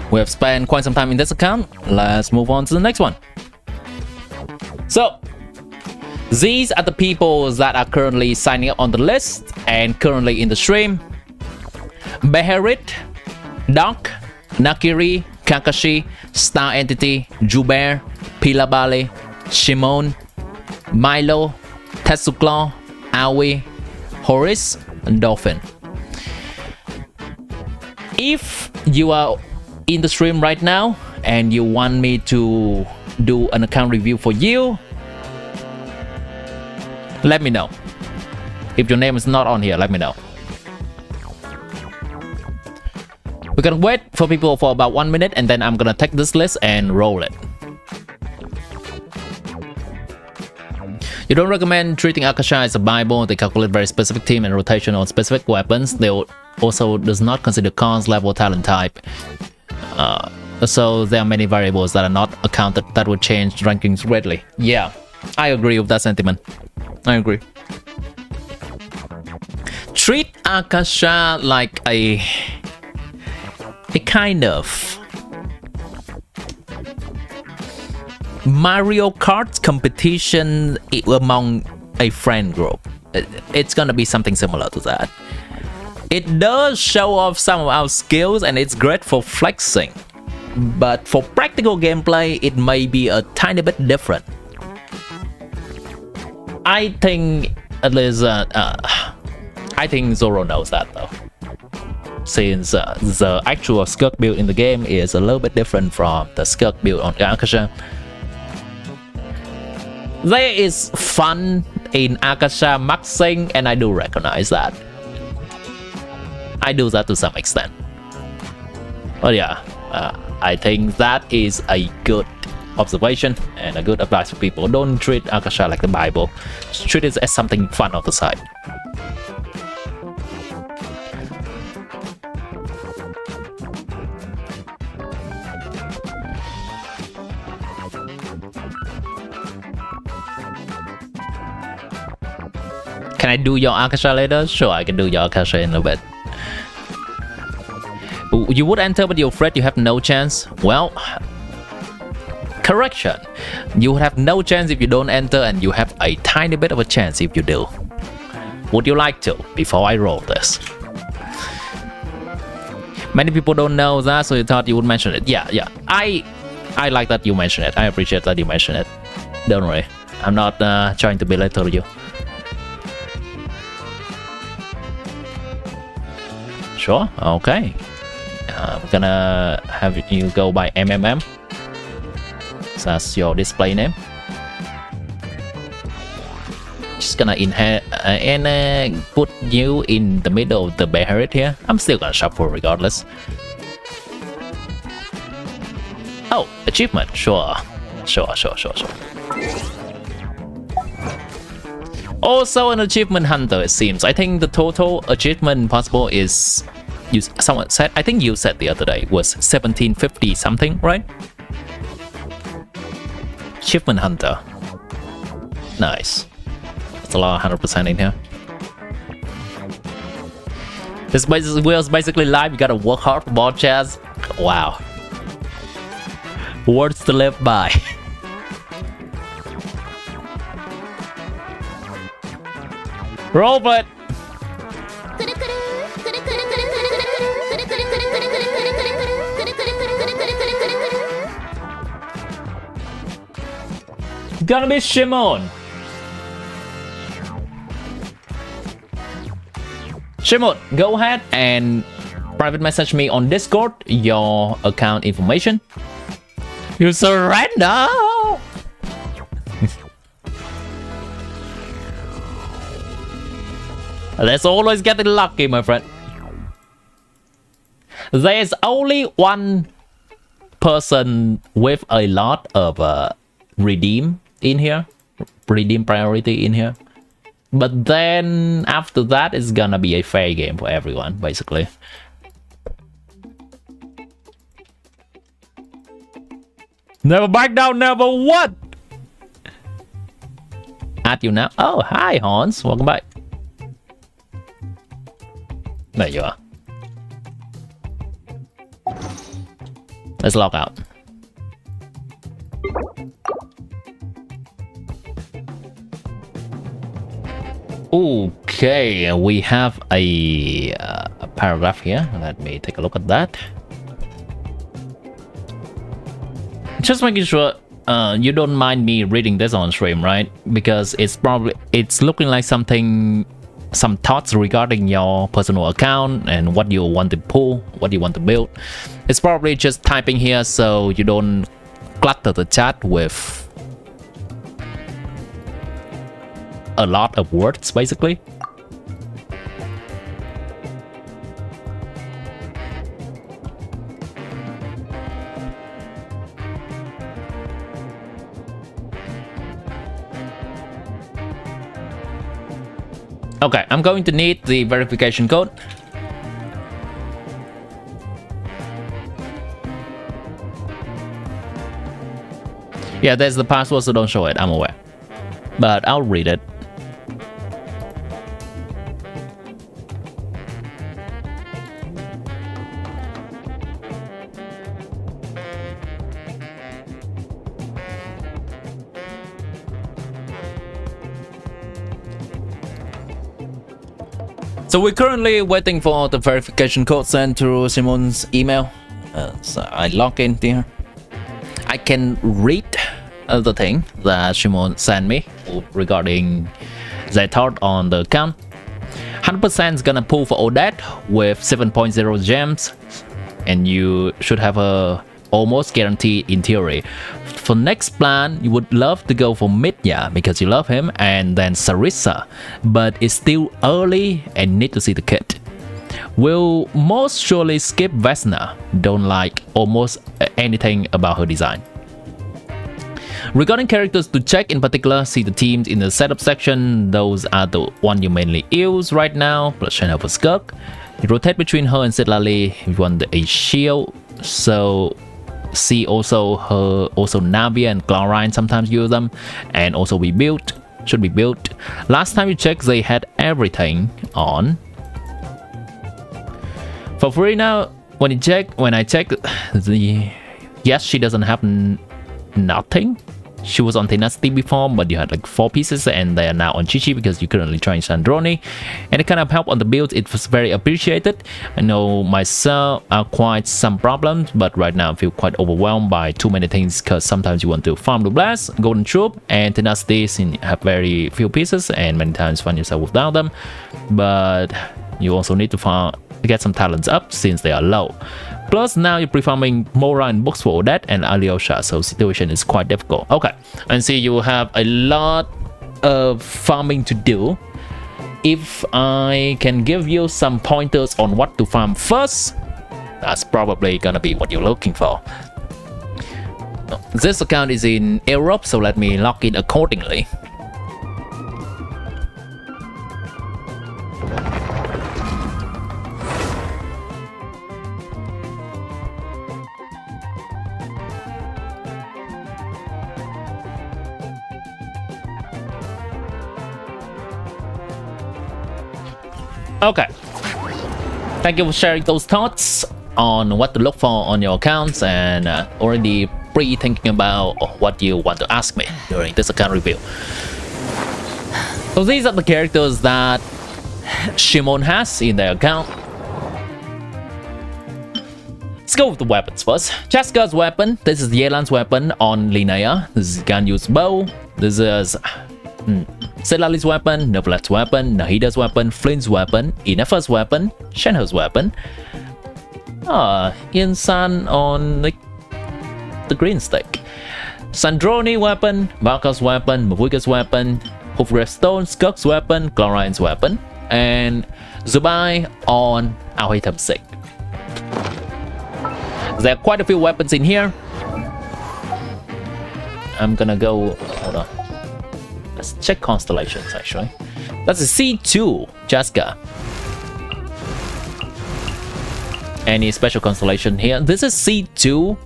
we have spent quite some time in this account. Let's move on to the next one. So these are the people that are currently signing up on the list and currently in the stream. Beherit, Doc, Nakiri, Kakashi, Star Entity, Jubair, Pilabale, Shimon, Milo, Tetsuklo, Aoi, Horace, and Dolphin. If you are in the stream right now and you want me to do an account review for you, let me know. If your name is not on here, let me know. We can wait for people for about 1 minute, and then I'm gonna take this list and roll it. You don't recommend treating Akasha as a Bible. They calculate very specific team and rotation on specific weapons. They also does not consider cons, level, talent type. So there are many variables that are not accounted that would change rankings greatly. Yeah, I agree with that sentiment. I agree. Treat Akasha like a kind of Mario Kart competition among a friend group. It's gonna be something similar to that. It does show off some of our skills and it's great for flexing, but for practical gameplay it may be a tiny bit different. I think at least I think Zoro knows that though, since the actual Skirk build in the game is a little bit different from the Skirk build on Akasha. There is fun in Akasha maxing, and I do recognize that. I do that to some extent. But yeah, I think that is a good observation and a good advice for people. Don't treat Akasha like the Bible. Treat it as something fun on the side. Can I do your Akasha later? Sure, I can do your Akasha in a bit. You would enter but you're afraid you have no chance. Well, correction. You would have no chance if you don't enter, and you have a tiny bit of a chance if you do. Would you like to, before I roll this? Many people don't know that, so you thought you would mention it. Yeah. I like that you mention it. I appreciate that you mention it. Don't worry. I'm not trying to belittle you. Sure, okay. I'm gonna have you go by MMM. So that's your display name. Just gonna inherit and put you in the middle of the Beherit here. I'm still gonna shuffle regardless. Oh, achievement, sure. Also an achievement hunter, it seems. I think the total achievement possible is, someone said, I think you said the other day, was 1750 something, right? Achievement hunter. Nice. That's a lot of 100% in here. This wheel's basically live. You gotta work hard for ball chairs. Wow. Words to live by. Roll it. Gonna be Shimon. Shimon, go ahead and private message me on Discord your account information. You surrender. Let's always get lucky, my friend. There's only one person with a lot of redeem in here, redeem priority in here. But then after that, it's gonna be a fair game for everyone, basically. Never back down, never what? Add you now. Oh, hi, Hans. Welcome back. There you are. Let's log out. Okay, we have a paragraph here. Let me take a look at that. Just making sure you don't mind me reading this on stream, right? Because it's looking like some thoughts regarding your personal account and what you want to pull, what you want to build. It's probably just typing here so you don't clutter the chat with a lot of words, basically. Okay, I'm going to need the verification code. Yeah, there's the password, so don't show it, I'm aware. But I'll read it. So we're currently waiting for the verification code sent through Simon's email. So I log in there. I can read the thing that Simon sent me regarding their thought on the account. 100% is gonna pull for Odette with 7.0 gems, and you should have a almost guaranteed in theory. For next plan, you would love to go for Midya because you love him, and then Sarissa, but it's still early and need to see the kit. Will most surely skip Vesna, don't like almost anything about her design. Regarding characters to check in particular, see the teams in the setup section. Those are the one you mainly use right now, plus Shenhe for Skirk. You rotate between her and Sidlali if you want a shield, so see also Navia and Glorine sometimes use them, and also should be built. Last time you checked, they had everything on. For free now, when I checked, yes, she doesn't have nothing. She was on Tenacity before, but you had like 4 pieces, and they are now on Chichi because you're currently trying Sandrone, and it kind of helped on the build. It was very appreciated. I know myself are quite some problems, but right now I feel quite overwhelmed by too many things, because sometimes you want to farm the blast, golden troop, and Tenacity have very few pieces, and many times find yourself without them. But you also need to get some talents up since they are low. Plus now you're pre-farming Mora and books for Odette and Alyosha, so situation is quite difficult. Okay, and see you have a lot of farming to do. If I can give you some pointers on what to farm first, that's probably gonna be what you're looking for. This account is in Europe, so let me log in accordingly. Okay, thank you for sharing those thoughts on what to look for on your accounts, and already pre-thinking about what you want to ask me during this account review. So these are the characters that Shimon has in their account. Let's go with the weapons first. Cheska's weapon, this is Yelan's weapon on Linnea. This is Ganyu's bow. This is Sidlali's weapon, Neuvlet's weapon, Nahida's weapon, Flint's weapon, Inefa's weapon, Shenhe's weapon. Insan on the green stick. Sandrone weapon, Valka's weapon, Mavuika's weapon, Hoof-Grave-Stone, Skirk's weapon, Glorine's weapon, and Zubai on our item 6. There are quite a few weapons in here. I'm gonna go, hold on. Let's check constellations actually. That's a C2 Cheska. Any special constellation here? This is C2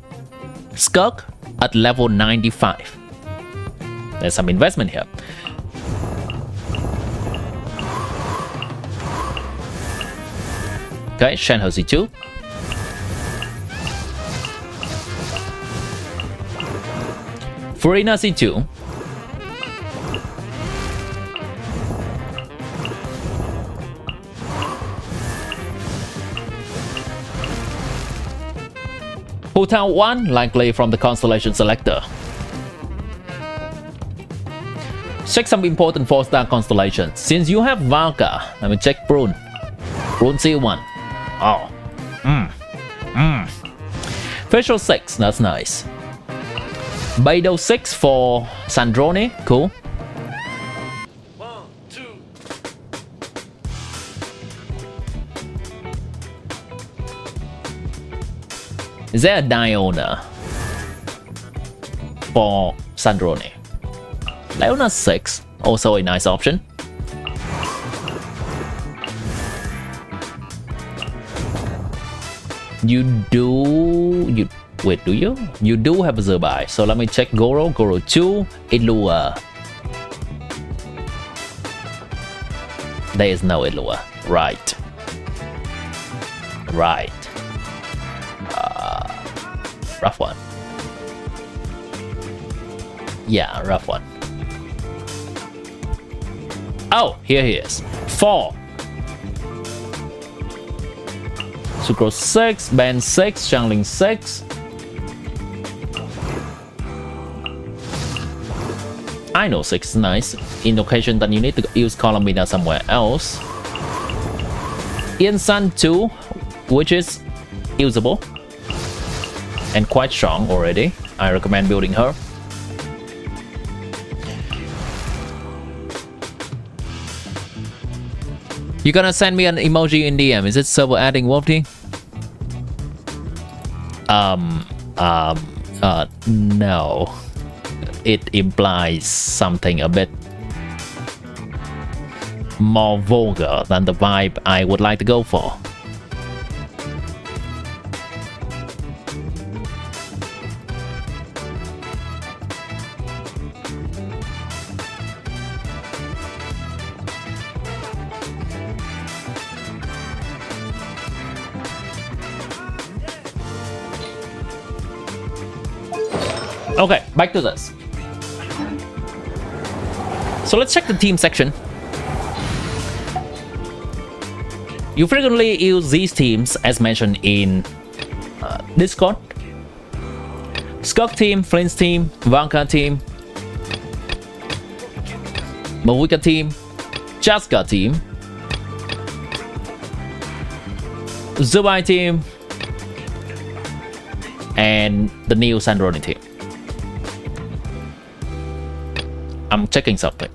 Skirk at level 95. There's some investment here. Okay, Shenhe C2. Furina C2. Hotel 1, likely from the constellation selector. Check some important 4-star constellations. Since you have Valka, let me check Brune. Brune C1. Oh. Facial 6, that's nice. Beidou 6 for Sandrone, cool. 1, 2. Is there a Diona for Sandrone? Leona 6, also a nice option. You do. You wait. Do you? You do have a Zerbai. So let me check Goro. Goro 2. Ilua. There is no Ilua. Right. Right. Rough one. Yeah, rough one. Oh, here he is. 4. Sucrose 6, Ben 6, Xiangling 6. I know 6 is nice. In occasion that you need to use Columbina somewhere else. Insan 2, which is usable and quite strong already. I recommend building her. You gonna send me an emoji in DM? Is it server adding Wolfie? No. It implies something a bit more vulgar than the vibe I would like to go for. Okay, back to this. So let's check the team section. You frequently use these teams as mentioned in Discord. Skunk team, Flint's team, Vanka team, Mawika team, Jaska team, Zubai team, and the new Sandroni team. I'm checking something.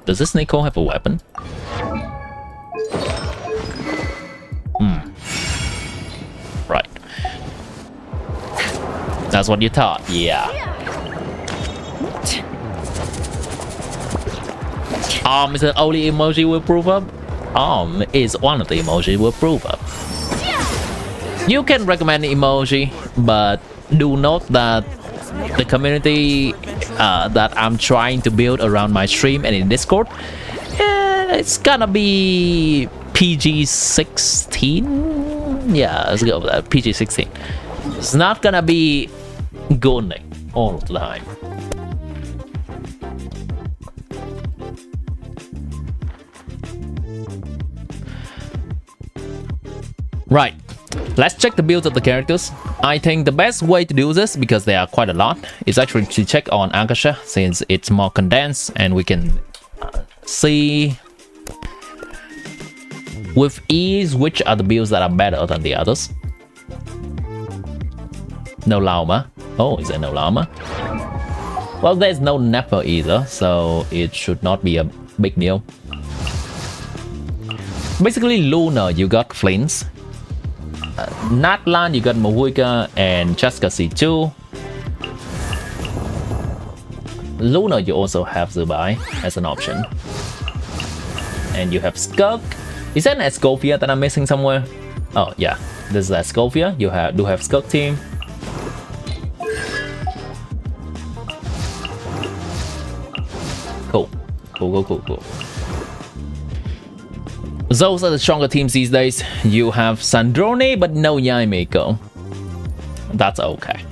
Does this Nico have a weapon? Right. That's what you thought, yeah. Is the only emoji we'll prove up? Is one of the emoji we'll prove up. You can recommend emoji, but do note that the community that I'm trying to build around my stream and in Discord, it's gonna be PG-16. Yeah, let's go with that. PG-16. It's not gonna be golden all the time. Right. Let's check the builds of the characters. I think the best way to do this, because there are quite a lot, is actually to check on Akasha, since it's more condensed and we can see with ease which are the builds that are better than the others. No llama. Oh, is there no llama? Well, there's no Nepper either, so it should not be a big deal. Basically, Luna, you got Flints. Natlan, you got Mawika and Chaska C2. Luna, you also have Zubai as an option. And you have Skunk. Is that an Escovia that I'm missing somewhere? Oh, yeah. This is Escovia. You do have Skunk team. Cool. Cool. Those are the stronger teams these days. You have Sandrone, but no Yaimiko. That's okay.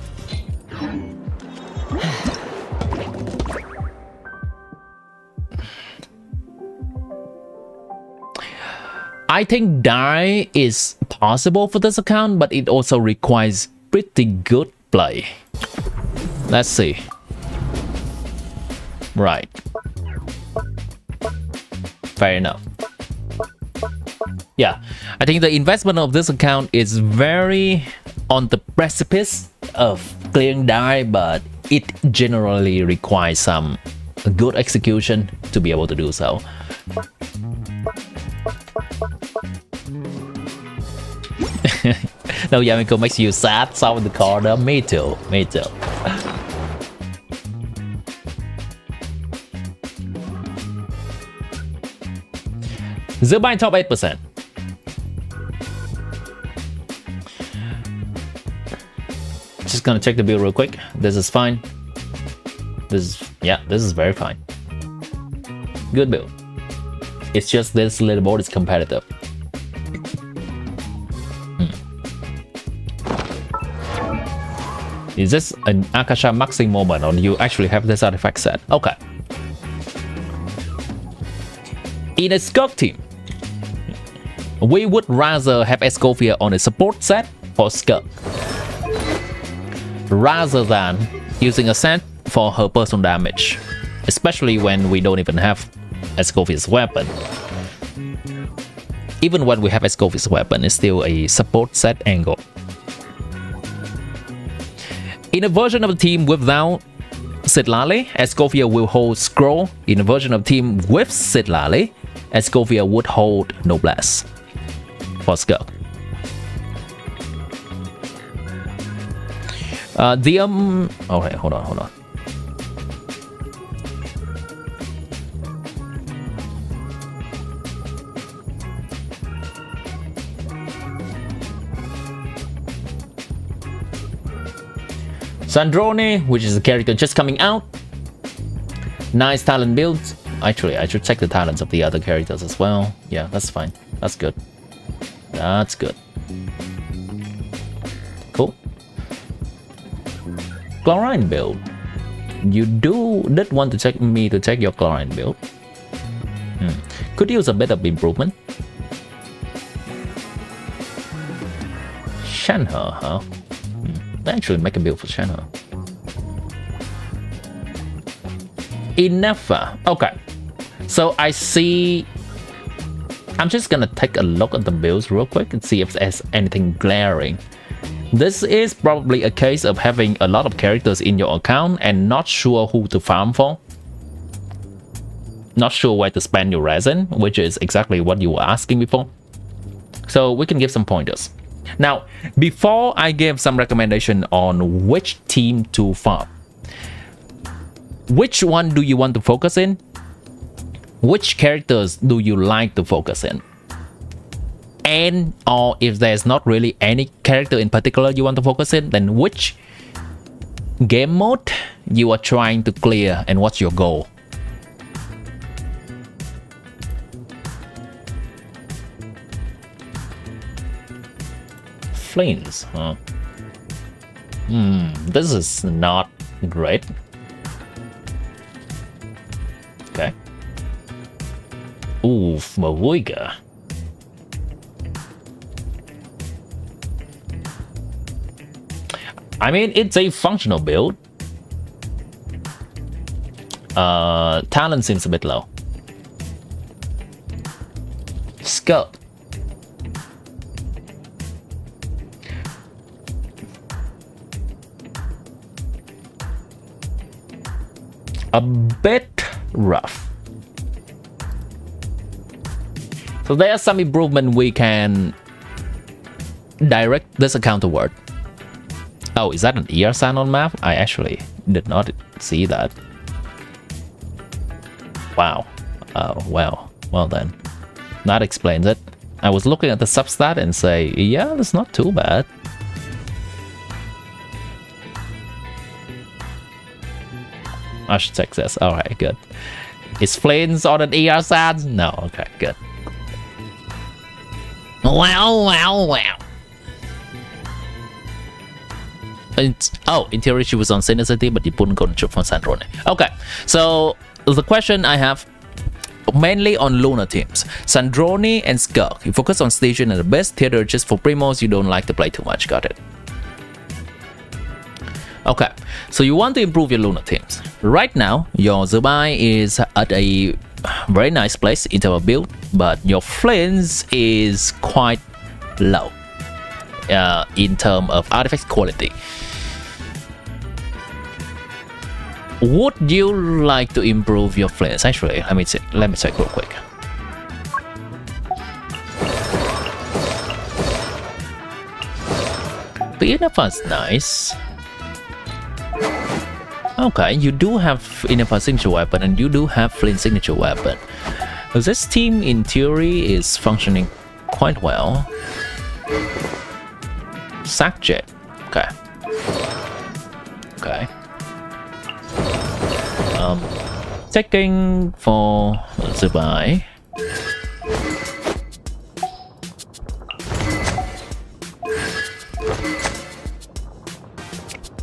I think Dai is possible for this account, but it also requires pretty good play. Let's see. Right. Fair enough. Yeah, I think the investment of this account is very on the precipice of clearing Dai, but it generally requires some good execution to be able to do so. No, Yamiko makes you sad, saw in the corner. Me too. Zubai top 8%. Just gonna check the build real quick. This is fine. This is very fine. Good build. It's just this leaderboard is competitive. Is this an Akasha maxing moment, or do you actually have this artifact set? Okay. In a Skirk team, we would rather have Escovia on a support set for Skirk, rather than using a set for her personal damage, especially when we don't even have Escovia's weapon. Even when we have Escovia's weapon, it's still a support set angle. In a version of the team without Sitlali, Escovia will hold Scroll. In a version of the team with Sitlali, Escovia would hold Noblesse for Skirk. Okay, hold on. Sandrone, which is a character just coming out. Nice talent builds. Actually, I should check the talents of the other characters as well. Yeah, that's fine. That's good. That's good. Cool. Chlorine build. You did want to check your chlorine build. Could use a bit of improvement. Shanhe, huh? Actually make a build for Shanhe. Enough. Okay. So I see. I'm just gonna take a look at the builds real quick and see if there's anything glaring. This is probably a case of having a lot of characters in your account and not sure who to farm for. Not sure where to spend your resin, which is exactly what you were asking before. So we can give some pointers. Now, before I give some recommendation on which team to farm, which one do you want to focus in? Which characters do you like to focus in? And or if there's not really any character in particular you want to focus in, then which game mode you are trying to clear and what's your goal? Flames, huh? This is not great. Okay. Oof, Mavuiga. I mean, it's a functional build. Talent seems a bit low. Scope. A bit rough. So there's some improvement we can direct this account toward. Oh, is that an ER sign on map? I actually did not see that. Wow. Oh, well then. That explains it. I was looking at the substat and say, yeah, that's not too bad. I should check this. Alright, good. Is Flames on an ER side? No, okay, good. Wow. In theory she was on Synecity, but you couldn't control from Sandrone. Okay, so the question I have mainly on Luna teams. Sandrone and Skirk. You focus on station and the best. Theater just for primos, you don't like to play too much. Got it. Okay, so you want to improve your Luna teams. Right now, your Zubai is at a very nice place in terms of build, but your Flames is quite low in terms of artifact quality. Would you like to improve your Flames? Actually, let me check real quick. The Innafa's nice. Okay, you do have Innafa signature weapon and you do have Flint signature weapon. This team in theory is functioning quite well. Sackjet. Okay. Okay. Checking for the buy.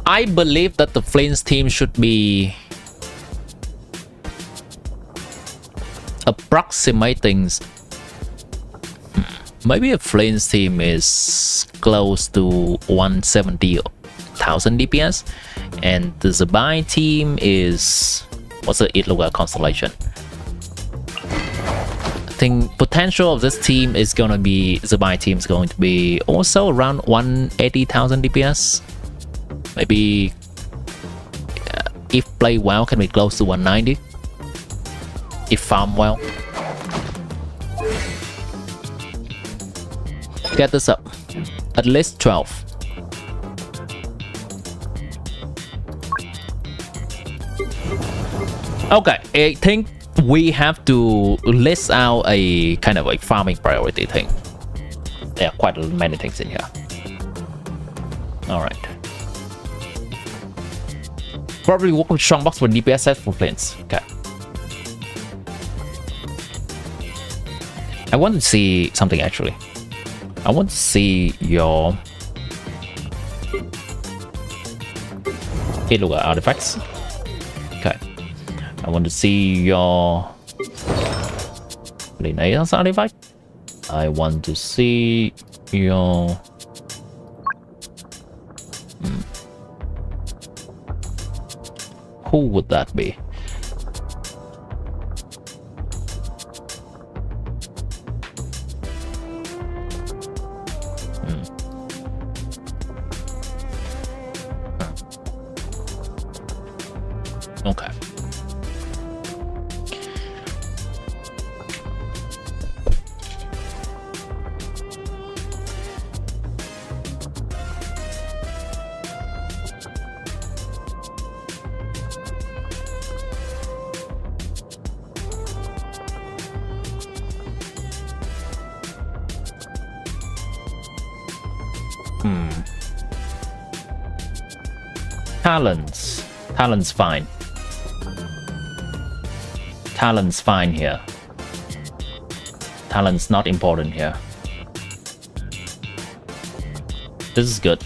I believe that the Flames team should be approximating. Maybe a Flames team is close to 170,000 DPS, and the Zabai team is what's the Itluga constellation? I think potential of this team is gonna be Zabai team is going to be also around 180,000 DPS. Maybe if play well can be close to 190 if farm well. Get this up at least 12. Okay, I think we have to list out a kind of a farming priority thing. There are quite many things in here. All right. Probably work with strong box for DPS set for planes. Okay. I want to see something actually. I want to see your Iluga artifacts. Okay. I want to see your Linnaeus artifact. I want to see your who would that be? Okay. Talent's fine. Talent's fine here. Talent's not important here. This is good.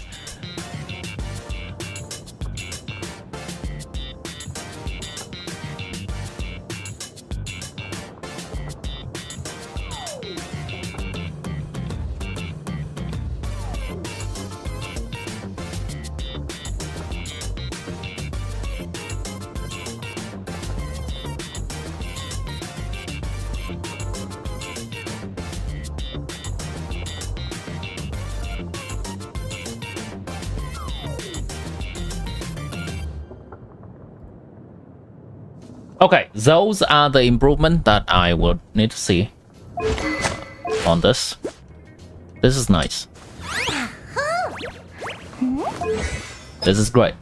Okay, those are the improvements that I would need to see on this. This is nice. This is great.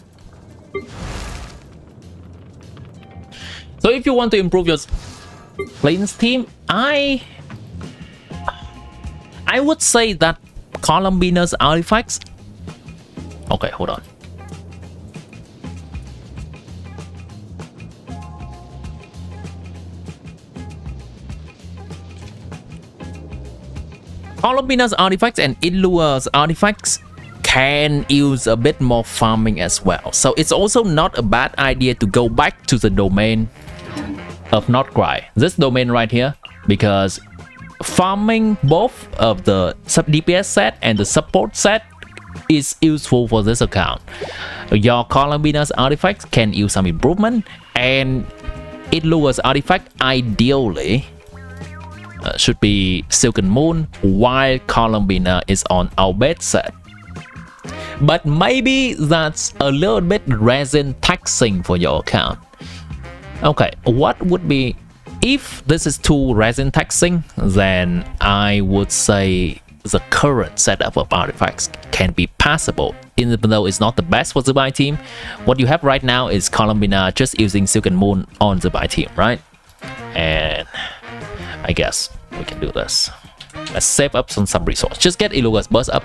So if you want to improve your Plains team, I would say that Columbina's artifacts. Okay, hold on. Columbina's artifacts and Ilua's artifacts can use a bit more farming as well. So it's also not a bad idea to go back to the domain of nod-krai. This domain right here, because farming both of the sub DPS set and the support set is useful for this account. Your Columbina's artifacts can use some improvement, and Ilua's artifact ideally should be Silken Moon, while Columbina is on our bed set. But maybe that's a little bit resin taxing for your account. Okay, what would be, if this is too resin taxing, then I would say the current setup of artifacts can be passable, even though it's not the best for the buy team. What you have right now is Columbina just using Silken Moon on the buy team, right? And I guess we can do this. Let's save up some resource. Just get Iluga's burst up.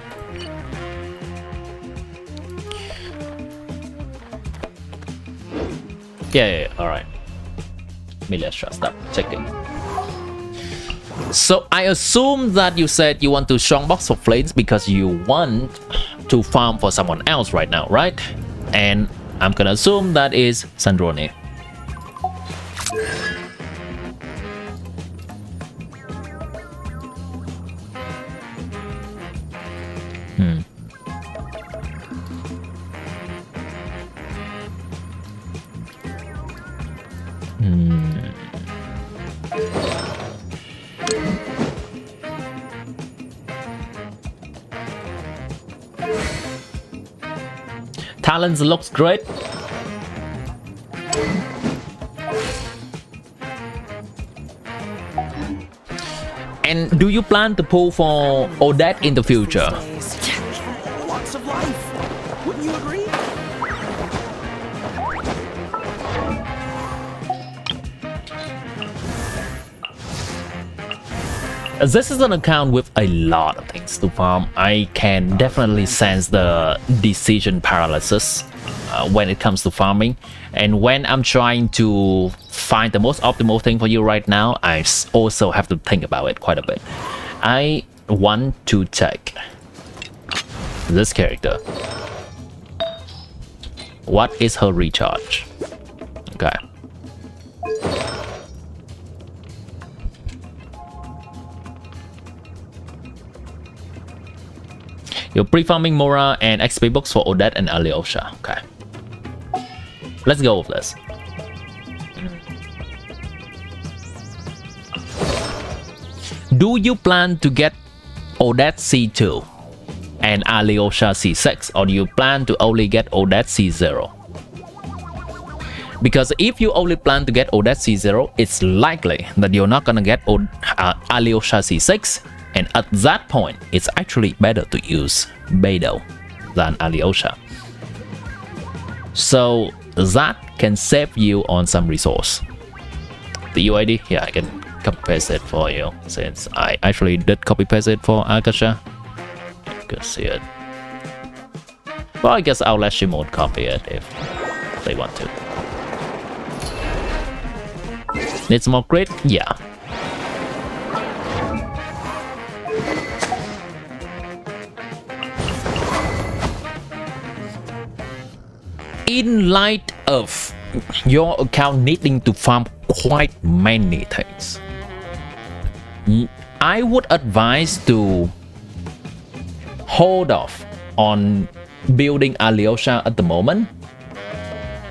Yeah, alright. Let's stop checking. So I assume that you said you want to strongbox for flames because you want to farm for someone else right now, right? And I'm gonna assume that is Sandrone. Talents looks great. And do you plan to pull for Odette in the future? Lots of life. Wouldn't you agree? This is an account with a lot of things to farm. I can definitely sense the decision paralysis when it comes to farming. And when I'm trying to find the most optimal thing for you right now, I also have to think about it quite a bit. I want to take this character. What is her recharge? Okay. You're pre-farming Mora and XP books for Odette and Alyosha. Okay. Let's go with this. Do you plan to get Odette C2 and Alyosha C6, or do you plan to only get Odette C0? Because if you only plan to get Odette C0, it's likely that you're not gonna get Alyosha C6. And at that point, it's actually better to use Beidou than Alyosha. So that can save you on some resource. The UID, yeah, I can copy paste it for you since I actually did copy paste it for Akasha. You can see it. Well, I guess I'll let Shimon copy it if they want to. Needs more grid? Yeah. In light of your account needing to farm quite many things, I would advise to hold off on building Alyosha at the moment,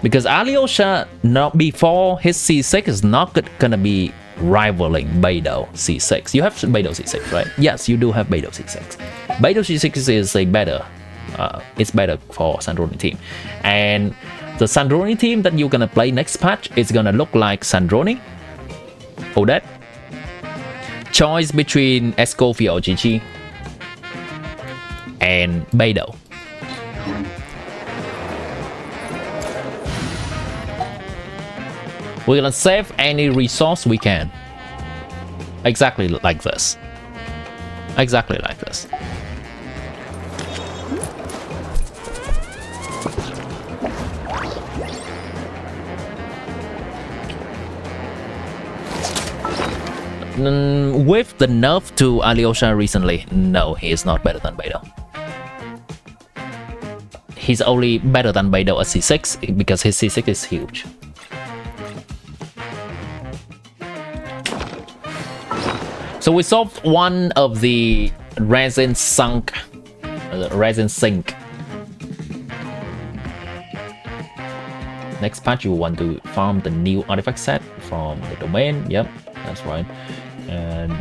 because Alyosha before his C6 is not gonna be rivaling Beidou C6. You have Beidou C6, right? Yes, you do have Beidou C6. Beidou C6 is a better it's better for Sandrone team, and the Sandrone team that you're gonna play next patch is gonna look like Sandrone, Odette, choice between Escoffier or GG, and Beidou. We're gonna save any resource we can. Exactly like this. Exactly like this. With the nerf to Alyosha recently, no, he is not better than Beidou. He's only better than Beidou at C6 because his C6 is huge. So we solved one of the resin sink. Next patch, you want to farm the new artifact set from the domain. Yep, that's right. And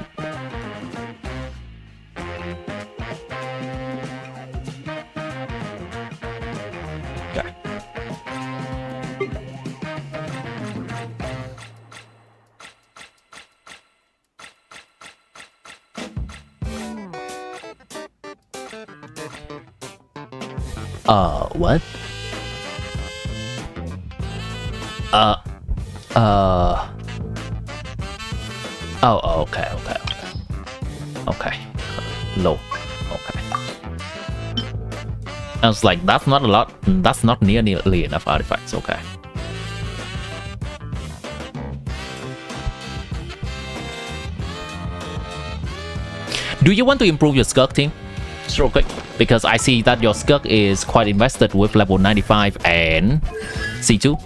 okay. What? Oh, okay. Low. Okay. I was like, that's not a lot. That's not nearly enough artifacts. Okay. Do you want to improve your Skirk team? Just real quick, because I see that your Skirk is quite invested with level 95 and C2.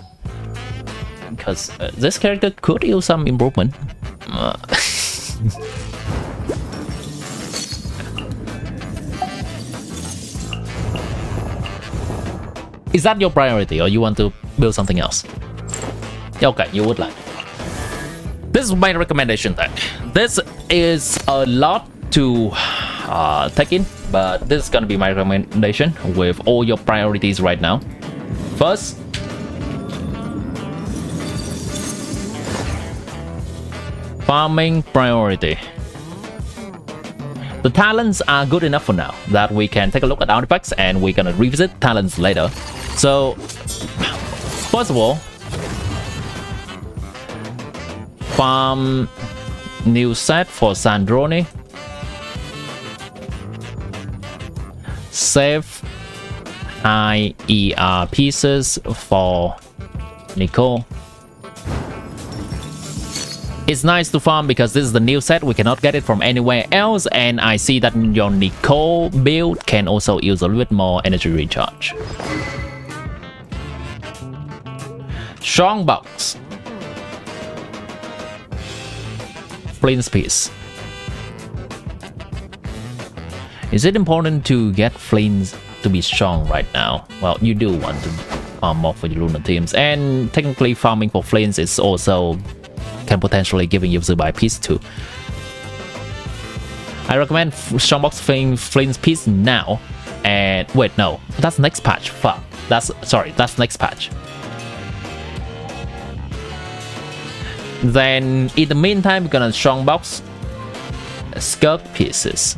Because this character could use some improvement. Is that your priority, or you want to build something else? Okay, you would like. This is my recommendation then. This is a lot to take in, but this is gonna be my recommendation with all your priorities right now. First, farming priority. The talents are good enough for now that we can take a look at artifacts, and we're gonna revisit talents later. So, first of all, farm new set for Sandrone. Save high ER pieces for Nicole. It's nice to farm because this is the new set, we cannot get it from anywhere else, and I see that your Nicole build can also use a little bit more energy recharge. Strongbox. Flint's piece. Is it important to get Flint to be strong right now? Well, you do want to farm more for your Lunar teams, and technically farming for Flint is also can potentially giving you Zubai piece too. I recommend Strongbox Flint's piece now. And wait, no, that's next patch. Fuck, that's next patch. Then in the meantime, we're gonna Strongbox Skirk pieces.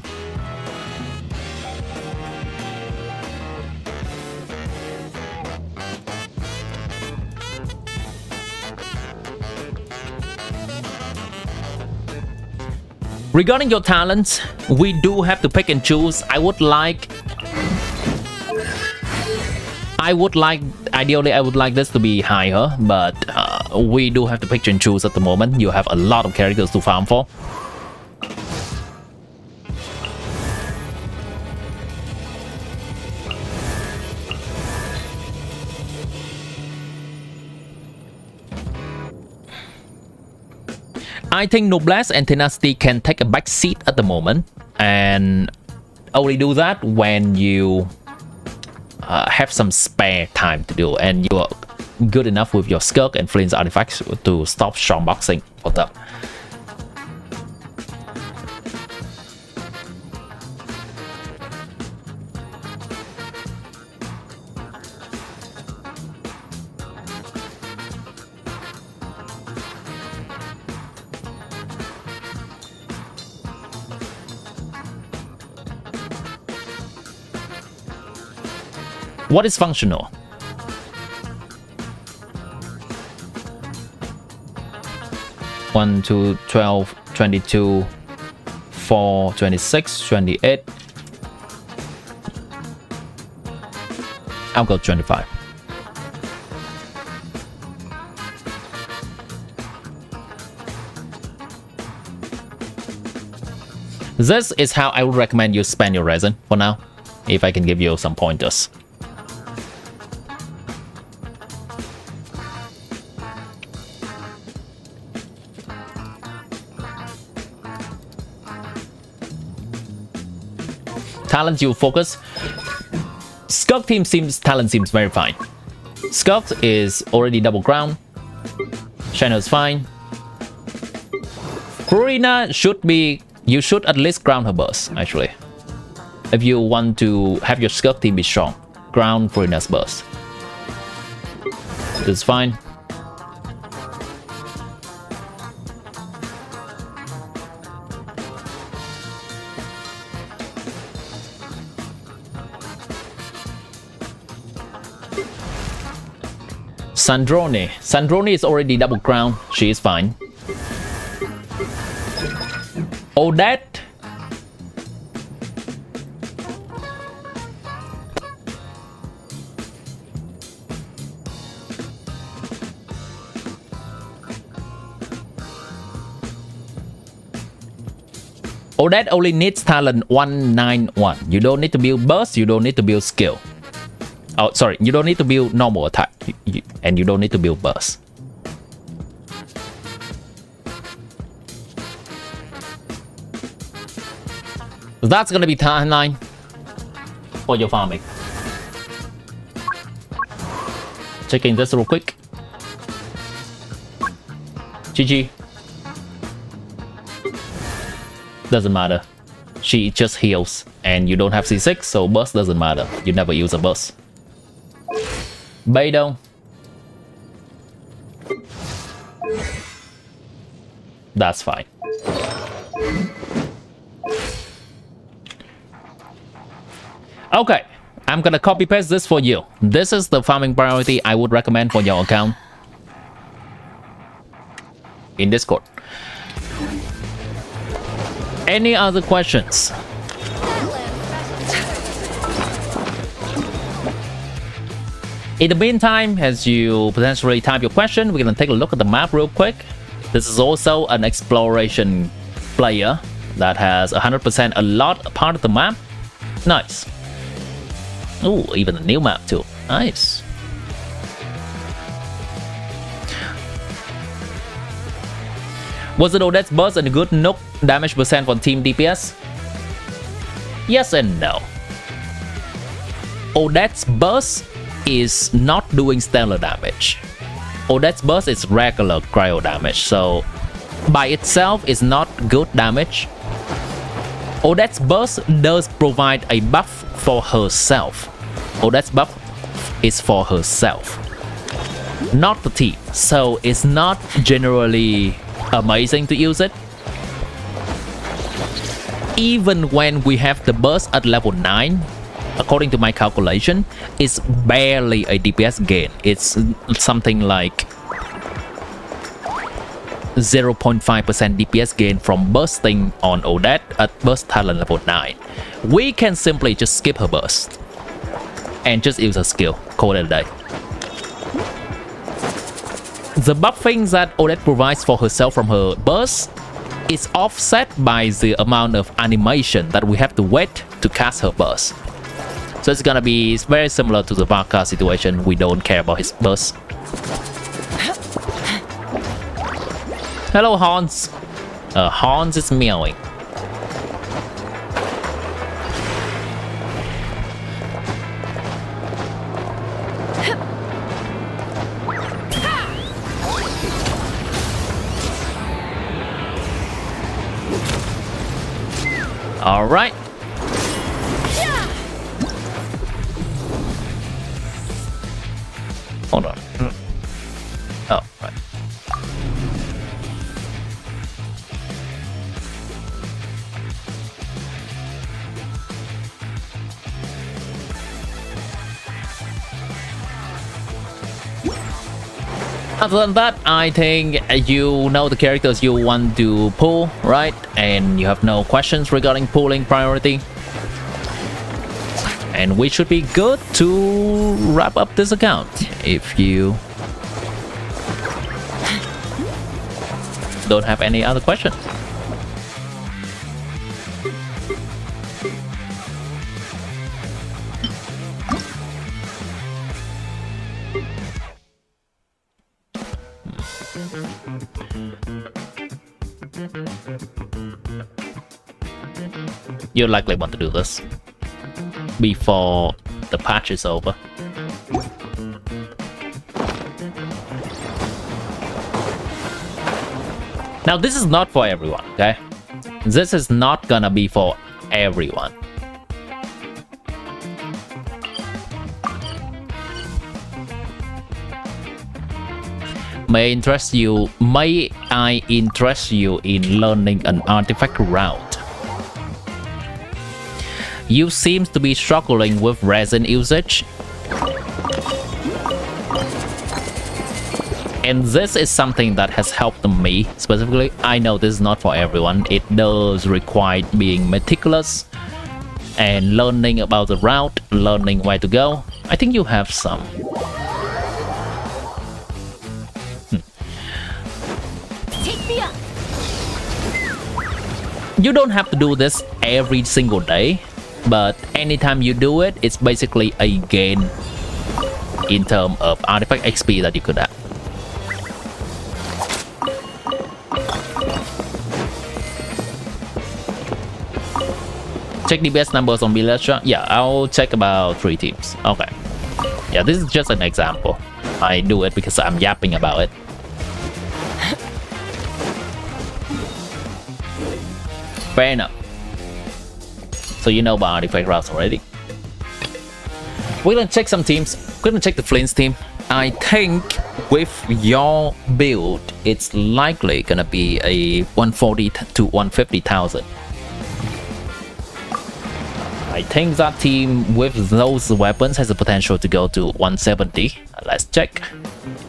Regarding your talents, we do have to pick and choose. Ideally, I would like this to be higher, but we do have to pick and choose at the moment. You have a lot of characters to farm for. I think Noblesse and Tenacity can take a back seat at the moment, and only do that when you have some spare time to do, and you're good enough with your Skirk and Flint's artifacts to stop strongboxing for them. What is functional? One, 2, 12, 22, 4, 26, 28. I'll go 25. This is how I would recommend you spend your resin for now, if I can give you some pointers. Talents you focus. Skirk team talent seems very fine. Skirk is already double ground. Shadow is fine. Purina should be, you should at least ground her burst actually. If you want to have your Skirk team be strong, ground Purina's burst. This is fine. Sandrone is already double crown. She is fine. Odette. Odette only needs talent 191. You don't need to build burst, you don't need to build skill. Oh, sorry, you don't need to build normal attack, and you don't need to build burst. That's gonna be timeline for your farming. Checking this real quick. GG. Doesn't matter. She just heals, and you don't have C6, so burst doesn't matter. You never use a burst. Bay đâu? That's fine. Okay, I'm gonna copy paste this for you. This is the farming priority I would recommend for your account in Discord. Any other questions? In the meantime, as you potentially type your question, we're gonna take a look at the map real quick. This is also an exploration player that has 100% a lot part of the map. Nice. Oh, even a new map too. Nice. Was it Odette's burst and a good nook damage percent for team DPS? Yes and no. Odette's burst is not doing stellar damage. Odette's burst is regular cryo damage, so by itself is not good damage. Odette's burst does provide a buff for herself. Odette's buff is for herself, not the team, so it's not generally amazing to use it. Even when we have the burst at level 9, according to my calculation, it's barely a DPS gain. It's something like 0.5% DPS gain from bursting on Odette at burst talent level 9. We can simply just skip her burst and just use her skill, call it a day. The buffing that Odette provides for herself from her burst is offset by the amount of animation that we have to wait to cast her burst. So it's gonna be very similar to the Varka situation. We don't care about his burst. Hello, Hans. Hans is meowing. All right. Hold on. Oh, right. Other than that, I think you know the characters you want to pull, right? And you have no questions regarding pulling priority. And we should be good to wrap up this account if you don't have any other questions. You likely want to do this before the patch is over. Now this is not for everyone, okay? This is not gonna be for everyone. May I interest you in learning an artifact route? You seem to be struggling with resin usage. And this is something that has helped me specifically. I know this is not for everyone. It does require being meticulous and learning about the route, learning where to go. I think you have some. You don't have to do this every single day, but anytime you do it, it's basically a gain in terms of artifact XP that you could have. Check the best numbers on Villager. Yeah, I'll check about 3 teams. Okay. Yeah, this is just an example. I do it because I'm yapping about it. Fair enough. So you know about artifact routes already. We're gonna check some teams. We're gonna check the Flint's team. I think with your build, it's likely gonna be a 140 to 150,000. I think that team with those weapons has the potential to go to 170. Let's check.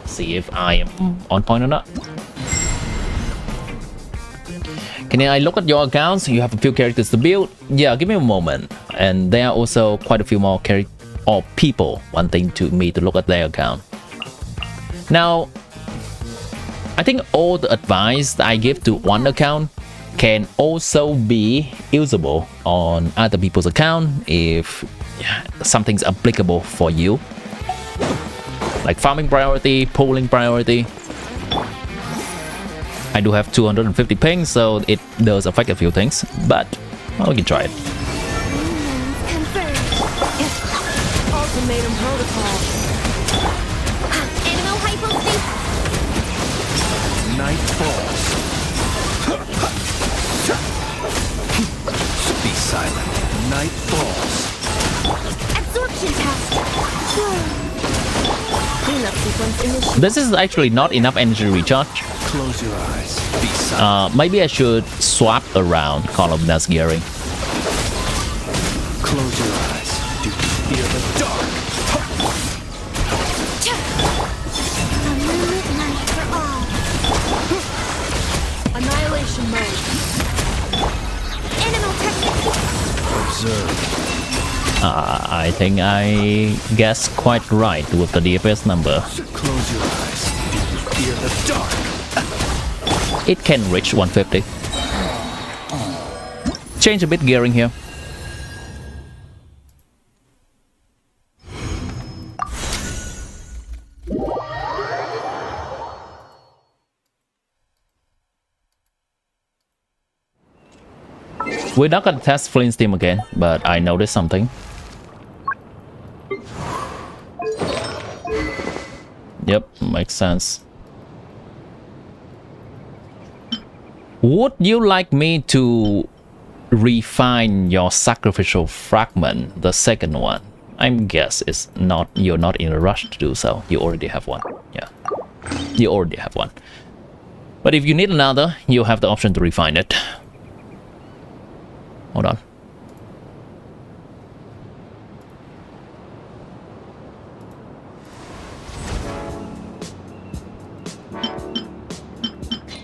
See if I am on point or not. Can I look at your accounts? You have a few characters to build. Yeah, give me a moment. And there are also quite a few more people wanting me to look at their account. Now, I think all the advice that I give to one account can also be usable on other people's account if something's applicable for you, like farming priority, pooling priority. I do have 250 ping, so it does affect a few things, but well, we can try it. Ultimatum protocol. Animal hypostasis. Night falls. Be silent. Night falls. Absorption test. Cleanup sequence initiated. This is actually not enough energy recharge. Close your eyes. Be silent. Maybe I should swap around columnist gearing. Close your eyes. Do you fear the dark? A moonlit night for all. Annihilation mode. Animal technique. Observe. I think I guessed quite right with the DPS number. Close your eyes. Do you fear the dark? It can reach 150. Change a bit gearing here. We're not gonna test Flint's team again, but I noticed something. Yep, makes sense. Would you like me to refine your sacrificial fragment, the second one? I guess it's not. You're not in a rush to do so. You already have one. Yeah, you already have one. But if you need another, you have the option to refine it. Hold on.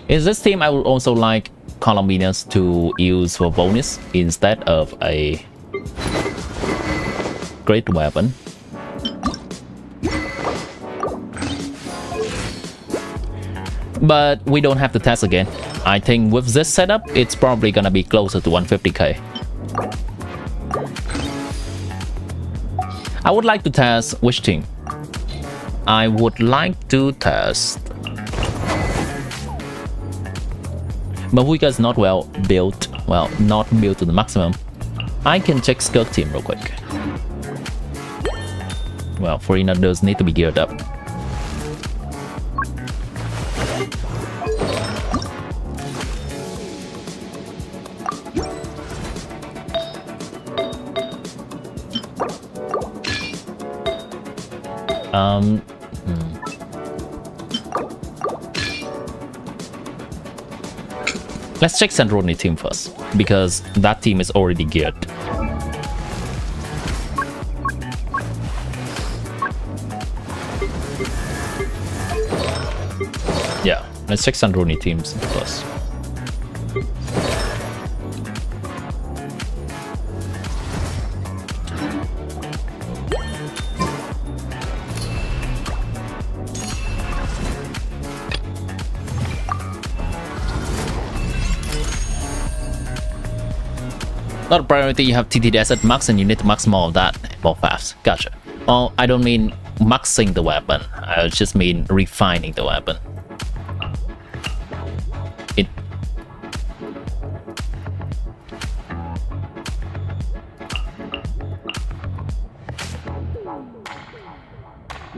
In this team, I would also like Columbinas to use for bonus instead of a great weapon. But we don't have to test again. I think with this setup, it's probably gonna be closer to 150k. I would like to test which team? I would like to test Mavuika is not well built. Well, not built to the maximum. I can check Skirk team real quick. Well, Farina does need to be geared up. Let's check Sandroni team first, because that team is already geared. Yeah, let's check Sandroni teams first. Not a priority, you have TTDS at max and you need to max more of that more fast. Gotcha. Well, I don't mean maxing the weapon, I just mean refining the weapon.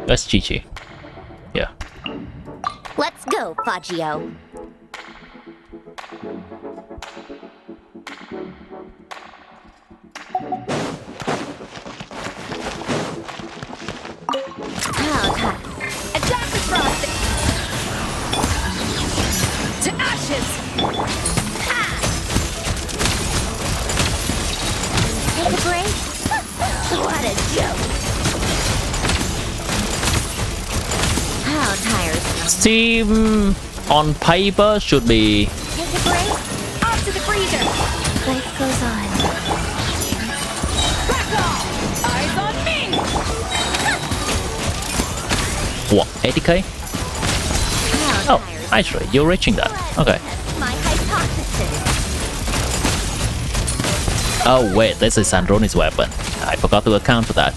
That's GG. Yeah. Let's go, Faggio. Okay. Adaptive frosting! To ashes! Ha! Take a break. What a joke. How tiresome. Steam on paper should be Take a break. Off to the freezer! Life goes on. Back off! Eyes on me! what, 80k? How Oh, tiresome. actually, you're reaching that. Okay. My hypothesis. Oh wait, this is Sandroni's weapon. I forgot to account for that.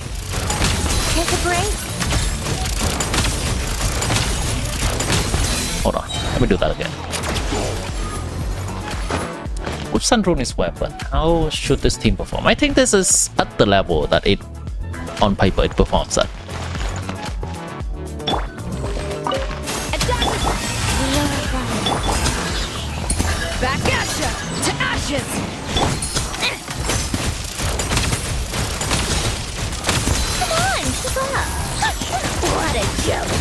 Take a break. Hold on, let me do that again. With Sandroni's weapon, how should this team perform? I think this is at the level that it, on paper, it performs at. Back at ya! To ashes! Come on, keep up. What a joke.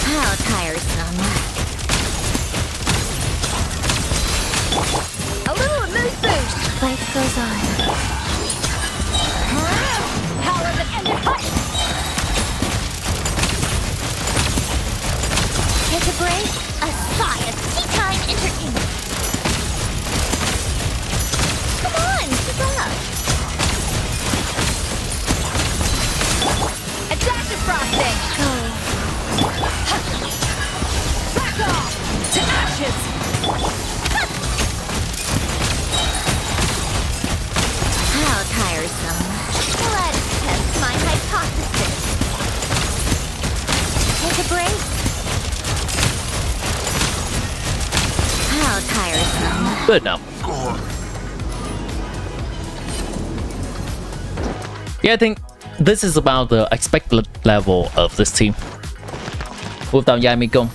How tiresome. A little mood boost! Life goes on. Power that ended fight! Take a break. A sigh of tea time entertainment. Come on, keep up. Adaptive frosting! Go. Back off! To ashes! How tiresome. Let's test my hypothesis. Take a break. How tiresome. Good now. Yeah, I think this is about the expected level of this team. Without Yamiko.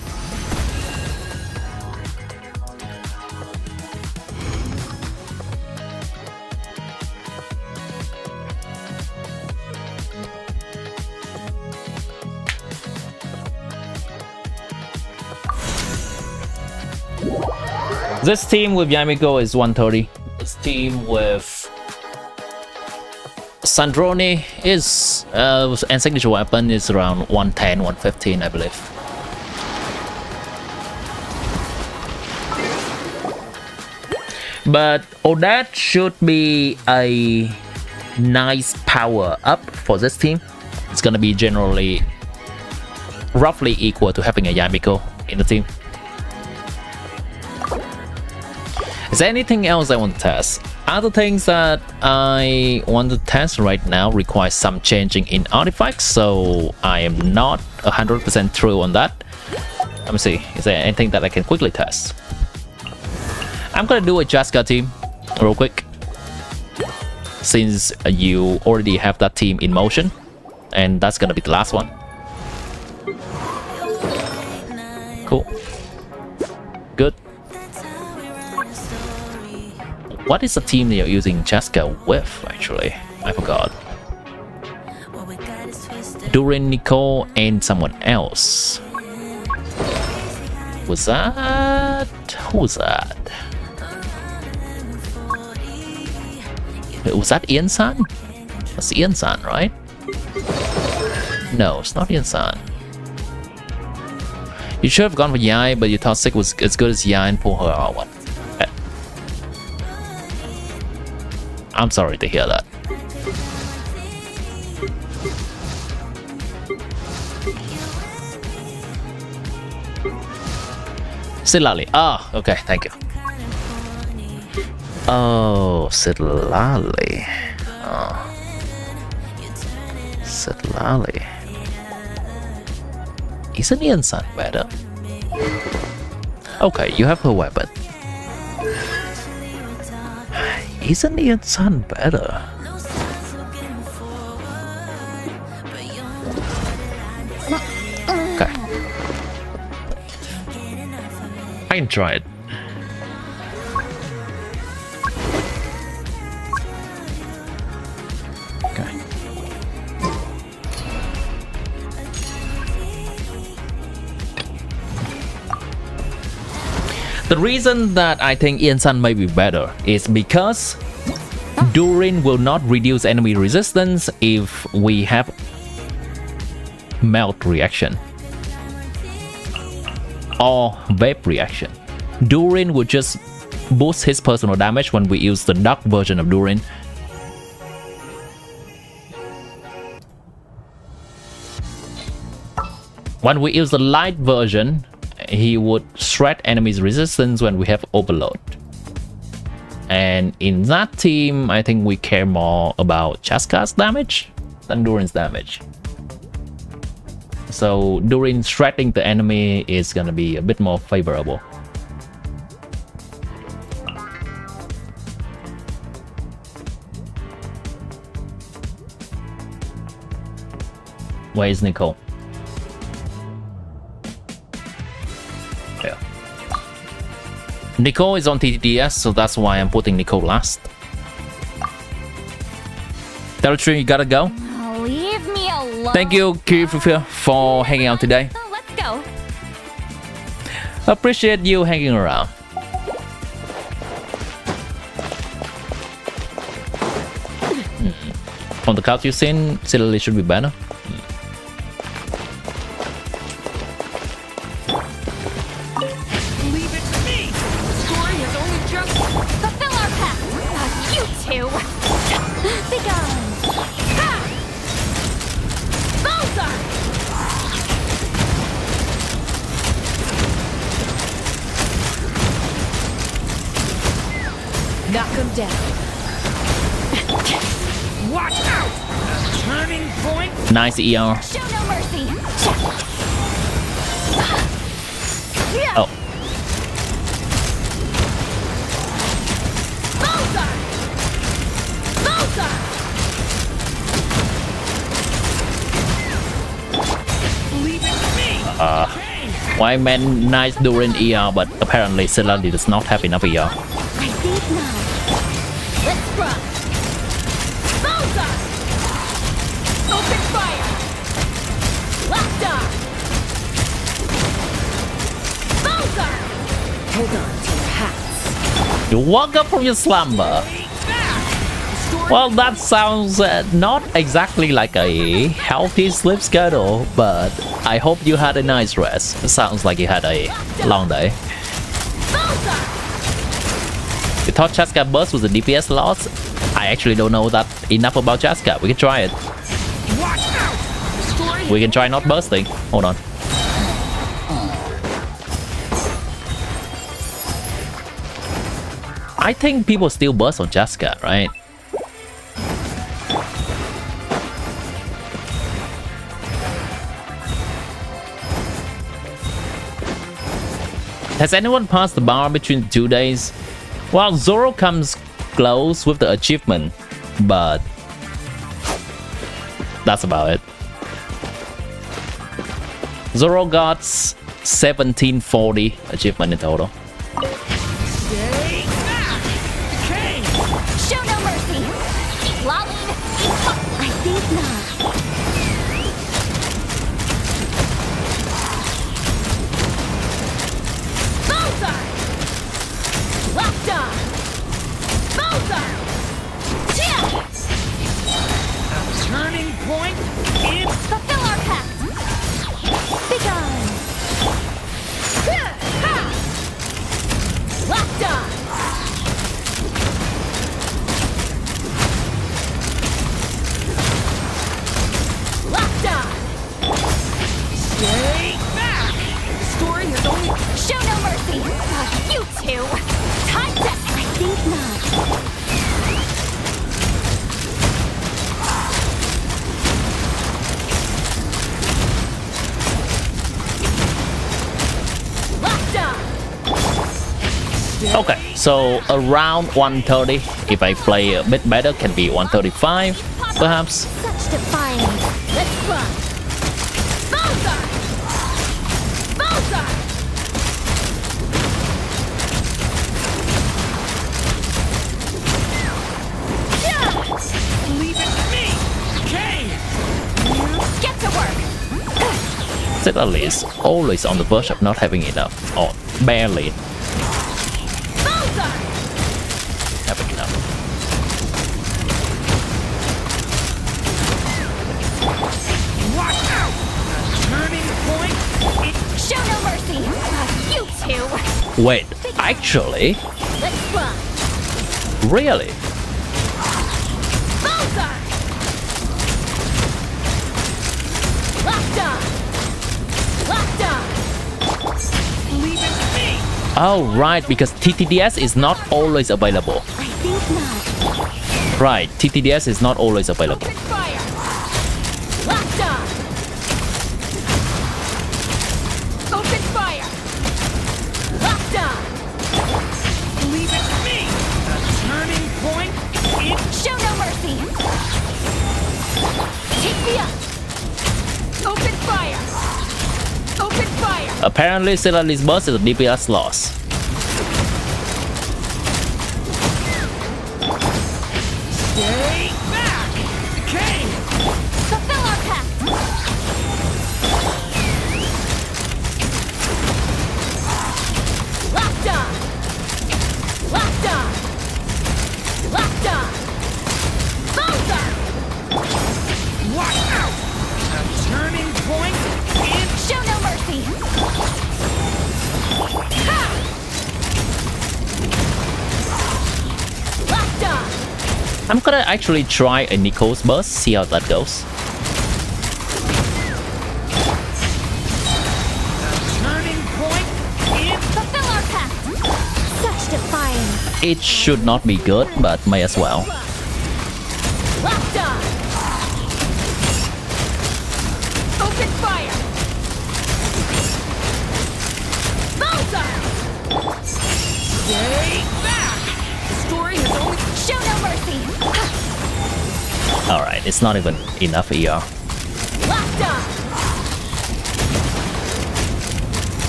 This team with Yamiko is 130. This team with Sandroni is and signature weapon is around 110, 115, I believe. But Odette should be a nice power up for this team. It's gonna be generally roughly equal to having a Yamiko in the team. Is there anything else I want to test? Other things that I want to test right now require some changing in artifacts, so I am not 100% true on that. Let me see, is there anything that I can quickly test? I'm gonna do a Jaska team real quick, since you already have that team in motion, and that's gonna be the last one. Cool. Good. What is the team that you're using Jaska with, actually? I forgot. Durin, Nicole, and someone else. Was that... Who was that? Was that Ian-san? That's Ian-san, right? No, it's not Ian-san. You should have gone for Yai, but you thought Sick was as good as Yai and pull her out one. I'm sorry to hear that. Silali. Ah, okay, thank you. Oh, Sitlali. Oh. Sitlali. Isn't Ian Sun better? Okay, you have her weapon. Isn't Ian Sun better? Okay. I can try it. Okay. The reason that I think Ian Sun may be better is because Durin will not reduce enemy resistance if we have melt reaction or vape reaction. Durin will just boost his personal damage when we use the dark version of Durin. When we use the light version, he would shred enemies' resistance when we have overload. And in that team, I think we care more about Chaska's damage than Durin's damage. So Durin shredding the enemy is gonna be a bit more favorable. Where is Nicole? Yeah. Nicole is on TTDS, so that's why I'm putting Nicole last. Territory, you gotta go. Leave me alone. Thank you, Kirifufia, for hanging out today. Oh, let's go. Appreciate you hanging around. On the couch you've seen, Silly should be better. Leave it to me! The story has only just... Fulfill our pact. You two. Be gone. Ha! Bullseye! Knock him down. Watch out! A turning point? Nice ER. Show no mercy. Oh, Bullseye! Bullseye! Leave it to me! why man nice during ER, but apparently Silali does not have enough ER. I think not. Let's run! Bullseye! Open fire! Locked on! Bullseye! Hold on to your hats. You woke up from your slumber. Well, that sounds not exactly like a healthy sleep schedule, but I hope you had a nice rest. It sounds like you had a long day. You thought Chaska burst was a DPS loss? I actually don't know that enough about Chaska. We can try it. We can try not bursting. Hold on. I think people still burst on Chaska, right? Has anyone passed the bar between 2 days? Well, Zoro comes close with the achievement, but that's about it. Zoro got 1740 achievement in total. Show no mercy. Lolling. I think not. Bullseye! Locked on! Bullseye! A turning point in... Fulfill our pact. Be gone. Locked on! Locked on! Stay back! The story has only... Show no mercy. You two. Time to... think not. Okay, so around 130. If I play a bit better, can be 135, perhaps. Such defiance. Let's run. Bullseye! Bullseye! Leave it to me! Okay! Get to work! Citadel is always on the verge of not having enough, or barely Bullseye! having enough. Watch out! Turning point! Show no mercy. You two. Wait, actually, Let's run! really? Bullseye! Locked on! Locked on! Leave it to me! Oh, right, because TTDS is not always available. I think not. Right, TTDS is not always available. Open fire! Locked on! Open fire! Locked on! Leave it to me! The turning point is... Show no mercy. Take me up! Open fire! Open fire! Apparently, Citadel burst is a DPS loss. Stay back! Okay! Fulfill our pact. Locked on! Locked on! Locked on! Bullseye! Watch out! The turning point is... Show no mercy. Ha! Locked on! I'm gonna actually try a Nico's burst, see how that goes. The turning point is... Fulfill our pact. Such defiance. It should not be good, but may as well. Locked on! Open fire! Bullseye! Stay back! The story has only... Show no mercy. Alright, it's not even enough ER. Locked on!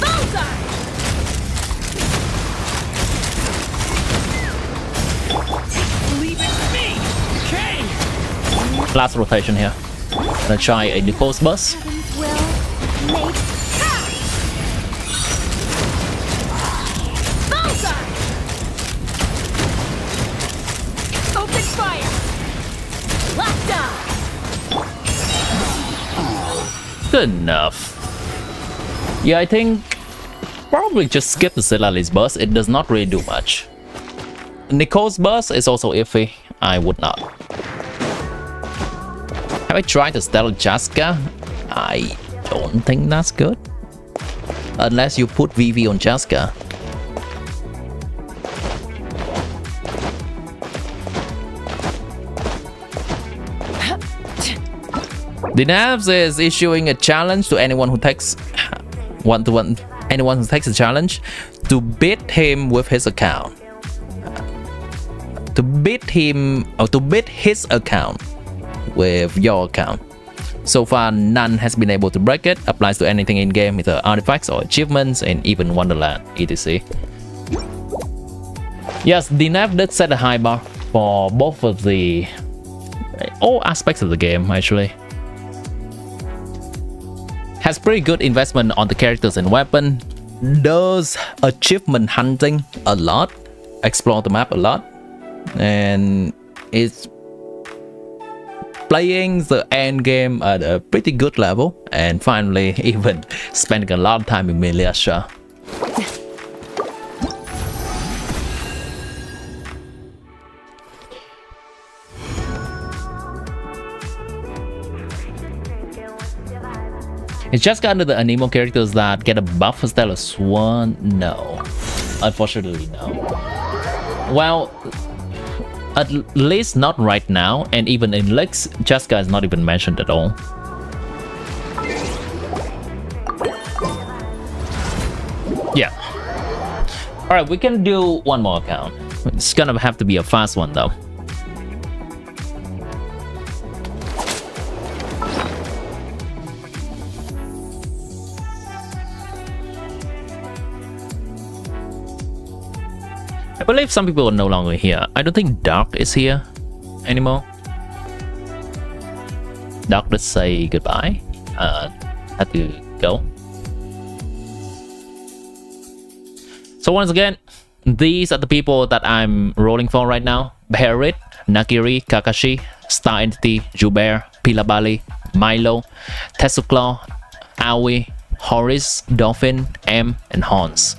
Bullseye! Leave it to me! Okay! Last rotation here. Gonna try a Nico's burst. Heaven's will make Bullseye! Open fire! Locked on! Good enough. Yeah, I think probably just skip the Citadel's burst. It does not really do much. Nico's burst is also iffy. I would not. Have I tried the Stellar Jaska? I don't think that's good. Unless you put VV on Jaska. The Navs is issuing a challenge to anyone who takes anyone who takes a challenge to beat him with his account. To beat him or to beat his account with your account. So far, none has been able to break it. Applies to anything in game, either artifacts or achievements, and even Wonderland, etc. Yes, the Nav did set a high bar for both of the all aspects of the game, actually. Has pretty good investment on the characters and weapon. Does achievement hunting a lot. Explore the map a lot. And it's playing the end game at a pretty good level. And finally, even spending a lot of time in militia. It's just under the anemo characters that get a buff for Stellar Swan? No. Unfortunately, no. Well, at least not right now, and even in Lex, Jessica is not even mentioned at all. Yeah. Alright, we can do one more account. It's gonna have to be a fast one though. I believe some people are no longer here. I don't think Dark is here anymore. Dark, let's say goodbye. Had to go. So once again, these are the people that I'm rolling for right now. Berit, Nagiri, Kakashi, Star Entity, Jubair, Pilabali, Milo, Tessuclaw, Aoi, Horace, Dolphin, M, and Hans.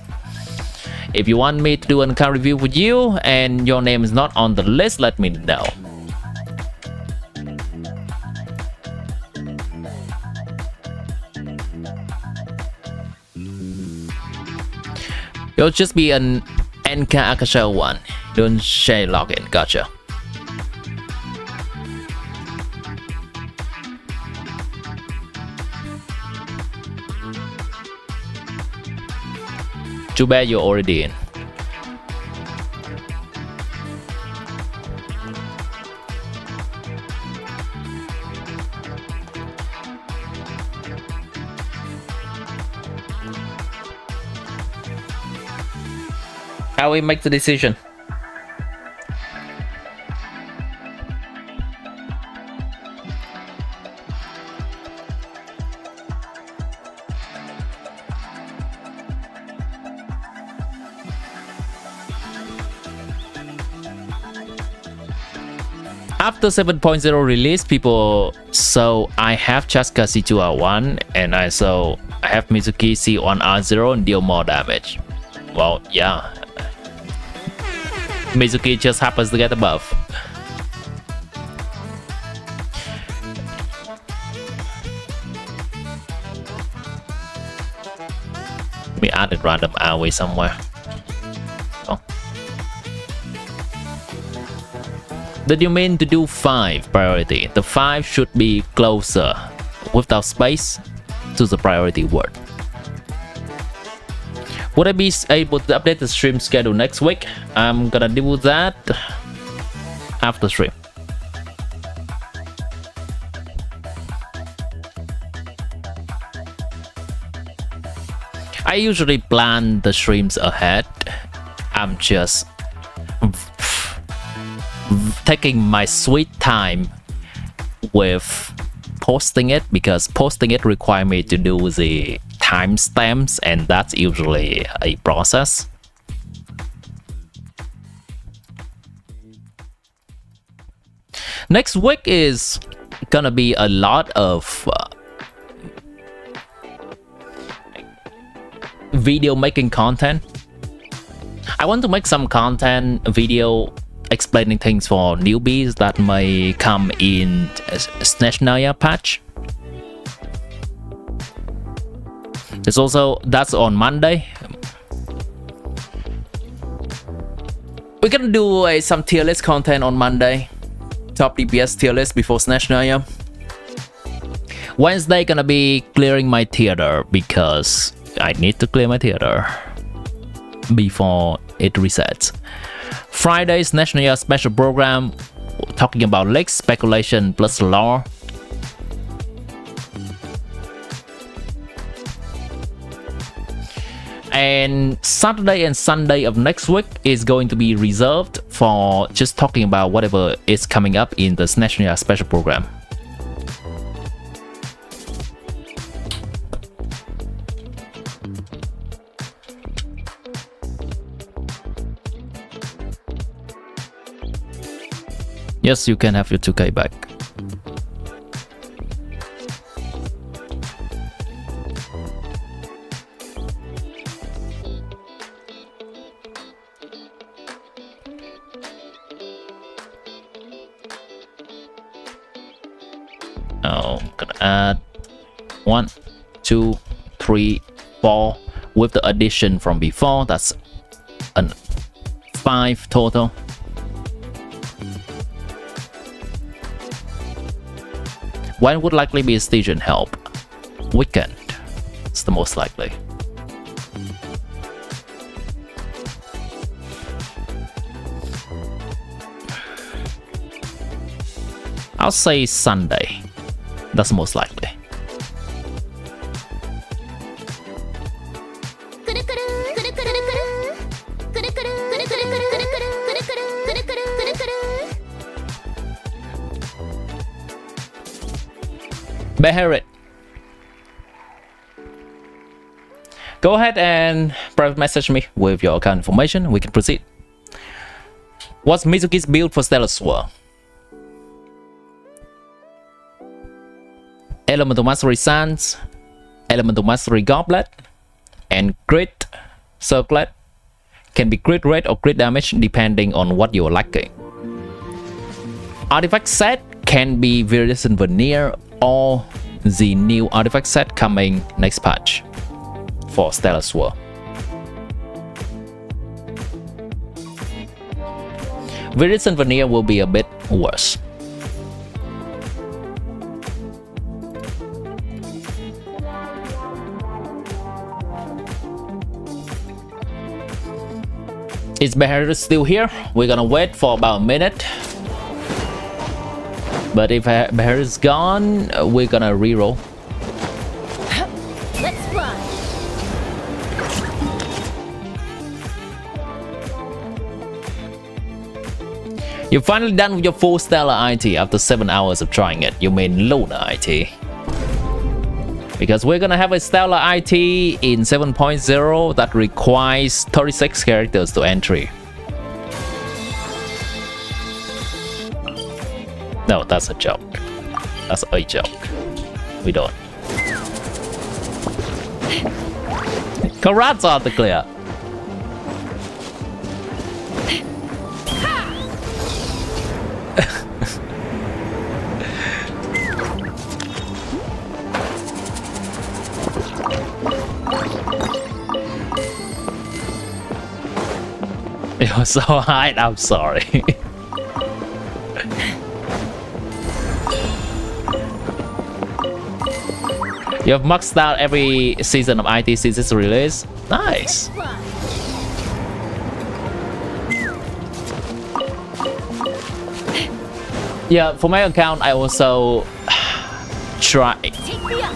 If you want me to do an account review with you and your name is not on the list, let me know. It'll just be an NK Akasha one. Don't share login. Gotcha. Too bad you're already in. How we make the decision? After 7.0 release, people so I have Chaska C2R1 and I have Mizuki C1R0 and deal more damage. Well, yeah. Mizuki just happens to get a buff. We added random Aoi somewhere. Oh. Did you mean to do 5 priority? The 5 should be closer without space to the priority word. Would I be able to update the stream schedule next week? I'm gonna do that after stream. I usually plan the streams ahead. I'm just taking my sweet time with posting it because posting it requires me to do the timestamps and that's usually a process. Next week is gonna be a lot of video making content. I want to make some content video explaining things for newbies that may come in SNEZHNAYA patch. It's also that's on Monday. We're gonna do some tier list content on Monday. Top DPS tier list before SNEZHNAYA. Wednesday gonna be clearing my theater because I need to clear my theater before it resets. Friday SNEZHNAYA special program talking about leaks, speculation plus lore. And Saturday and Sunday of next week is going to be reserved for just talking about whatever is coming up in the SNEZHNAYA special program. Yes, you can have your 2K back. Oh, I'm gonna add 1, 2, 3, 4 with the addition from before. That's 5 total. When would likely be a station help? Weekend. It's the most likely. I'll say Sunday. That's most likely. Beherit. Go ahead and private message me with your account information. We can proceed. What's Mizuki's build for Stellar Sword? Elemental Mastery Sands, Elemental Mastery Goblet, and Crit Circlet. Can be crit rate or crit damage depending on what you're lacking. Artifact set can be Viridescent Veneer or the new artifact set coming next patch for Stellar Sword. Viridescent Veneer will be a bit worse. Is Beherit still here? We're gonna wait for about a minute. But if Beherit is gone, we're gonna reroll. Let's fly. You're finally done with your full Stellar IT after 7 hours of trying it. You mean Lunar IT. Because we're gonna have a Stellar IT in 7.0 that requires 36 characters to entry. No, that's a joke. That's a joke. We don't. Congrats on the clear. It was so high, I'm sorry. You have maxed out every season of IT since its release. Nice. Yeah, for my account, I also try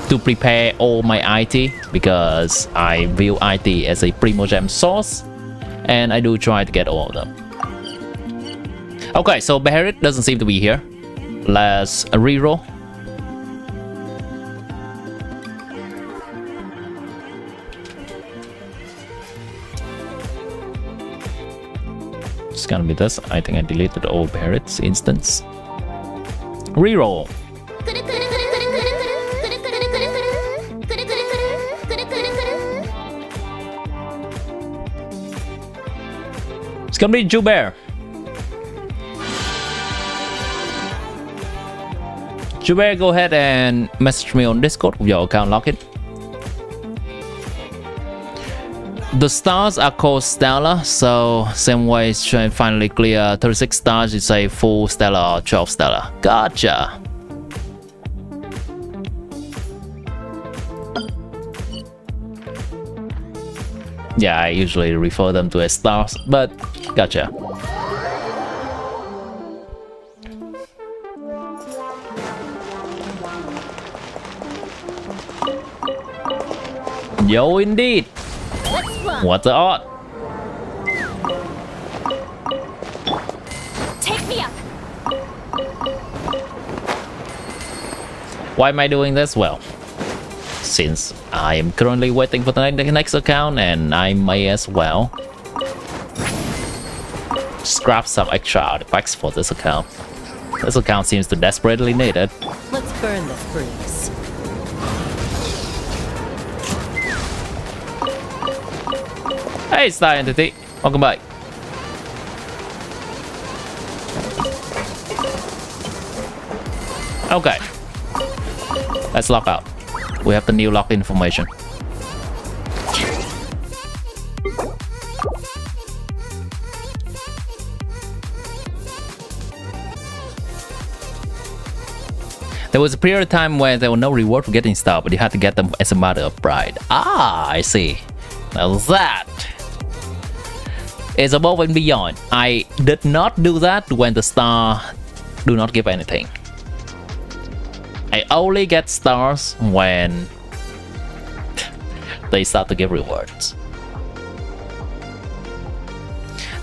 to prepare all my IT because I view IT as a Primogem source, and I do try to get all of them. Okay, so Beherit doesn't seem to be here. Let's reroll. It's gonna be this. I think I deleted all Beherit's instance. Reroll. It's gonna be Joubert. Joubert, go ahead and message me on Discord with your account login. The stars are called Stellar, so same way as trying to finally clear 36 stars, you say full Stellar or 12 Stellar. Gotcha. Yeah, I usually refer them to as stars, but gotcha. Yo, indeed. What the odd? Take me up. Why am I doing this? Well, since I am currently waiting for the next account, and I may as well scrap some extra artifacts for this account. This account seems to desperately need it. Let's burn this breeze. Hey, Star Entity, welcome back. Okay, let's log out. We have the new log information. There was a period of time where there was no reward for getting stuff, but you had to get them as a matter of pride. Ah, I see. Now that is above and beyond. I did not do that when the star do not give anything. I only get stars when they start to give rewards.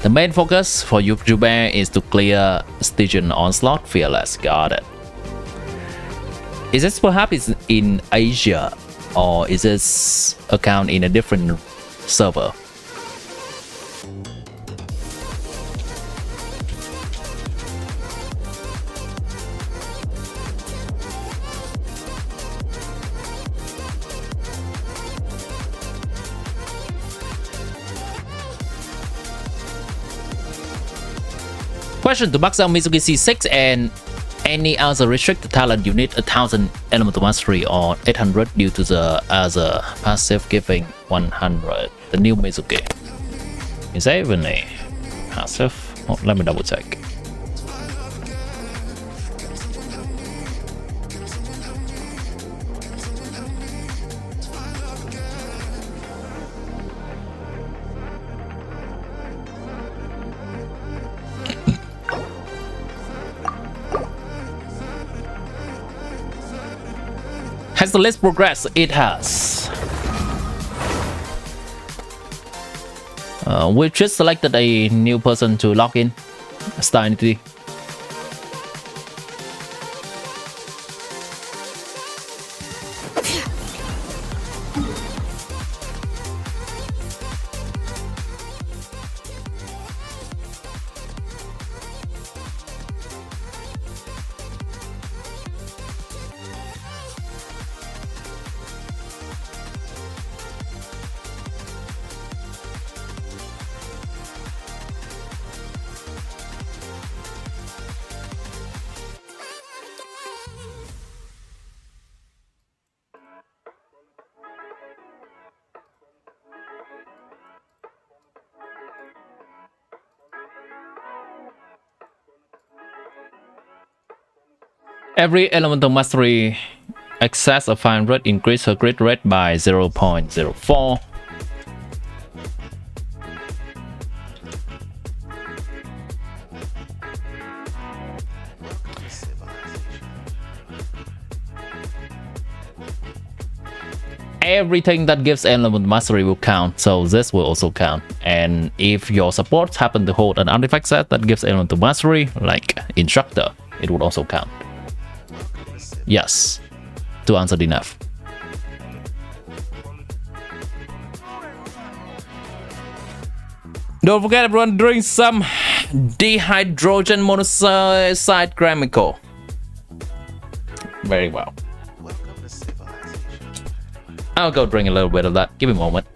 The main focus for YouTuber is to clear Stygian Onslaught Fearless. Got it. Is this perhaps in Asia, or is this account in a different server? Question: to max out Mizuki C6 and any other restricted talent, you need 1000 elemental mastery or 800 due to the other passive giving 100. The new Mizuki. Is that even a passive? Oh, let me double check. Has the list progressed? It has. We just selected a new person to log in. Star entity. Every elemental mastery excess of 500 increase her crit rate by 0.04. Everything that gives element mastery will count, so this will also count. And if your supports happen to hold an artifact set that gives elemental mastery, like instructor, it would also count. Yes, to answer enough. Don't forget everyone, drink some dehydrogen monoxide chemical. Very well. I'll go drink a little bit of that. Give me a moment.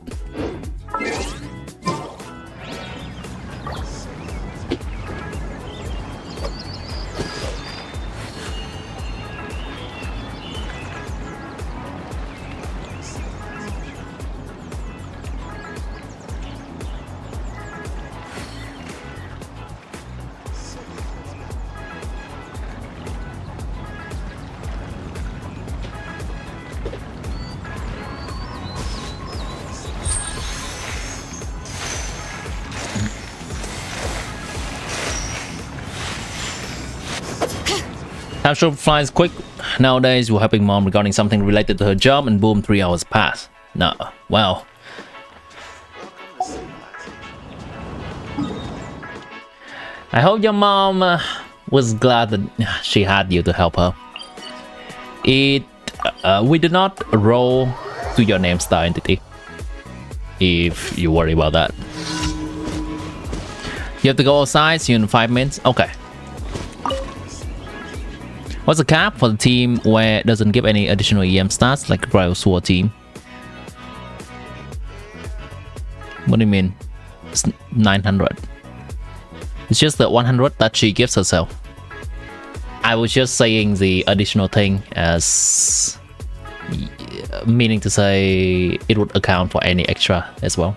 Time sure flies quick. Nowadays, we're helping mom regarding something related to her job, and boom, 3 hours pass. No, well. I hope your mom was glad that she had you to help her. We did not roll to your name star entity, if you worry about that. You have to go outside, see you in 5 minutes. Okay. What's the cap for the team where it doesn't give any additional EM stats like Royal Sword team? What do you mean? It's 900. It's just the 100 that she gives herself. I was just saying the additional thing as meaning to say it would account for any extra as well.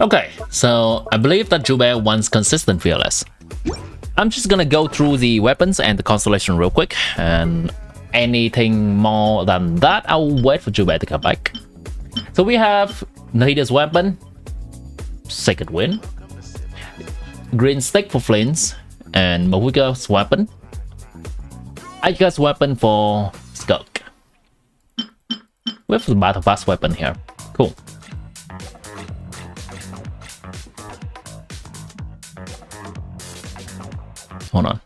Okay, so I believe that Jubei wants consistent fearless. I'm just gonna go through the weapons and the constellation real quick, and anything more than that, I'll wait for Jubei to come back. So we have Nahida's weapon, second win, green stick for flints, and Mahuika's weapon, Aika's weapon for Skunk. We have the Battle Pass weapon here. Cool. Hold on.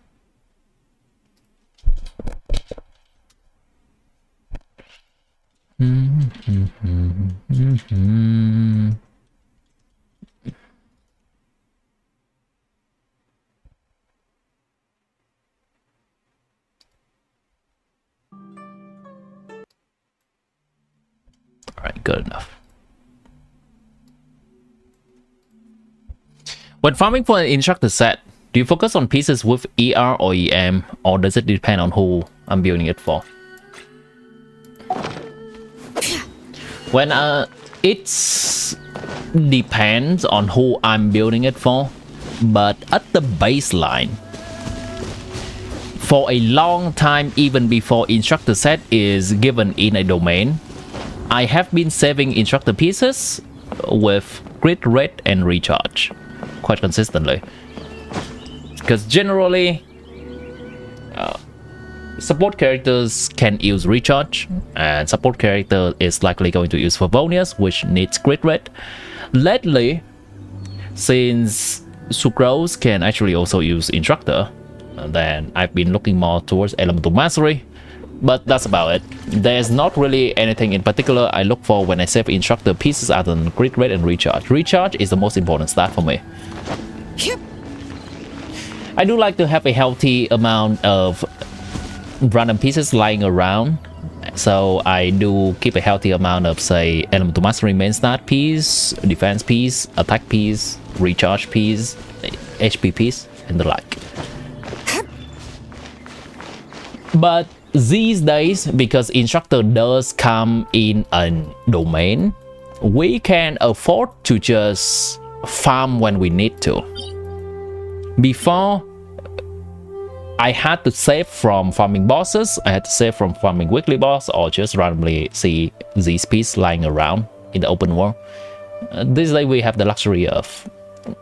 Alright, good enough. When farming for an instructor set, do you focus on pieces with ER or EM, or does it depend on who I'm building it for? When it depends on who I'm building it for, but at the baseline, for a long time, even before instructor set is given in a domain, I have been saving instructor pieces with crit rate and recharge quite consistently. Because generally, support characters can use recharge, and support character is likely going to use Favonius, which needs crit rate. Lately, since Sucrose can actually also use Instructor, then I've been looking more towards Elemental Mastery, but that's about it. There's not really anything in particular I look for when I save Instructor pieces other than crit rate and recharge. Recharge is the most important stat for me. I do like to have a healthy amount of random pieces lying around, so I do keep a healthy amount of, say, Elemental Mastery main stat piece, defense piece, attack piece, recharge piece, HP piece, and the like. But these days, because Instructor does come in a domain, we can afford to just farm when we need to. Before, I had to save from farming bosses, I had to save from farming weekly boss, or just randomly see these pieces lying around in the open world. This day we have the luxury of,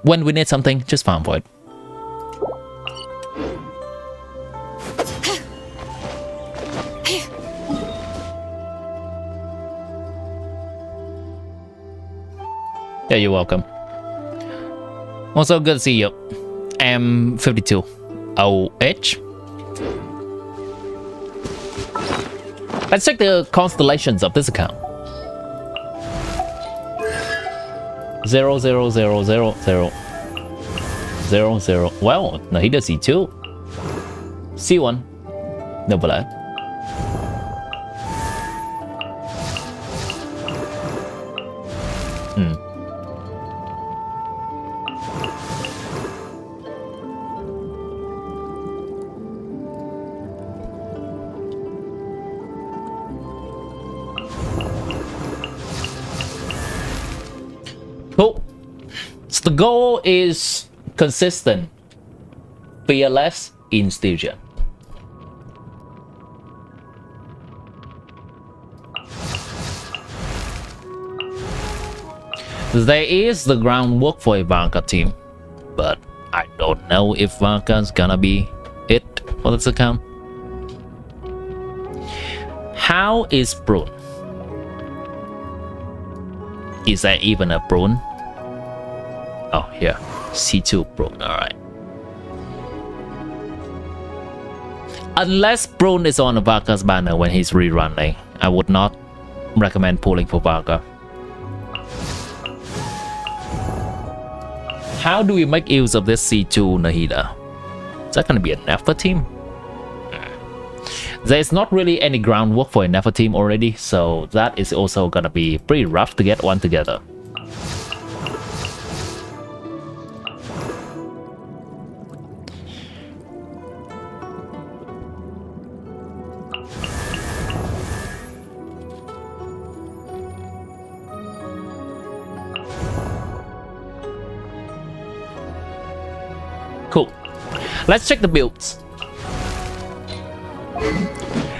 when we need something, just farm for it. Yeah, you're welcome. Also, good to see you. M52 OH. Let's check the constellations of this account. 0 0 0 0 0 0 0. Well, Nahida C2. C1. No bad. Cool. So the goal is consistent, fearless institution. There is the groundwork for a Vanka team, but I don't know if Vanka's gonna be it for this account. How is Brune? Is there even a Brune? Oh, here. C2 Brune, alright. Unless Brune is on Varka's banner when he's rerunning, I would not recommend pulling for Varka. How do we make use of this C2 Nahida? Is that gonna be a Nefer team? There's not really any groundwork for a Nefer team already, so that is also gonna be pretty rough to get one together. Cool. Let's check the builds.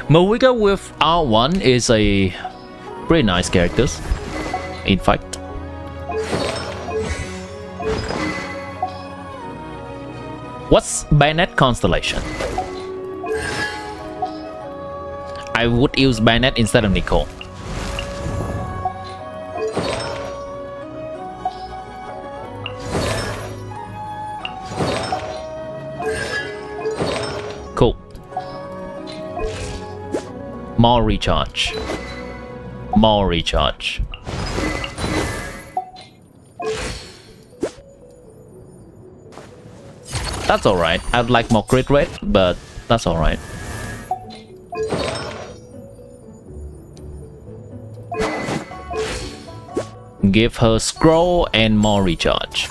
Moviga with R1 is a pretty nice character. In fact. What's Bayonet Constellation? I would use Bayonet instead of Nicole. Cool. More recharge. More recharge. That's alright. I'd like more crit rate, but that's alright. Give her scroll and more recharge.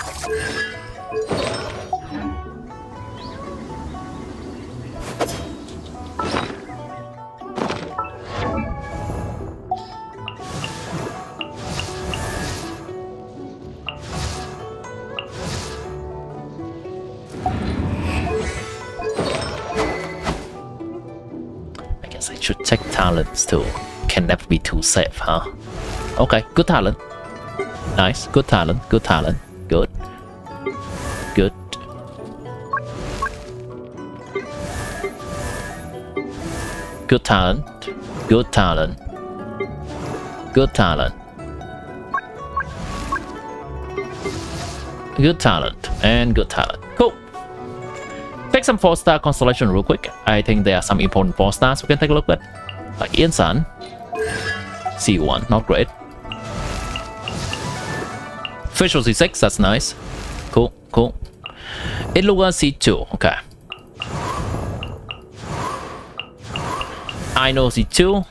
I guess I should check talents too. Can never be too safe, huh? Okay, good talent. Nice, good talent, good talent, good. Good. Good talent, good talent. Good talent. Good talent, and good talent. Cool. Take some 4-star constellation real quick. I think there are some important 4-stars we can take a look at. Like Ian Sun. C1, not great. Visual C6, that's nice. Cool, cool. Iluga C2, okay. I know C2.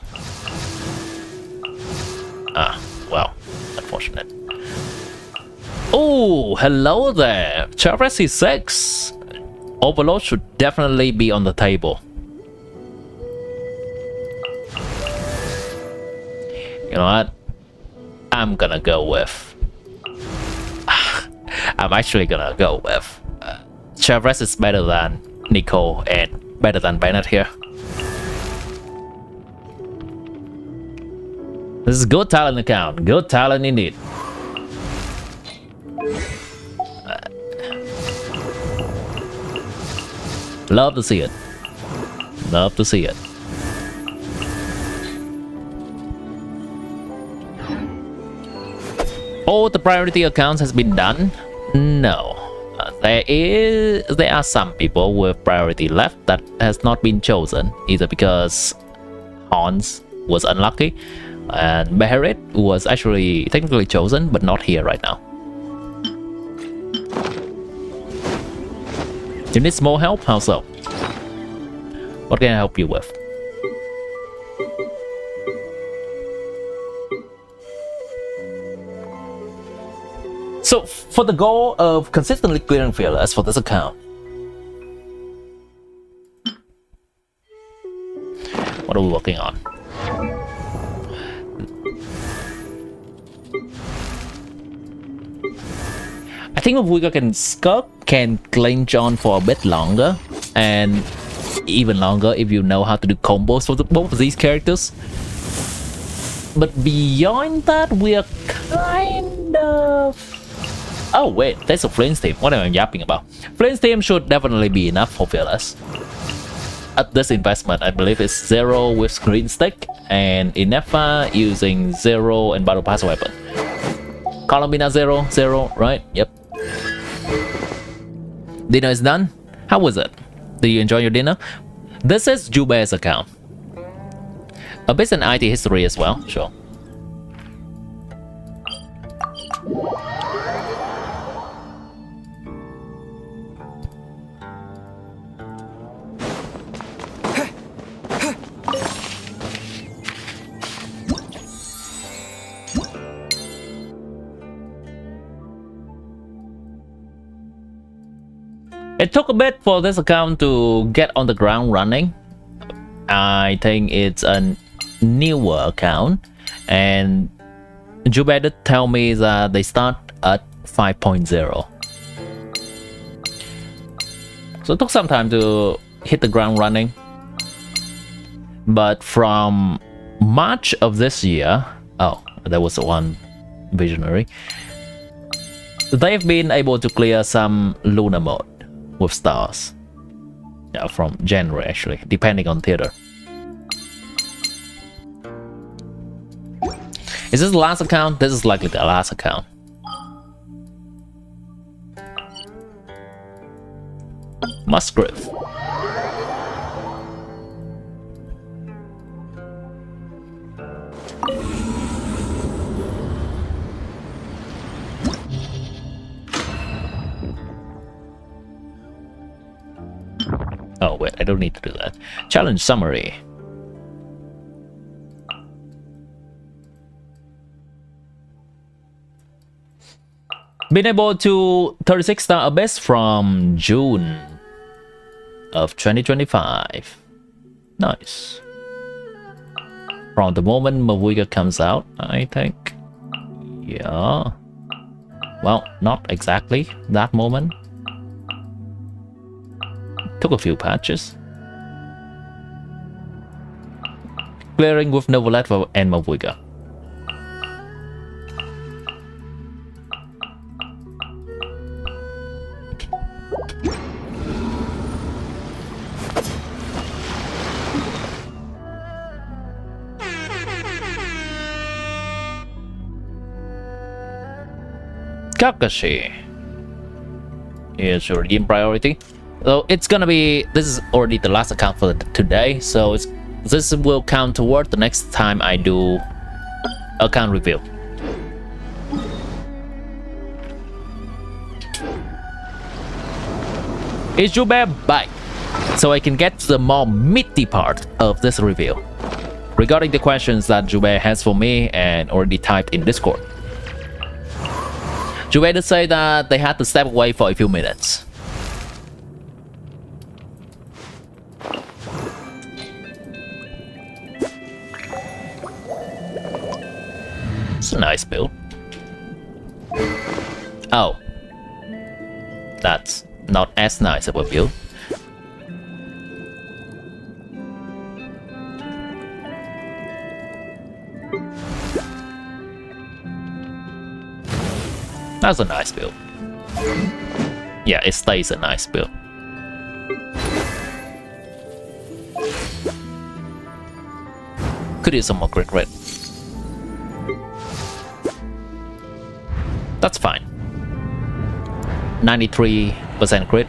Ah, well, unfortunate. Oh, hello there. Traverse C6. Overload should definitely be on the table. You know what? I'm gonna go with... I'm actually gonna go with Traverse is better than Nicole and better than Bennett here. This is good talent account. Good talent indeed. Love to see it. Love to see it. All the priority accounts has been done? No. There are some people with priority left that has not been chosen, either because Hans was unlucky and Beherit was actually technically chosen but not here right now. You need more help? How so? What can I help you with? So, for the goal of consistently clearing fearless for this account, what are we working on? I think if we can clinch on for a bit longer, and even longer if you know how to do combos for both of these characters. But beyond that, we are kind of... Oh wait, there's a Flames team. What am I yapping about? Flames team should definitely be enough for Fearless. At this investment, I believe it's 0 with green stick, and Inefa using 0 and Battle Pass weapon. Columbina 0, 0, right? Yep. Dinner is done. How was it? Did you enjoy your dinner? This is Jube's account. A bit in IT history as well, sure. It took a bit for this account to get on the ground running. I think it's a newer account, and Jube did tell me that they start at 5.0. So it took some time to hit the ground running. But from March of this year, oh, there was one visionary. They've been able to clear some lunar mode with stars. Yeah, from January actually, depending on theater. Is this the last account? This is likely the last account. Musgrave. Oh wait, I don't need to do that. Challenge summary. Been able to 36-star Abyss from June of 2025. Nice. From the moment Mavuiga comes out, I think. Yeah. Well, not exactly that moment. Took a few patches. Clearing with Novelet and Mavuiga. Kakashi is your redeem priority. So it's gonna be, this is already the last account for today, so this will count toward the next time I do account review. Is Jubei back? So I can get to the more meaty part of this review. Regarding the questions that Jubei has for me and already typed in Discord. Jubei did say that they had to step away for a few minutes. It's a nice build. Oh. That's not as nice of a build. That's a nice build. Yeah, it stays a nice build. Could use some more crit rate. That's fine. 93% crit.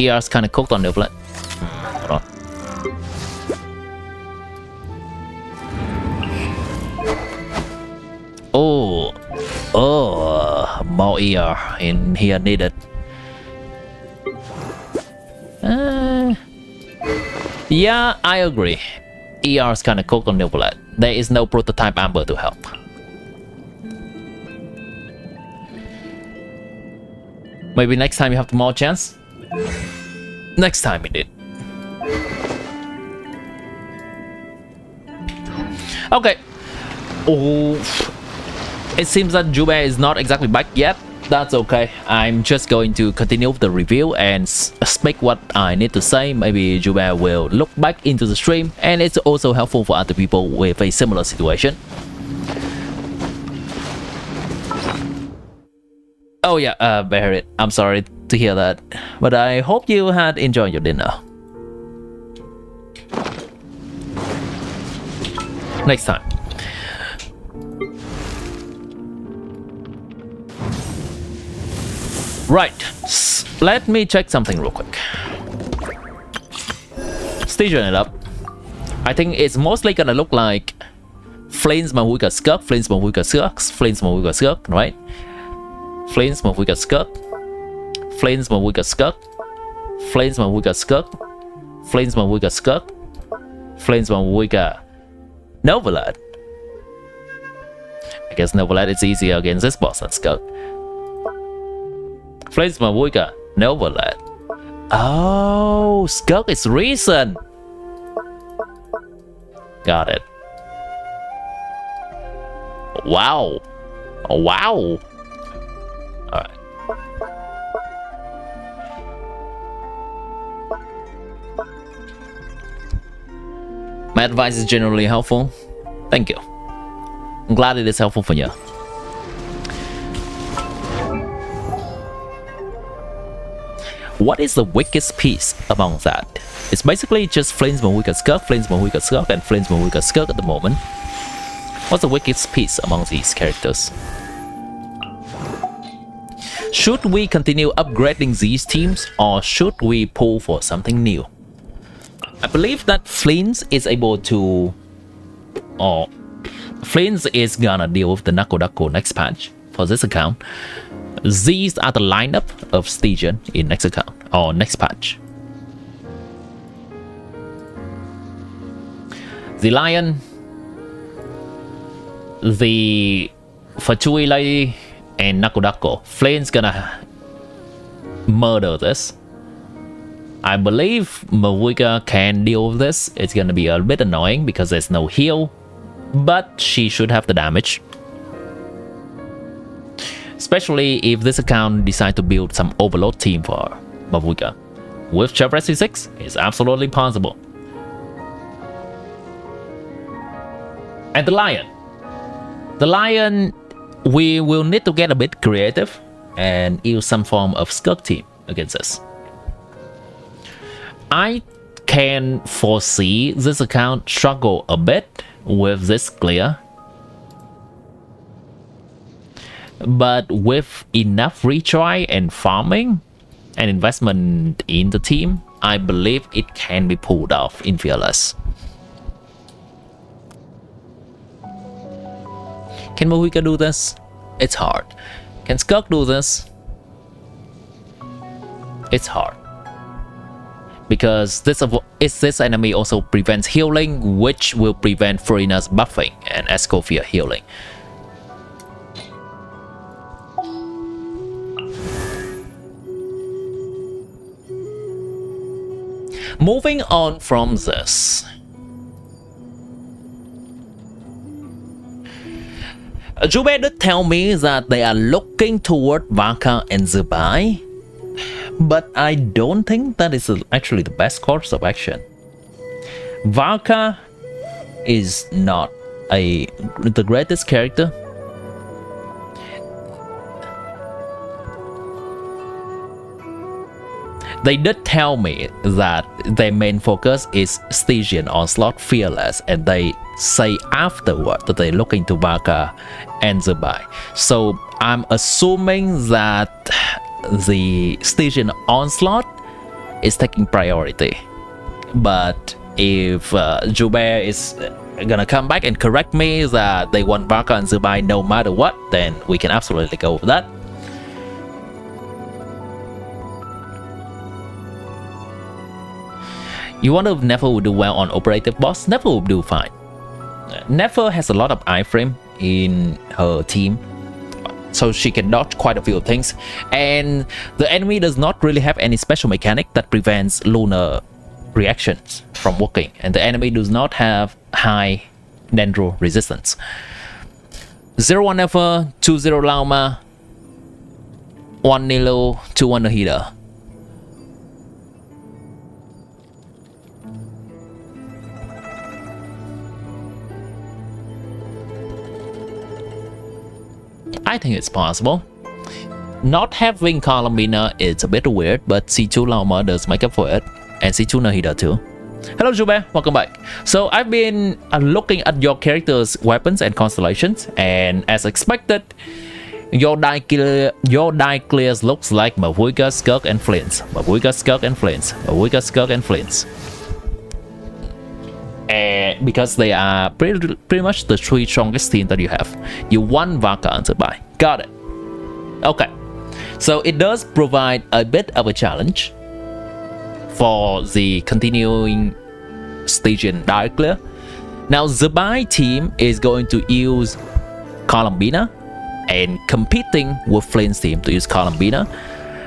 ER's kinda cooked on Novelet. Hold on. Oh, more ER in here needed. Yeah, I agree. ER is kinda cooked on Novelet. There is no prototype Amber to help. Maybe next time you have more chance? Next time we did. Okay. Oh, it seems that Jubei is not exactly back yet. That's okay. I'm just going to continue with the review and speak what I need to say. Maybe Jubei will look back into the stream, and it's also helpful for other people with a similar situation. Oh yeah, Barrett, I'm sorry to hear that, but I hope you had enjoyed your dinner. Next time. Right, let me check something real quick. SNEZHNAYA it up. I think it's mostly gonna look like Flames Mavuiga Skirk, Flames Mavuiga Skirk, Flames Mavuiga Skirk, right? Flames Mavuiga Skirk, Flames Mavuiga Skirk, Flames Mavuiga Skirk, Flames Mavuiga Skirk, Flames Mavuiga Novelet. I guess Novelet is easier against this boss than Skirk. Flames Mavuiga Novelet. Oh, Skirk is recent. Got it. Wow. Wow. Alright. advice is generally helpful. Thank you. I'm glad it is helpful for you. What is the weakest piece among that? It's basically just Flames Mahwika Skirk, Flames Mahwika Skirk, and Flames Mahwika Skirk at the moment. What's the weakest piece among these characters? Should we continue upgrading these teams, or should we pull for something new? I believe that Flint is able to... or Flint is gonna deal with the Nako next patch for this account. These are the lineup of Stygian in next account or next patch. The Lion, the Fatui Lady, and Nako. Flame's gonna murder this. I believe Mahwika can deal with this. It's gonna be a bit annoying because there's no heal, but she should have the damage. Especially if this account decides to build some overload team for Mahwika. With Chevrolet C6, it's absolutely possible. And the Lion. The Lion, we will need to get a bit creative and use some form of Skirk team against this. I can foresee this account struggle a bit with this clear. But with enough retry and farming and investment in the team, I believe it can be pulled off in Fearless. Can Mahwika do this? It's hard. Can Skirk do this? It's hard. Because this enemy also prevents healing, which will prevent Furina's buffing and Escofia healing. Moving on from this, Jube did tell me that they are looking toward Vaka and Zubai, but I don't think that is actually the best course of action. Vaka is not the greatest character. They did tell me that their main focus is Stygian Onslaught Fearless, and they say afterward that they're looking to Vaka and Zubai. So I'm assuming that the Stygian Onslaught is taking priority. But if Joubert is gonna come back and correct me that they want Vaka and Zubai no matter what, then we can absolutely go with that. You wonder if Nefer will do well on operative boss? Nefer will do fine. Nefer has a lot of iframe in her team, so she can dodge quite a few things, and the enemy does not really have any special mechanic that prevents lunar reactions from working, and the enemy does not have high dendro resistance. 0-1 Nefer, 2-0 Lauma, 1 Nilo, 2-1 Nahida. I think it's possible. Not having Columbina is a bit weird, but C2 Lauma does make up for it, and C2 Nahida too. Hello Jube, welcome back. So I've been looking at your characters' weapons and constellations, and as expected, your die clears looks like Mahwika, Skirk, and Flints. Mahwika, Skirk, and Flints. Mahwika, Skirk, and Flints. Because they are pretty much the 3 strongest teams that you have. You want Vaka and Zubai. Got it. Okay. So it does provide a bit of a challenge for the continuing Stygian die clear. Now Zubai team is going to use Columbina and competing with Flint's team to use Columbina.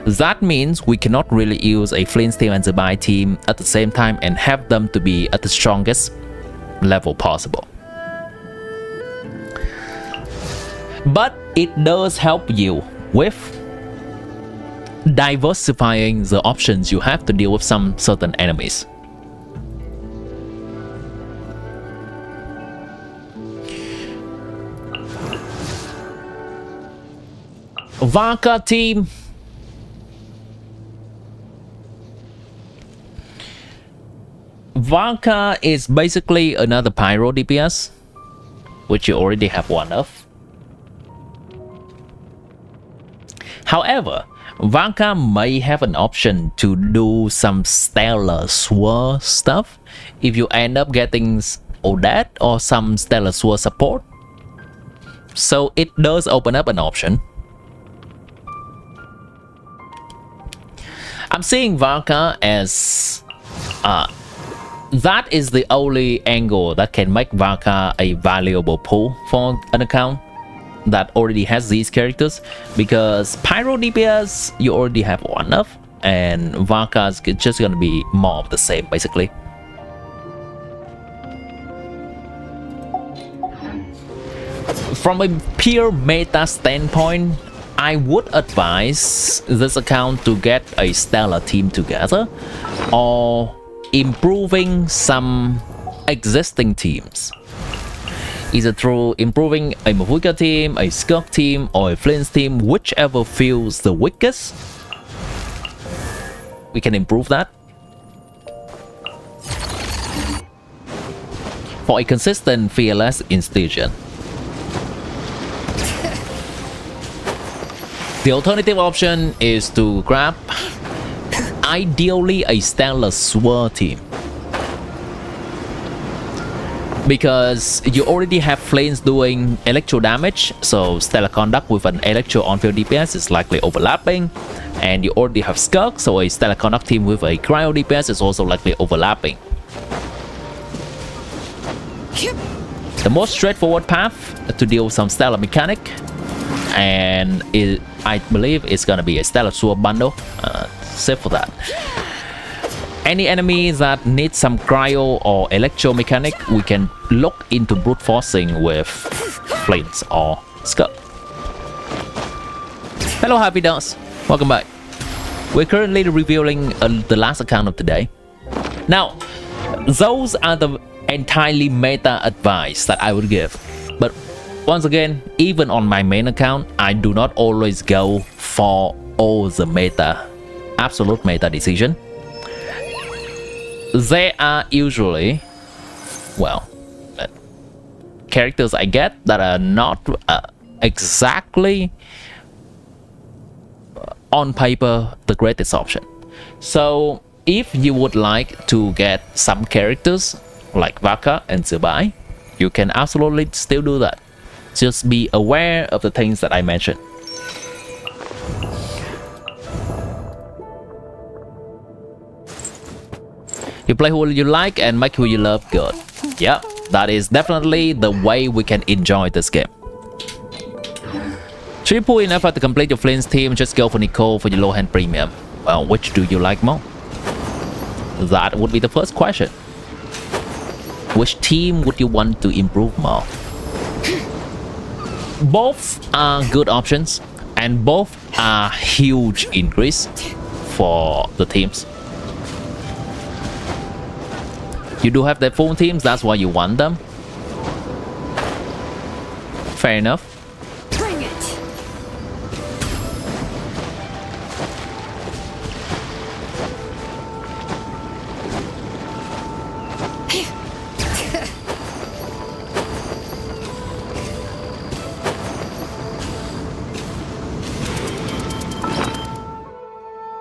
That means we cannot really use a Flint's team and Zubai team at the same time and have them to be at the strongest level possible. But it does help you with diversifying the options you have to deal with some certain enemies. Varka team. Varka is basically another pyro DPS, which you already have one of. However, Varka may have an option to do some stellar sword stuff if you end up getting Odette or some stellar sword support. So it does open up an option. I'm seeing Varka as that is the only angle that can make Varka a valuable pull for an account that already has these characters, because Pyro DPS you already have one of, and Varka is just gonna be more of the same basically. From a pure meta standpoint, I would advise this account to get a stellar team together or improving some existing teams, either through improving a Mavuika team, a Skirk team, or a Flints team, whichever feels the weakest. We can improve that for a consistent fearless institution. The alternative option is to grab ideally a stellar sword team, because you already have Flames doing electro damage, so stellar conduct with an electro on-field DPS is likely overlapping, and you already have Skirk, so a stellar conduct team with a cryo DPS is also likely overlapping. The most straightforward path to deal with some stellar mechanic, and I believe it's gonna be a stellar sword bundle, save for that. Any enemy that needs some cryo or electro mechanic, we can look into brute forcing with Flames or Skirk. Hello Happy Dogs, welcome back. We're currently reviewing the last account of today. Now, those are the entirely meta advice that I would give, but once again, even on my main account, I do not always go for all the meta, absolute meta decision. There are usually, well, characters I get that are not exactly on paper the greatest option. So if you would like to get some characters like Varka and Zubai, you can absolutely still do that. Just be aware of the things that I mentioned. You play who you like and make who you love good. Yeah, that is definitely the way we can enjoy this game. Should you pull enough to complete your Flames team, just go for Nicole for your low hand premium. Well, which do you like more? That would be the first question. Which team would you want to improve more? Both are good options, and both are huge increase for the teams. You do have their full teams, that's why you want them. Fair enough. Bring it.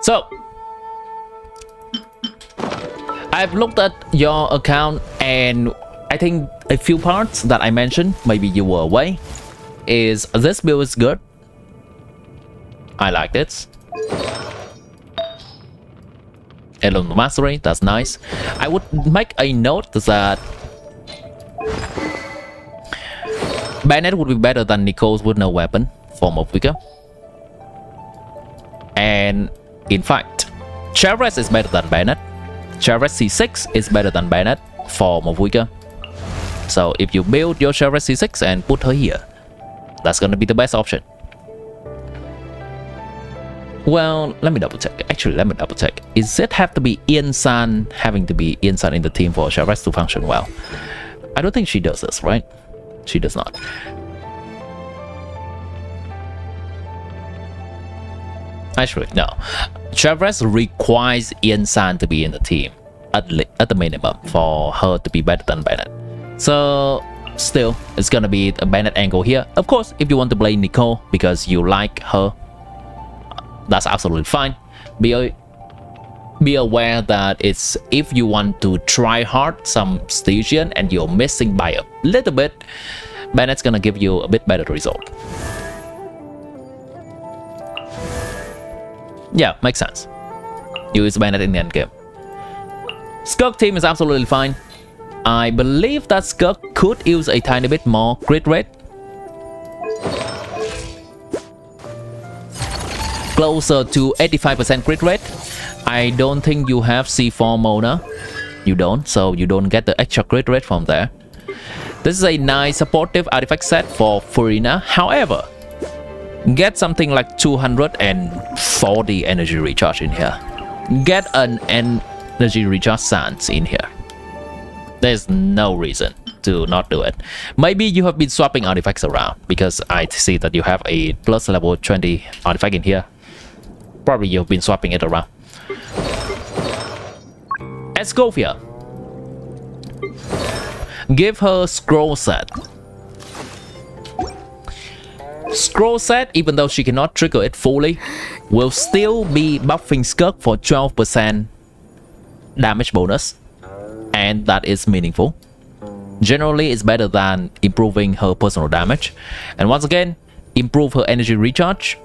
So, I've looked at your account, and I think a few parts that I mentioned, maybe you were away, is this build is good. I like it. Element Mastery, that's nice. I would make a note that Bennett would be better than Nicole's with no weapon, form of Wicca. And in fact, Cherez is better than Bennett. Cherez C6 is better than Bennett, form of Wicca. So if you build your Cherez C6 and put her here, that's gonna be the best option. Well, let me double check. Actually, let me double check. Is it have to be Ian-san, having to be Ian-san in the team for Cherez to function well? I don't think she does this, right? She does not. Actually, no. Traverse requires Ian-san to be in the team at the minimum for her to be better than Bennett. So still, it's gonna be a Bennett angle here. Of course, if you want to play Nicole because you like her, that's absolutely fine. Be aware that it's if you want to try hard some station and you're missing by a little bit, Bennett's gonna give you a bit better result. Yeah, makes sense. Use Bennett in the end game. Skirk team is absolutely fine. I believe that Skirk could use a tiny bit more crit rate. Closer to 85% crit rate. I don't think you have C4 Mona. You don't, so you don't get the extra crit rate from there. This is a nice supportive artifact set for Furina. However, get something like 240 energy recharge in here. Get an energy recharge sans in here. There's no reason to not do it. Maybe you have been swapping artifacts around because I see that you have a plus level 20 artifact in here. Probably you've been swapping it around. Escovia. Give her scroll set. Scroll set, even though she cannot trigger it fully, will still be buffing Skirk for 12% damage bonus, and that is meaningful. Generally, it's better than improving her personal damage. And once again, improve her energy recharge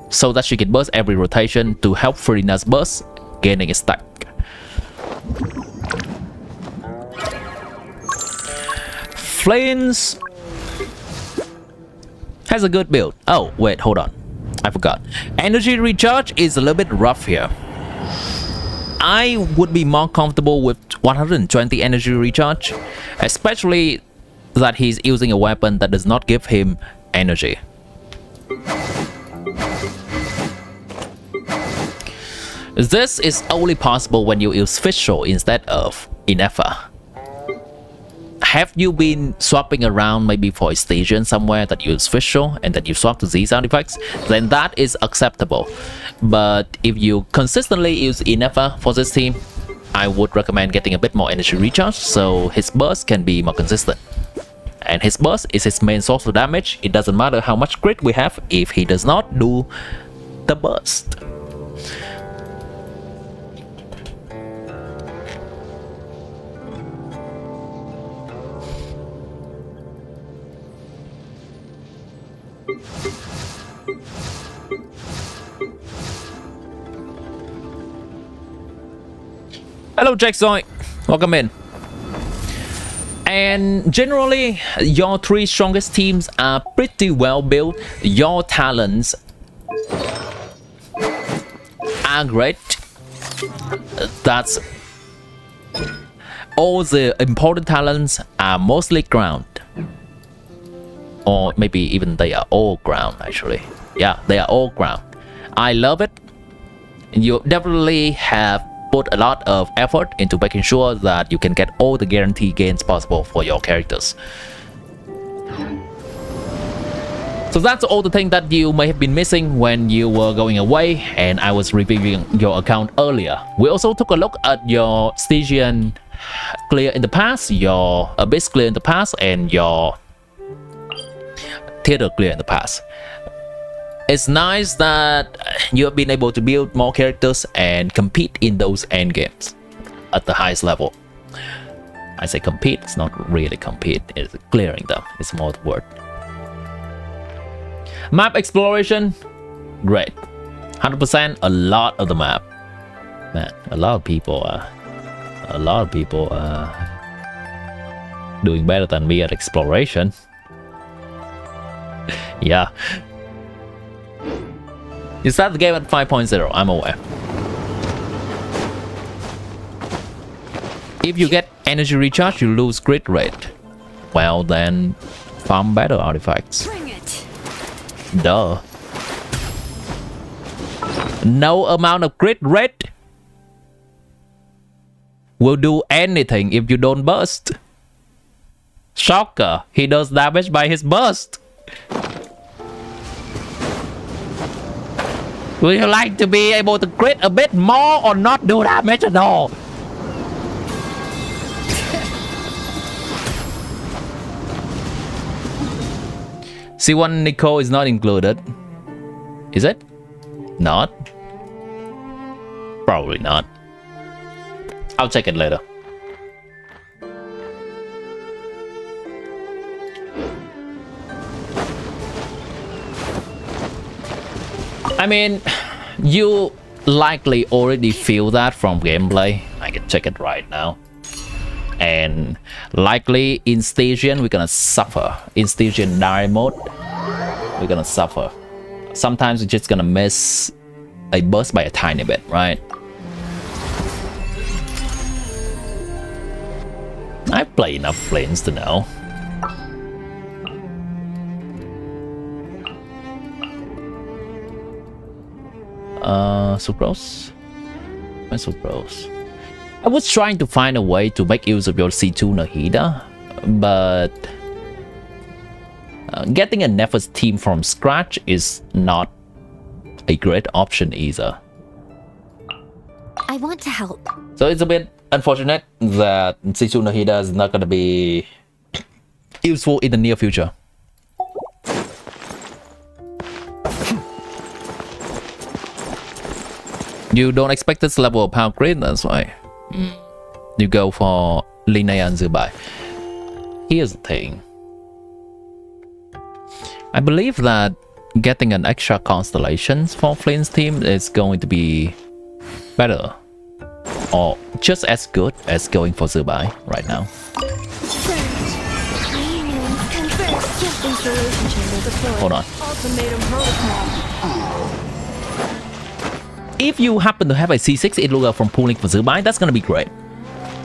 so that she can burst every rotation to help Furina's burst, gaining a stack. Flames has a good build. Oh, wait, hold on. I forgot. Energy recharge is a little bit rough here. I would be more comfortable with 120 energy recharge, especially that he's using a weapon that does not give him energy. This is only possible when you use Fischl instead of Inefa. Have you been swapping around maybe for a station somewhere that use Fischl and that you swap to these artifacts? Then that is acceptable. But if you consistently use Inefa for this team, I would recommend getting a bit more energy recharge so his burst can be more consistent. And his burst is his main source of damage. It doesn't matter how much crit we have if he does not do the burst. Hello Jackzoy, welcome in. And generally, your three strongest teams are pretty well built. Your talents are great. That's all the important talents are mostly ground. Or maybe even they are all ground actually. Yeah, they are all ground. I love it. You definitely have put a lot of effort into making sure that you can get all the guarantee gains possible for your characters. So that's all the things that you may have been missing when you were going away and I was reviewing your account earlier. We also took a look at your Stygian clear in the past, your Abyss clear in the past, and your Theater clear in the past. It's nice that you have been able to build more characters and compete in those endgames at the highest level. I say compete, it's not really compete, it's clearing them, it's more the word. Map exploration, great. 100%, a lot of the map. Man, a lot of people are doing better than me at exploration. Yeah. You start the game at 5.0, I'm aware. If you get energy recharge, you lose crit rate. Well then, farm better artifacts. Bring it. Duh. No amount of crit rate will do anything if you don't burst. Shocker, he does damage by his burst. Would you like to be able to crit a bit more or not do damage at all? C1 Nico is not included. Is it? Not? Probably not. I'll check it later. I mean, you likely already feel that from gameplay. I can check it right now. And likely in Stygian, we're gonna suffer. In Stygian die mode, we're gonna suffer. Sometimes we're just gonna miss a burst by a tiny bit, right? I play enough planes to know. Sucrose? Where's Sucrose? I was trying to find a way to make use of your SNEZHNAYA, but getting a Nephos team from scratch is not a great option either. I want to help. So it's a bit unfortunate that SNEZHNAYA is not going to be useful in the near future. You don't expect this level of power grid, that's why you go for SNEZHNAYA and Zubai. Here's the thing. I believe that getting an extra constellations for Flynn's team is going to be better, or just as good as going for Zubai right now. Hold on. If you happen to have a C6 Iluga from pooling for Zubai, that's gonna be great.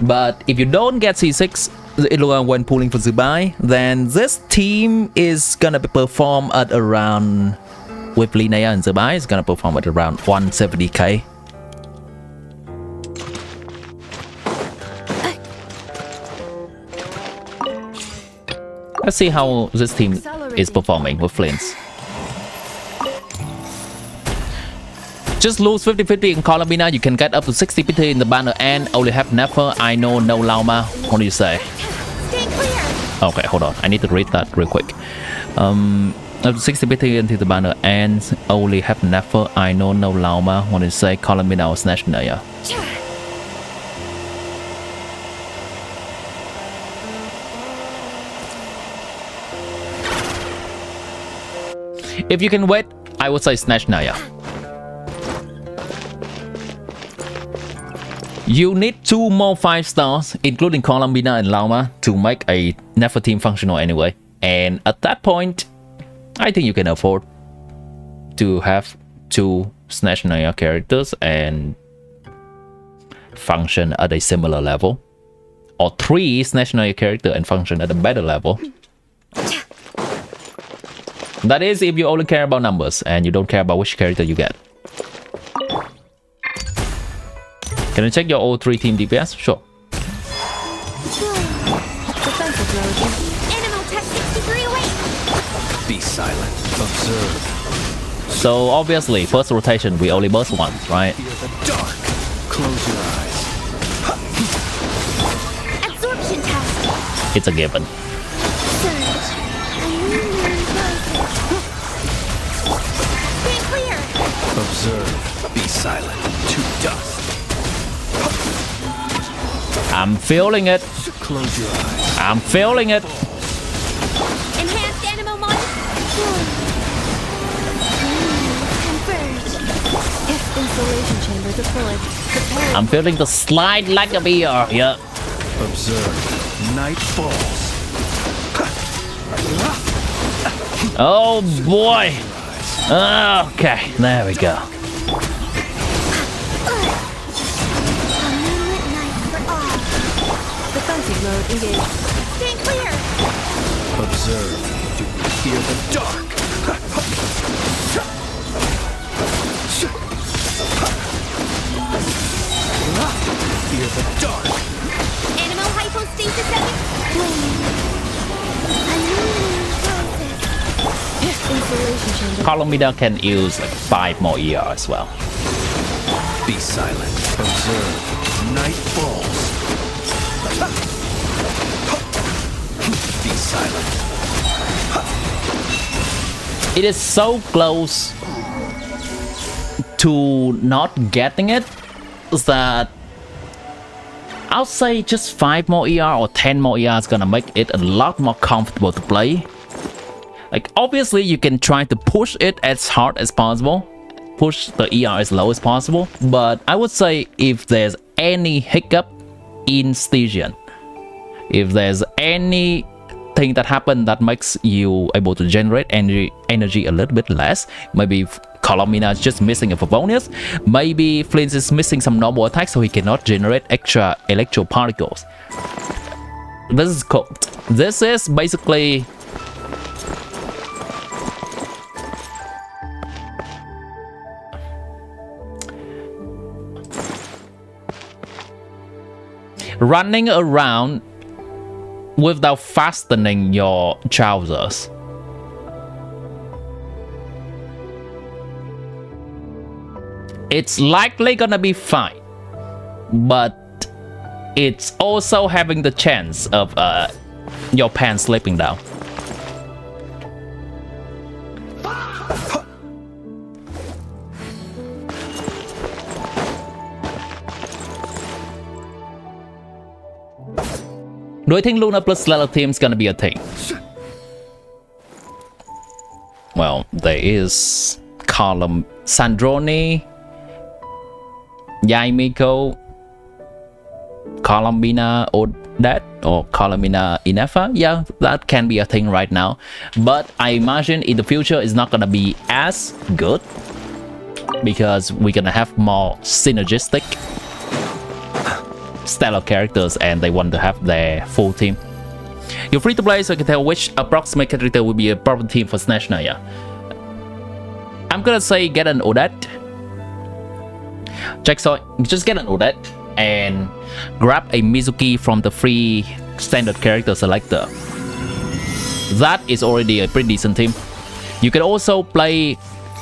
But if you don't get C6 Iluga when pooling for Zubai, then this team is gonna perform at around, with SNEZHNAYA and Zubai, is gonna perform at around 170k. Let's see how this team is performing with Flynn's. Just lose 50-50 in Columbina, you can get up to 60 PT in the banner and only have Nefer, I know, no Lauma. What do you say? Stay clear. Okay, hold on. I need to read that real quick. Up to 60 PT into the banner and only have Nefer, I know, no Lauma. What do you say? Columbina or SNEZHNAYA? If you can wait, I would say SNEZHNAYA. You need 2 more 5 stars, including Columbina and Lauma, to make a Nefer team functional anyway. And at that point, I think you can afford to have 2 SNEZHNAYA characters and function at a similar level. Or 3 SNEZHNAYA characters and function at a better level. That is if you only care about numbers and you don't care about which character you get. Can I check your all 3 team DPS? Sure. Defensive mode. Animal tech 63 away. Be silent. Observe. So obviously, first rotation we only burst once, right? Fear the dark. Close your eyes. Absorption test. It's a given. Surge. Stay clear. Observe. Be silent. To dust. I'm feeling it. Close your eyes. I'm feeling it. Enhanced animal mod. Converge. If installation chamber deployed. Prepare. I'm feeling the slide like a beer. Yeah. Observe. Night falls. Oh boy. Okay, there we go. Defensive mode engaged. Stay clear. Observe. Do you fear the dark? Fear the dark. Animal hypostasis setting. Flame. Illuminating process. Installation chamber Colomina can use like 5 more ER as well. Be silent. Observe. Night falls. Be silent. It is so close to not getting it that I'll say just 5 more ER or 10 more ER is gonna make it a lot more comfortable to play. Like, obviously you can try to push it as hard as possible, push the ER as low as possible, but I would say if there's any hiccup in SNEZHNAYA, if there's anything that happened that makes you able to generate energy a little bit less, maybe Colomina is just missing a bonus, maybe Flint is missing some normal attacks so he cannot generate extra electro particles. This is cool. This is basically running around without fastening your trousers. It's likely gonna be fine, but it's also having the chance of your pants slipping down. Do I think Luna plus Stellar team is gonna be a thing? Well, there is column Sandroni, Yaimiko, Colomina Odette, or Colomina Inefa. Yeah, that can be a thing right now. But I imagine in the future it's not gonna be as good because we're gonna have more synergistic stellar characters and they want to have their full team. You're free to play, so you can tell which approximate character will be a proper team for SNEZHNAYA. I'm gonna say get an Odette. Just get an Odette and grab a Mizuki from the free standard character selector. That is already a pretty decent team. You can also play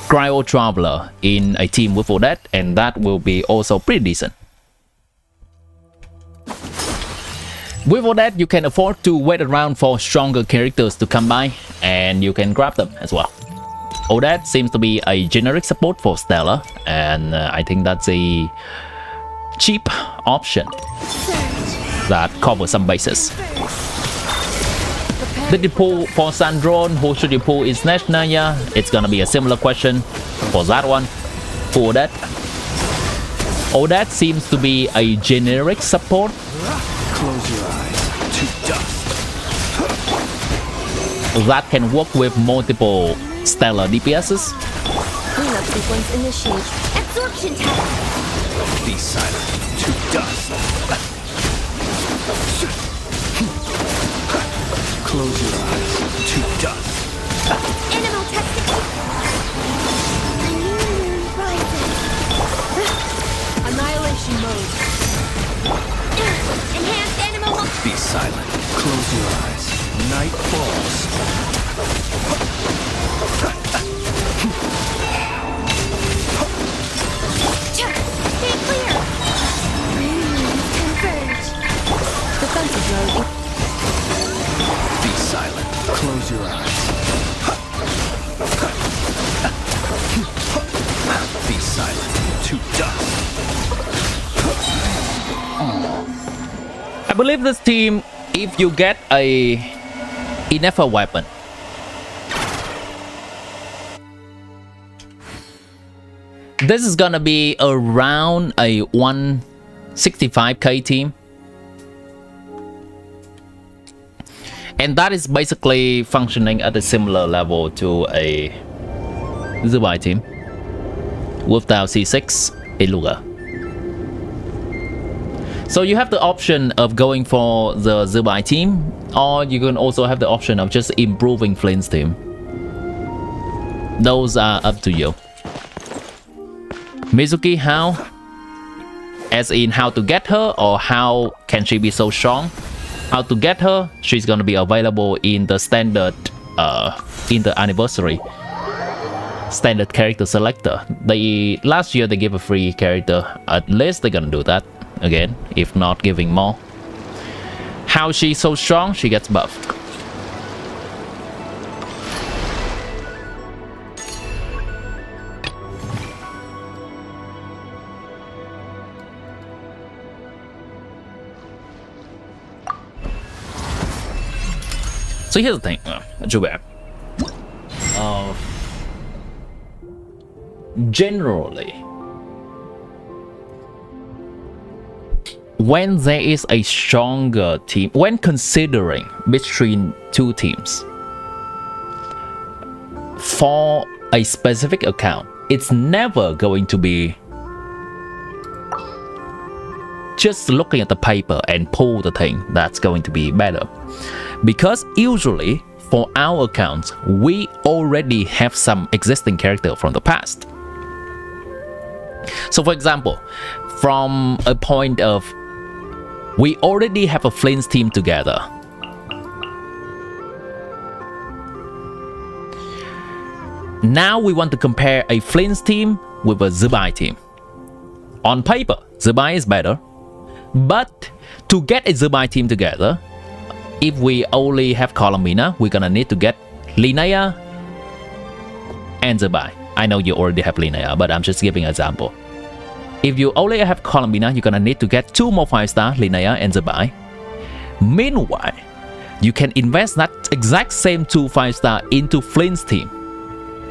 Cryo Traveler in a team with Odette, and that will be also pretty decent. With Odette, you can afford to wait around for stronger characters to come by, and you can grab them as well. Odette seems to be a generic support for Stellar, and I think that's a cheap option that covers some bases. Did you pull for Sandron? Who should you pull in SNEZHNAYA? It's gonna be a similar question for that one. For Odette, Odette seems to be a generic support. Close your eyes to dust. That can work with multiple stellar DPSs. Cleanup sequence initiate. Absorption time. Be silent to dust. Close your eyes to dust. Animal testing. A new moon rises. Annihilation mode. Enhanced animal. Be silent. Close your eyes. Night falls. Stay clear. Converge. Defensive mode. Be silent. Close your eyes. Be silent to dust. I believe this team, if you get a enough weapon, this is gonna be around a 165k team, and that is basically functioning at a similar level to a Zubai team without C6 Iluga. So you have the option of going for the Zubai team, or you can also have the option of just improving Flint's team. Those are up to you. Mizuki, how? As in how to get her, or how can she be so strong? How to get her? She's gonna be available in the standard, in the anniversary. standard character selector. Last year they gave a free character. At least they're gonna do that again, if not giving more. How she's so strong? She gets buffed. So here's the thing, too bad. Generally, when there is a stronger team, when considering between two teams, for a specific account, it's never going to be just looking at the paper and pull the thing that's going to be better. Because usually, for our accounts, we already have some existing character from the past. So for example, from a point of we already have a Flint's team together. Now we want to compare a Flint's team with a Zubai team. On paper, Zubai is better, but to get a Zubai team together, if we only have Columbina, we're gonna need to get SNEZHNAYA and Zubai. I know you already have SNEZHNAYA, but I'm just giving an example. If you only have Columbina, you're gonna need to get 2 more 5-star, SNEZHNAYA and Zubai. Meanwhile, you can invest that exact same 2 5-star into Flint's team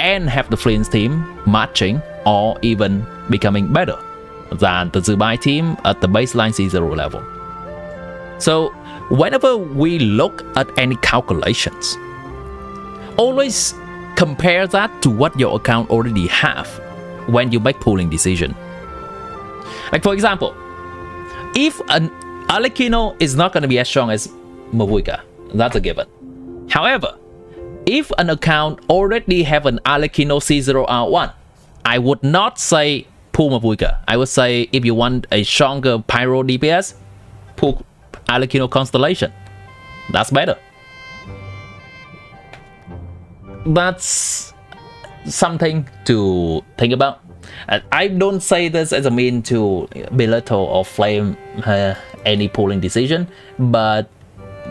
and have the Flint's team matching or even becoming better than the Zubai team at the baseline C0 level. So whenever we look at any calculations, always compare that to what your account already have when you make pooling decision. Like for example, if an Arlecchino is not going to be as strong as Mavuika, that's a given. However, if an account already have an Arlecchino C0R1, I would not say pull Mavuika. I would say if you want a stronger Pyro DPS, pull Arlecchino Constellation. That's better. That's something to think about. I don't say this as a mean to belittle or flame any pooling decision, but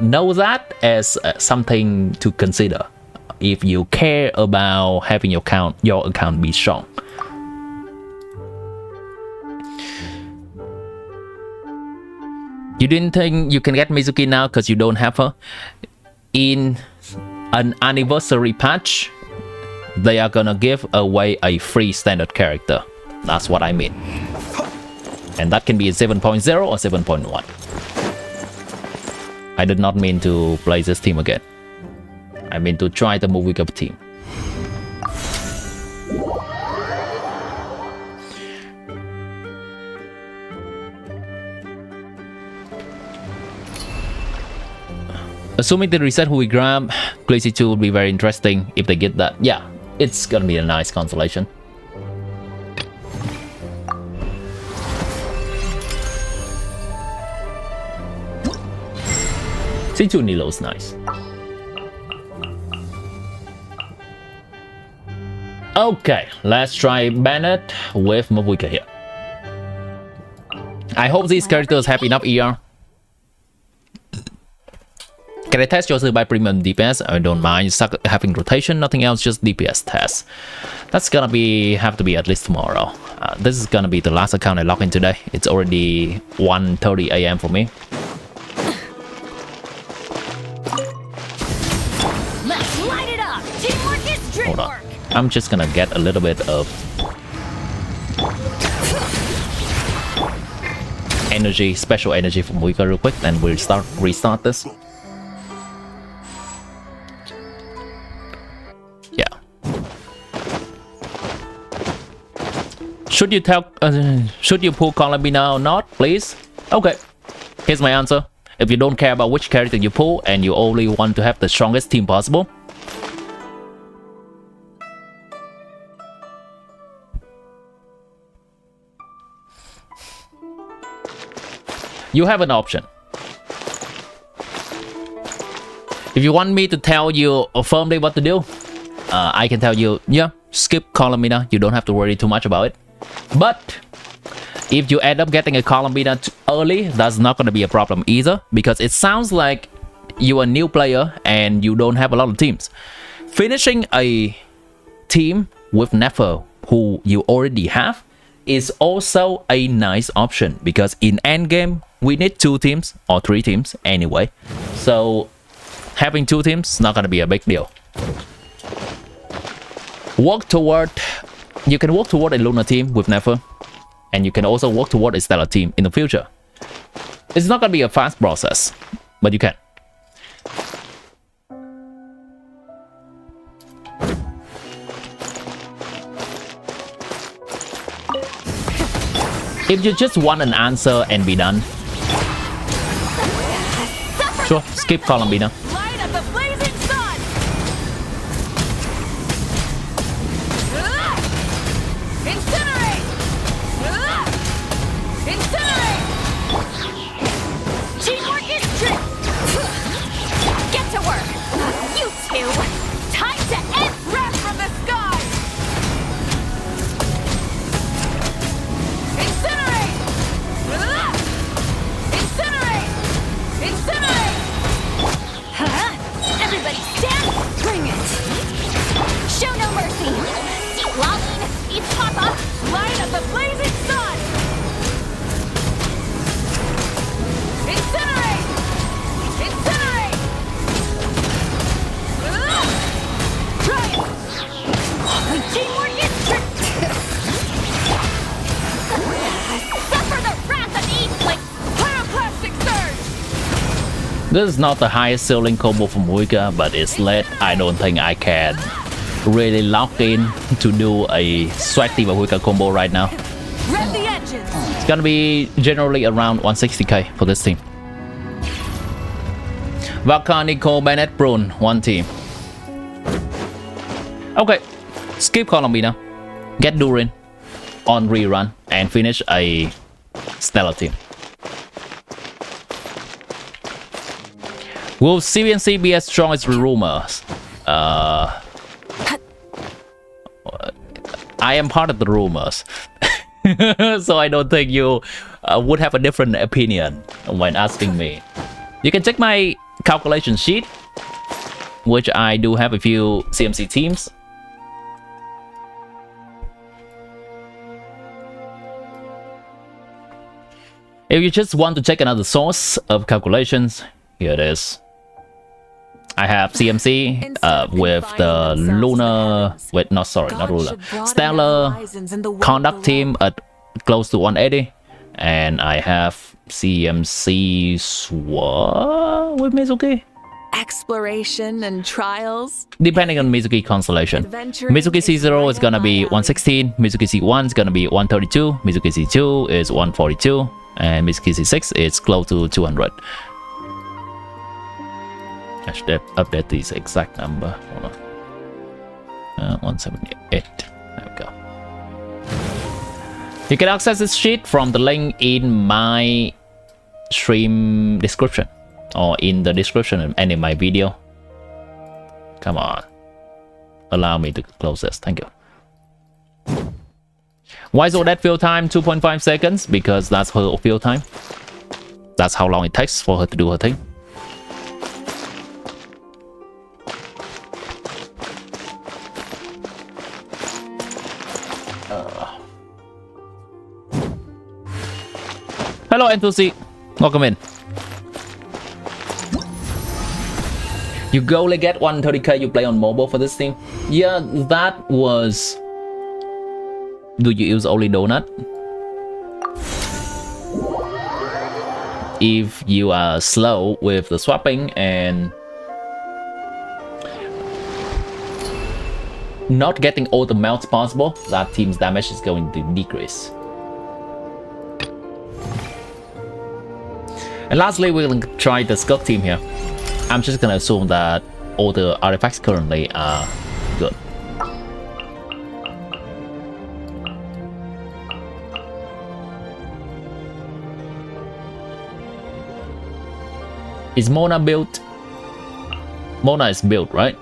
know that as something to consider if you care about having your account be strong. You didn't think you can get Mizuki now because you don't have her? In an anniversary patch, they are gonna give away a free standard character. That's what I mean. And that can be a 7.0 or 7.1. I did not mean to play this team again. I mean to try the movie up team. Assuming they reset who we grab, Glacy 2 would be very interesting if they get that. Yeah, it's gonna be a nice consolation. C2 Nilo's nice. Okay, let's try Bennett with Mavuika here. I hope these characters have enough ER. Can I test yours by premium DPS? I don't mind. Suck having rotation, nothing else, just DPS test. That's gonna have to be at least tomorrow. This is gonna be the last account I log in today. It's already 1:30 AM for me. Let's light it up. Teamwork is Hold on. dreamwork. I'm just gonna get a little bit of energy, special energy from Wika real quick, and we'll restart this. Yeah. Should you pull Columbina or not, please? Okay. Here's my answer. If you don't care about which character you pull and you only want to have the strongest team possible, you have an option. If you want me to tell you firmly what to do, I can tell you, yeah, skip Columina. You don't have to worry too much about it. But if you end up getting a Columina early, that's not going to be a problem either, because it sounds like you're a new player and you don't have a lot of teams. Finishing a team with Nefer, who you already have, is also a nice option, because in endgame we need 2 teams or 3 teams anyway. So having 2 teams not going to be a big deal. You can work toward a Lunar team with Nefer, and you can also work toward a Stellar team in the future. It's not going to be a fast process, but you can. If you just want an answer and be done, sure, skip Columbina. Light of the blazing sun! Incinerate! Incinerate! Teamwork is trick! Get to work! You two! Time to end breath from the sky! Incinerate! Incinerate! Incinerate! Everybody stand! Bring it! Show no mercy! Eat Lalin! Eat Papa! Light of the blazing sun! Incinerate! Incinerate! Try it! Teamwork is trick! Suffer the wrath of Eve like pyroclastic surge! This is not the highest ceiling combo from Wicca, but it's late. I don't think I can really lock in to do a sweaty Wicca combo right now. Rev the engines! It's gonna be generally around 160k for this team. Volcanico Bennett Brune, 1 team. Okay, skip Columbina, get Durin on rerun, and finish a Stellar team. Will CBNC be as strong as rumors? I am part of the rumors. So I don't think you would have a different opinion when asking me. You can check my calculation sheet, which I do have a few CMC teams. If you just want to check another source of calculations, here it is. I have CMC with the Lunar, Stellar Conduct team at close to 180, and I have CMC with Mizuki. Exploration and trials. Depending on Mizuki constellation. Mizuki C0 is gonna be 116, Mizuki C1 is gonna be 132, Mizuki C2 is 142, and Mizuki C6 is close to 200. I should update this exact number. Hold on. 178. There we go. You can access this sheet from the link in my stream description, or in the description and in my video. Come on. Allow me to close this. Thank you. Why is Odette fill time 2.5 seconds? Because that's her fill time. That's how long it takes for her to do her thing. Hello, Enthusi. Welcome in. You only get 130k you play on mobile for this thing? Yeah, that was... Do you use only donut? If you are slow with the swapping and not getting all the melts possible, that team's damage is going to decrease. And lastly, we'll try the Skunk team here. I'm just gonna assume that all the artifacts currently are good. Is Mona built? Mona is built, right?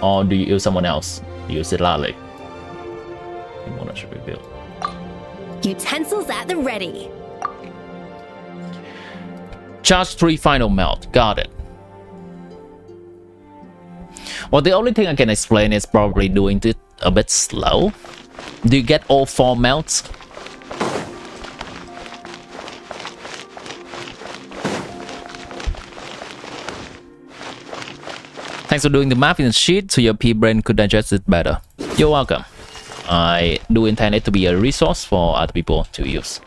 Or do you use someone else? You use it Lally. What should we build? Utensils at the ready. Charge 3 final melt. Got it. Well, the only thing I can explain is probably doing it a bit slow. Do you get all 4 melts? Thanks for doing the math in the sheet so your pea-brain could digest it better. You're welcome. I do intend it to be a resource for other people to use.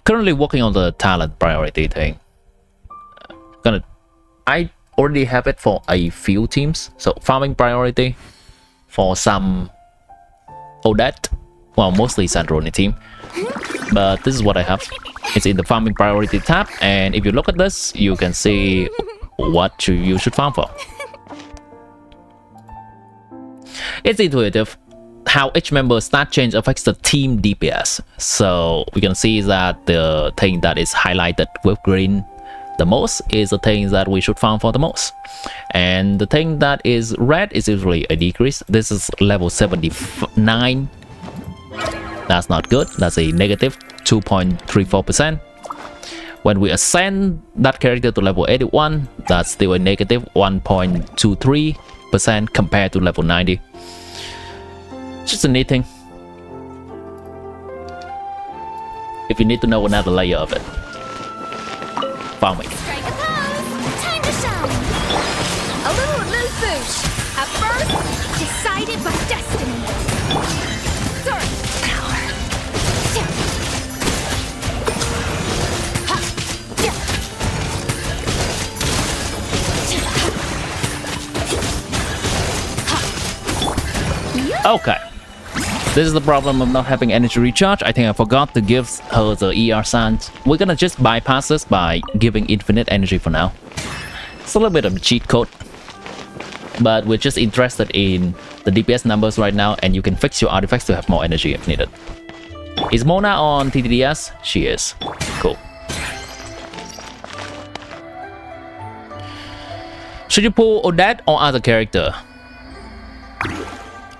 Currently working on the talent priority thing. I already have it for a few teams. So farming priority for some Odette, well, mostly Sandroni team. But this is what I have. It's in the farming priority tab, and if you look at this, you can see what you should farm for. It's intuitive how each member's stat change affects the team DPS. So we can see that the thing that is highlighted with green the most is the thing that we should farm for the most. And the thing that is red is usually a decrease. This is level 79. That's not good. That's a negative 2.34%. When we ascend that character to level 81, that's still a negative 1.23% compared to level 90. Just a neat thing. If you need to know another layer of it. Farming. Strike a pose. Time to shine. A little loose boosh. At first, decided by destiny. Sword power. Okay. This is the problem of not having energy recharge. I think I forgot to give her the ER signs. We're gonna just bypass this by giving infinite energy for now. It's a little bit of a cheat code. But we're just interested in the DPS numbers right now, and you can fix your artifacts to have more energy if needed. Is Mona on TTDS? She is. Cool. Should you pull Odette or other character?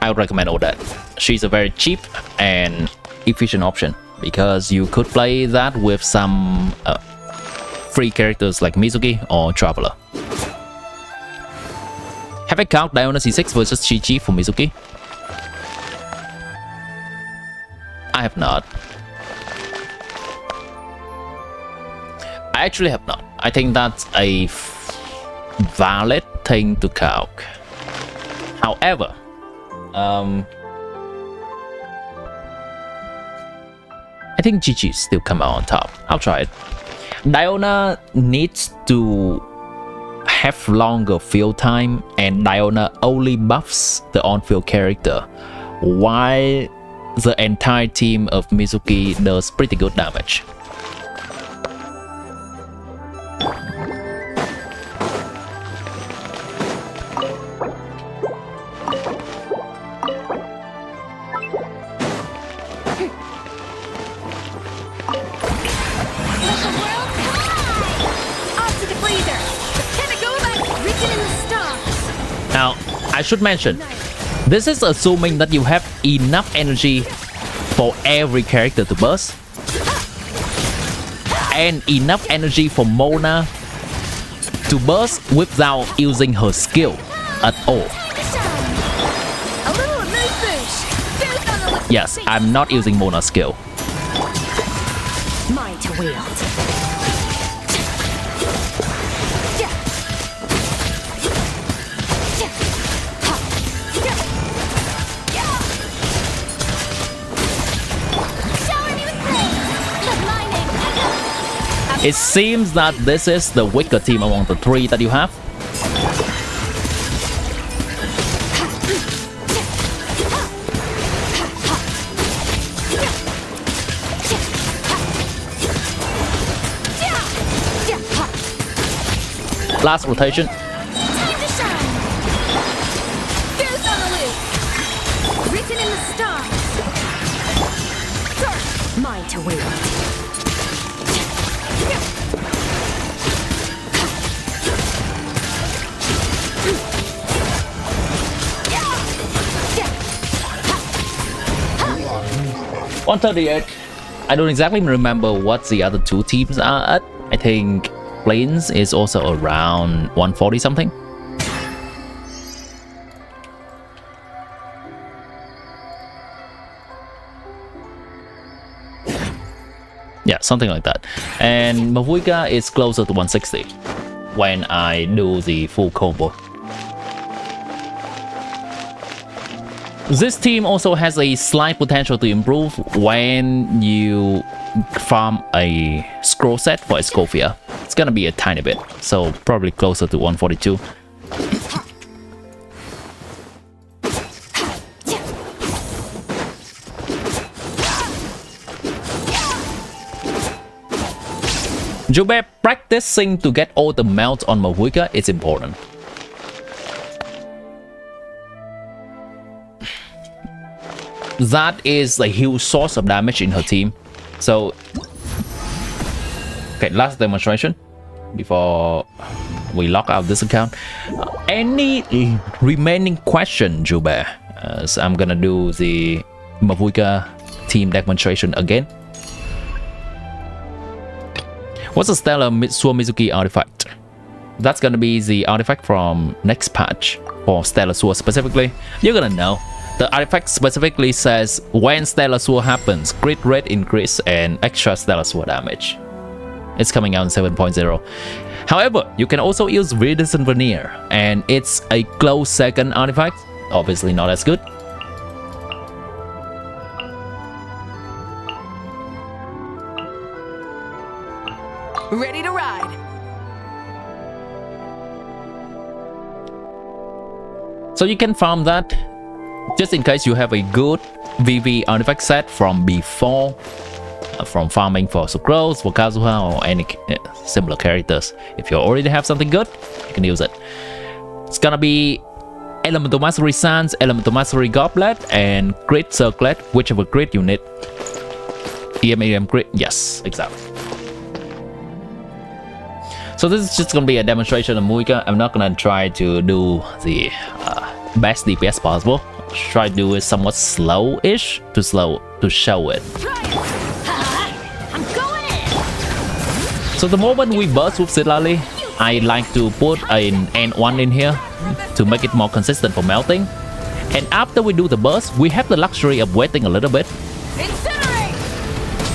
I would recommend Odette. She's a very cheap and efficient option because you could play that with some free characters like Mizuki or Traveler. Have I count Diona C6 versus Chi-Chi for Mizuki? I have not. I actually have not. I think that's a valid thing to calc. However, I think Chi-Chi still come out on top. I'll try it. Diona needs to have longer field time, and Diona only buffs the on-field character, while the entire team of Mizuki does pretty good damage. Now, I should mention, this is assuming that you have enough energy for every character to burst, and enough energy for Mona to burst without using her skill at all. Yes, I'm not using Mona's skill. Mine to wield. It seems that this is the weaker team among the three that you have. Last rotation. Time to shine. Fierce on the loose. Written in the stars. Mine to wield. 138. I don't exactly remember what the other two teams are at. I think Plains is also around 140 something. Yeah, something like that. And Mavuika is closer to 160 when I do the full combo. This team also has a slight potential to improve when you farm a scroll set for Escofia. It's gonna be a tiny bit, so probably closer to 142. Jube, practicing to get all the melts on Mavuika is important. That is a huge source of damage in her team. So, okay, last demonstration before we lock out this account. Any remaining question, Jube? So I'm gonna do the Mavuika team demonstration again. What's the Stellar Suo Mizuki artifact? That's gonna be the artifact from next patch for Stellar Suo specifically. You're gonna know. The artifact specifically says when Stellar Suo happens, crit rate increase and extra Stellar Suo damage. It's coming out in 7.0. However, you can also use Viridescent Veneer, and it's a close second artifact. Obviously not as good. Ready to ride. So you can farm that just in case you have a good VV artifact set from before, from farming for Sucrose, for Kazuha, or any similar characters. If you already have something good, you can use it. It's gonna be Elemental Mastery Sands, Elemental Mastery Goblet, and Crit Circlet, whichever crit you need. EM crit, yes, exactly. So this is just gonna be a demonstration of Muika. I'm not gonna try to do the best DPS possible. Try to do it somewhat slow-ish to show it. I'm going in. So the moment we burst with Silali, I like to put an end one in here to make it more consistent for melting. And after we do the burst, we have the luxury of waiting a little bit. Incinerate!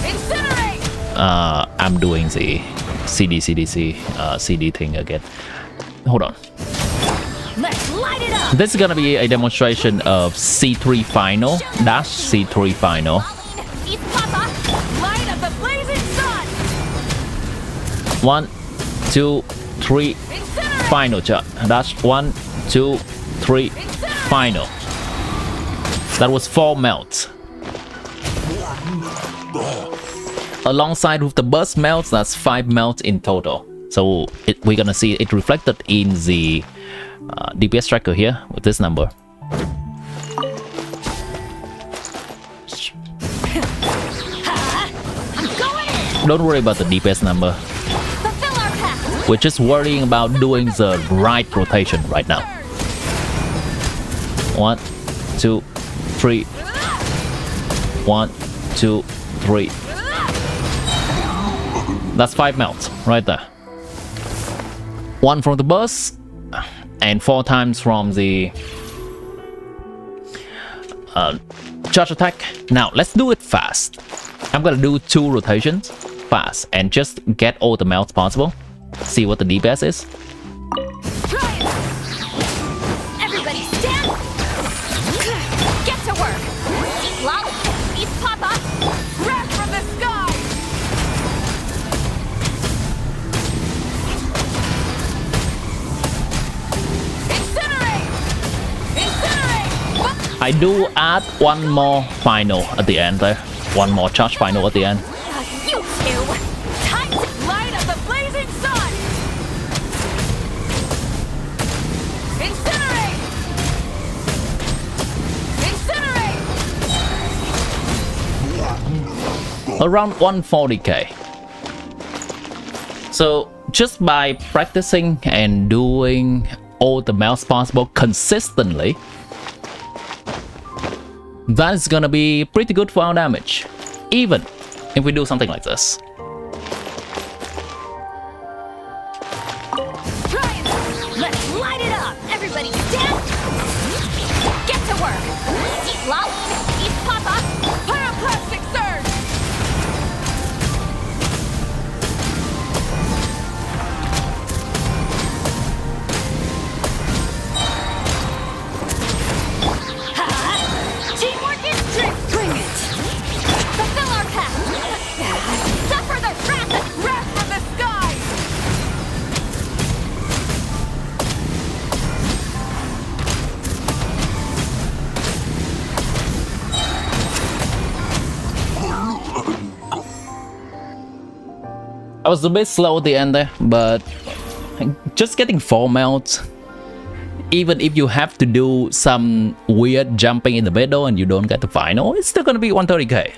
Incinerate! I'm doing the CD thing again. Hold on. Let's light it up. This is gonna be a demonstration of C3 final dash C3 final. East Papa. Light of the blazing sun! 1, 2, 3, Incinerate! final dash 1, 2, 3, final. That was 4 melts. Alongside with the burst melts, that's 5 melts in total. So we're gonna see it reflected in the DPS tracker here with this number. Don't worry about the DPS number. Fulfill our path. We're just worrying about doing the right rotation right now. 1, 2, 3. 1, 2, 3. That's 5 melts right there. 1 from the burst and 4 times from the charge attack. Now let's do it fast. I'm gonna do 2 rotations fast and just get all the melts possible. See what the DPS is. Try it. Everybody stand. Get to work. East Lop. East Papa. Wrath from the sky! Incinerate! Incinerate! I do add 1 more final at the end there. 1 more charge final at the end. You two. Time to Light of the blazing sun! Incinerate! Incinerate! Around 140k. So just by practicing and doing all the melts possible consistently, that is gonna be pretty good for our damage. even if we do something like this. Try it! Let's light it up! Everybody stand! Get to work! Eat love! Eat papa! Pyroclastic surge! Teamwork is strength! Bring it! Fulfill our path! Suffer the wrath from the sky! I was a bit slow at the end there, but just getting 4 melts, even if you have to do some weird jumping in the middle and you don't get the final, it's still gonna be 130k.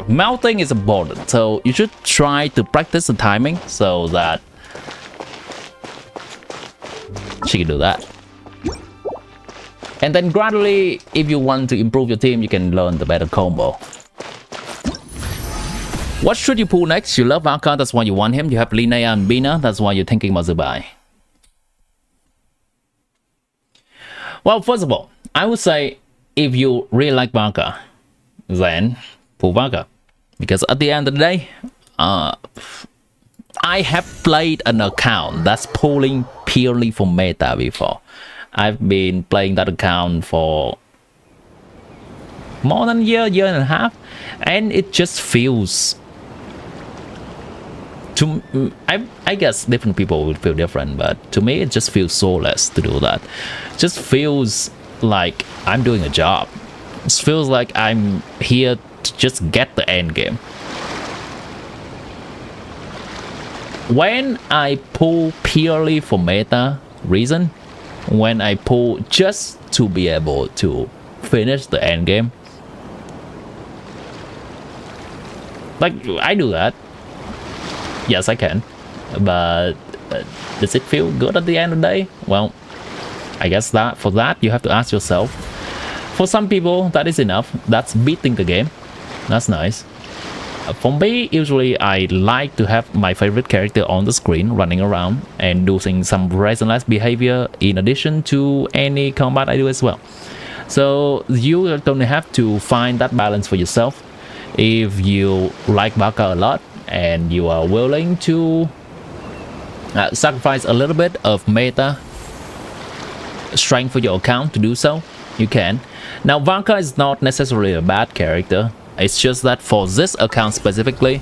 Melting is important, so you should try to practice the timing so that she can do that. And then gradually, if you want to improve your team, you can learn the better combo. What should you pull next? You love Valka, that's why you want him. You have Linnea and Bina, that's why you're thinking about Zubai. Well, first of all, I would say if you really like Valka, then pull Valka. Because at the end of the day, I have played an account that's pulling purely for meta before. I've been playing that account for more than a year and a half, and it just feels to I guess different people would feel different, but to me it just feels soulless to do that. It just feels like I'm doing a job. It feels like I'm here to just get the end game. When I pull purely for meta reason, when I pull just to be able to finish the end game, like I do that. Yes, I can, but does it feel good at the end of the day? Well, I guess that for that you have to ask yourself. For some people that is enough. That's beating the game. That's nice. For me, usually I like to have my favorite character on the screen running around and doing some resonance behavior in addition to any combat I do as well. So you are going to have to find that balance for yourself. If you like Valka a lot and you are willing to sacrifice a little bit of meta strength for your account to do so, you can. Now Valka is not necessarily a bad character. It's just that for this account specifically,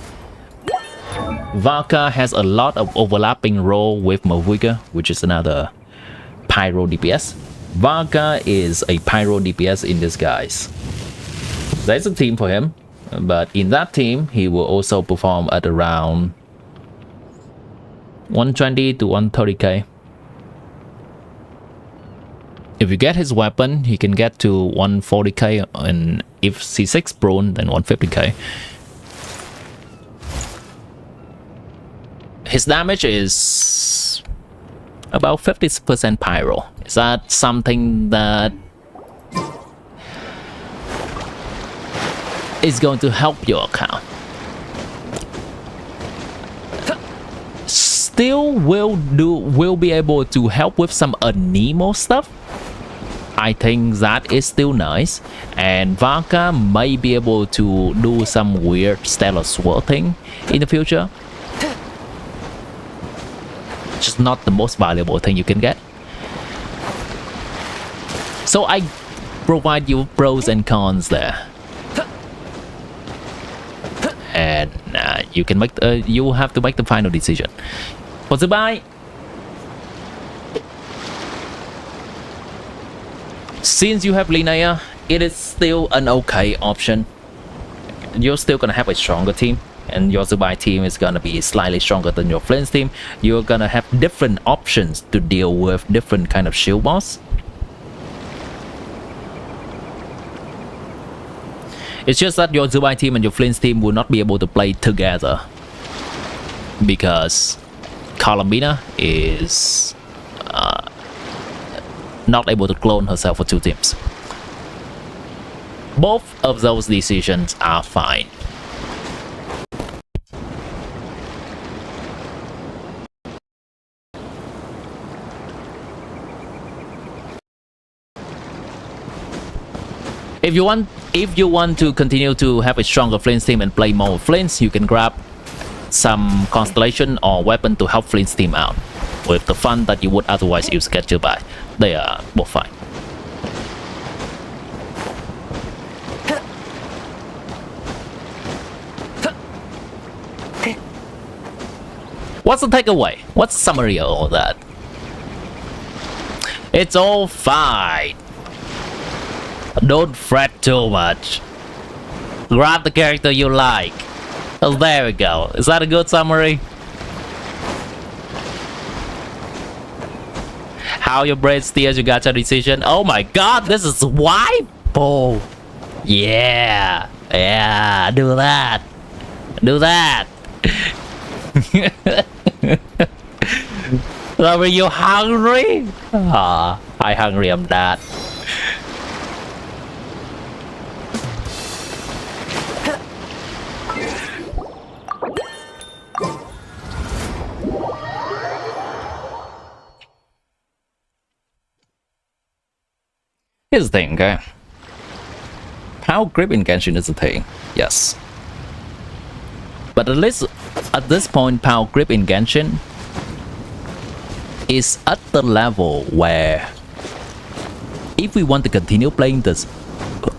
Valka has a lot of overlapping role with Mavuika, which is another pyro DPS. Valka is a pyro DPS in disguise. There's a team for him, but in that team he will also perform at around 120 to 130k. If you get his weapon, he can get to 140k, and if C6 prone, then 150k. His damage is about 50% pyro. Is that something that is going to help your account? Still will be able to help with some Anemo stuff. I think that is still nice, and Valka may be able to do some weird stellar sword thing in the future. Just not the most valuable thing you can get. So I provide you pros and cons there, and you can make you have to make the final decision. For Zubai, since you have Linnea, it is still an okay option. You're still gonna have a stronger team, and your Zubai team is gonna be slightly stronger than your Flynn's team. You're gonna have different options to deal with different kind of shield boss. It's just that your Zubai team and your Flynn's team will not be able to play together because Columbina is not able to clone herself for 2 teams. Both of those decisions are fine. If you want to continue to have a stronger Flames team and play more with Flames, you can grab some constellation or weapon to help Flames team out with the fun that you would otherwise use Schedule by. They are both fine. What's the takeaway? What's the summary of all that? It's all fine. Don't fret too much. Grab the character you like. Oh, there we go. Is that a good summary? How your brain steers your gacha decision. Oh my god, this is wipe! Oh, yeah. Yeah, do that. Do that. Are you hungry? Ah, I hungry I'm that. Here's the thing, okay? Power grip in Genshin is a thing, yes. But at least at this point, power grip in Genshin is at the level where if we want to continue playing this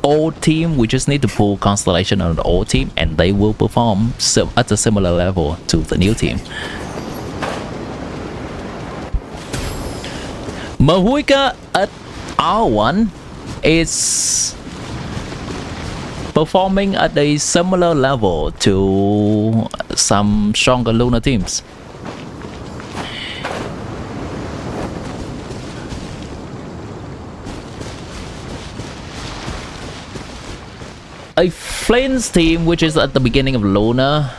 old team, we just need to pull Constellation on the old team and they will perform at a similar level to the new team. Mahuika at R1 is performing at a similar level to some stronger Luna teams. A Flames team which is at the beginning of Luna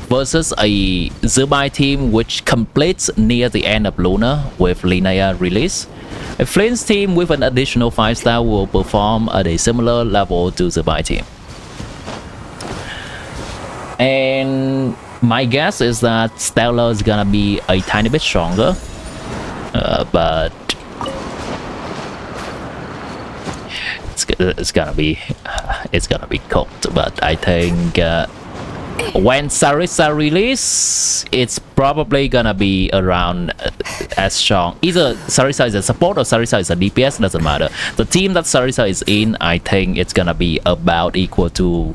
versus a Zubai team which completes near the end of Luna with SNEZHNAYA release. A Flames team with an additional 5-star will perform at a similar level to the Zubai team. And my guess is that Stellar is gonna be a tiny bit stronger, but it's gonna be cooked. But I think when Sarisa release, it's probably gonna be around as strong. Either Sarisa is a support or Sarisa is a DPS, doesn't matter. The team that Sarisa is in, I think it's gonna be about equal to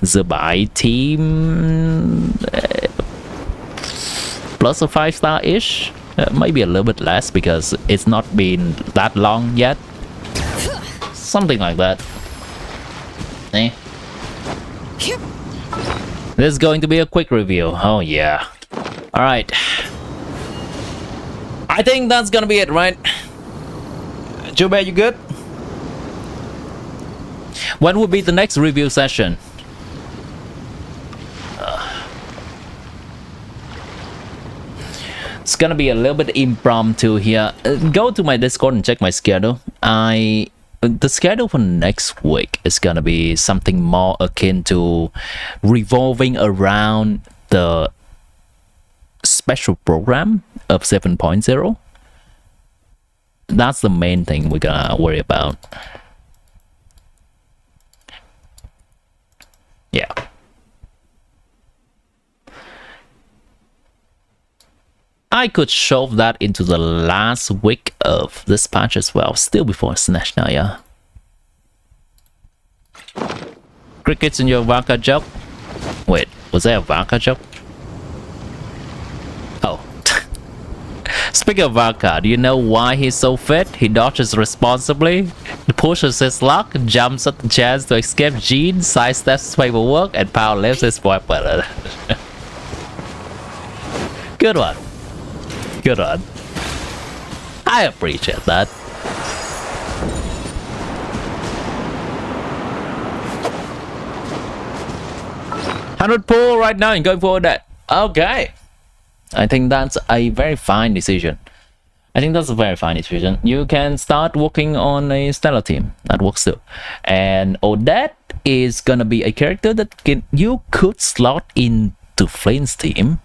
Zubai team, plus a 5-star-ish. Maybe a little bit less because it's not been that long yet. Something like that. Eh? This is going to be a quick review. Oh yeah. Alright. I think that's gonna be it, right? Jube, you good? When will be the next review session? It's gonna be a little bit impromptu here. Go to my Discord and check my schedule. The schedule for next week is gonna be something more akin to revolving around the special program of 7.0. That's the main thing we're gonna worry about. Yeah. I could shove that into the last week of this patch as well, still before SNEZHNAYA. Crickets in your Varka joke? Wait, was there a Varka joke? Oh. Speaking of Varka, do you know why he's so fit? He dodges responsibly, pushes his luck, jumps at the chance to escape Jean, sidesteps paperwork, and power lifts his weapon. Good one. Good on. I appreciate that. $100 pull right now and going for that. Okay. I think that's a very fine decision. I think that's a very fine decision. You can start working on a stellar team. That works too. And Odette is gonna be a character that you could slot into Flint's team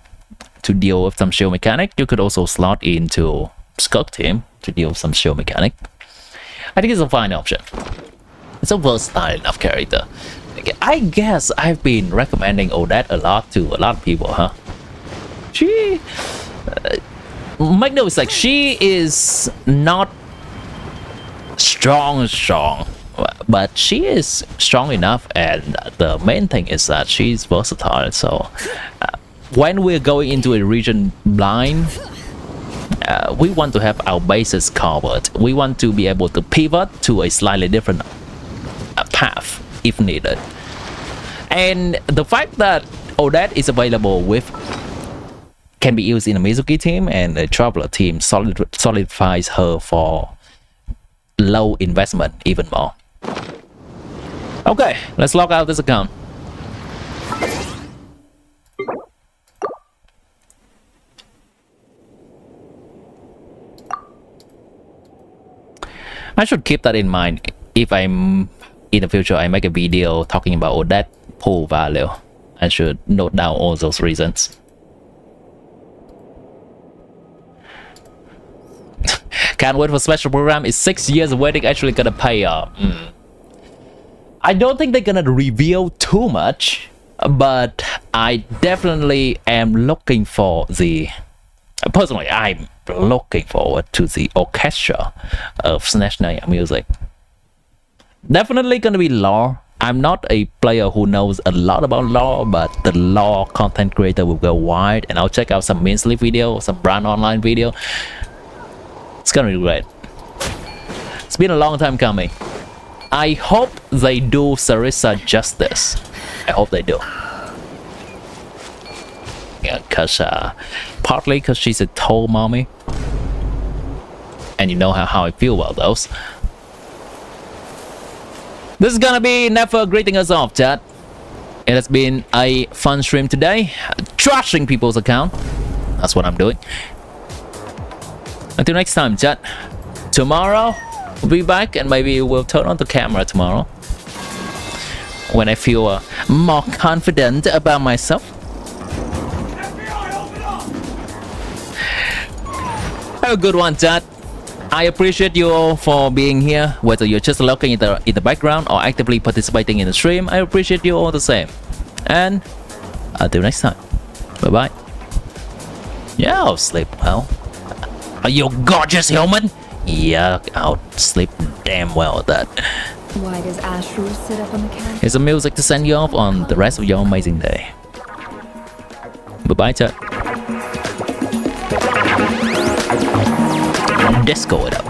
to deal with some shield mechanic. You could also slot into Skirk team to deal with some shield mechanic. I think it's a fine option. It's a versatile enough character. I guess I've been recommending Odette a lot to a lot of people, huh? She... make no mistake, she is not strong, but she is strong enough, and the main thing is that she's versatile. So when we're going into a region blind, we want to have our bases covered. We want to be able to pivot to a slightly different path if needed. And the fact that Odette is available with can be used in a Mizuki team and a Traveler team solidifies her for low investment even more. Okay, let's log out this account. I should keep that in mind if I'm in the future I make a video talking about Odette pool value. I should note down all those reasons. Can't wait for special program. Is 6 years of waiting actually gonna pay off? I don't think they're gonna reveal too much, but I definitely am looking for the... Personally, I'm looking forward to the orchestra of SNEZHNAYA music. Definitely gonna be lore. I'm not a player who knows a lot about lore, but the lore content creator will go wide, and I'll check out some Minsley video, some Brand Online video. It's gonna be great. It's been a long time coming. I hope they do Sarissa justice. I hope they do. Yeah, cause partly cause she's a tall mommy, and you know how I feel about those. This is gonna be Never greeting us off, chat. It has been a fun stream today, trashing people's account. That's what I'm doing. Until next time, chat. Tomorrow we'll be back, and maybe we'll turn on the camera tomorrow when I feel more confident about myself. Have a good one, chat. I appreciate you all for being here, whether you're just lurking in the background or actively participating in the stream. I appreciate you all the same. And until next time, bye bye. Yeah, I'll sleep well. Are you gorgeous human? Yeah, I'll sleep damn well at that. Why does Ashru sit up on the couch? Here's some music to send you off on the rest of your amazing day. Bye bye, chat. Disco it up.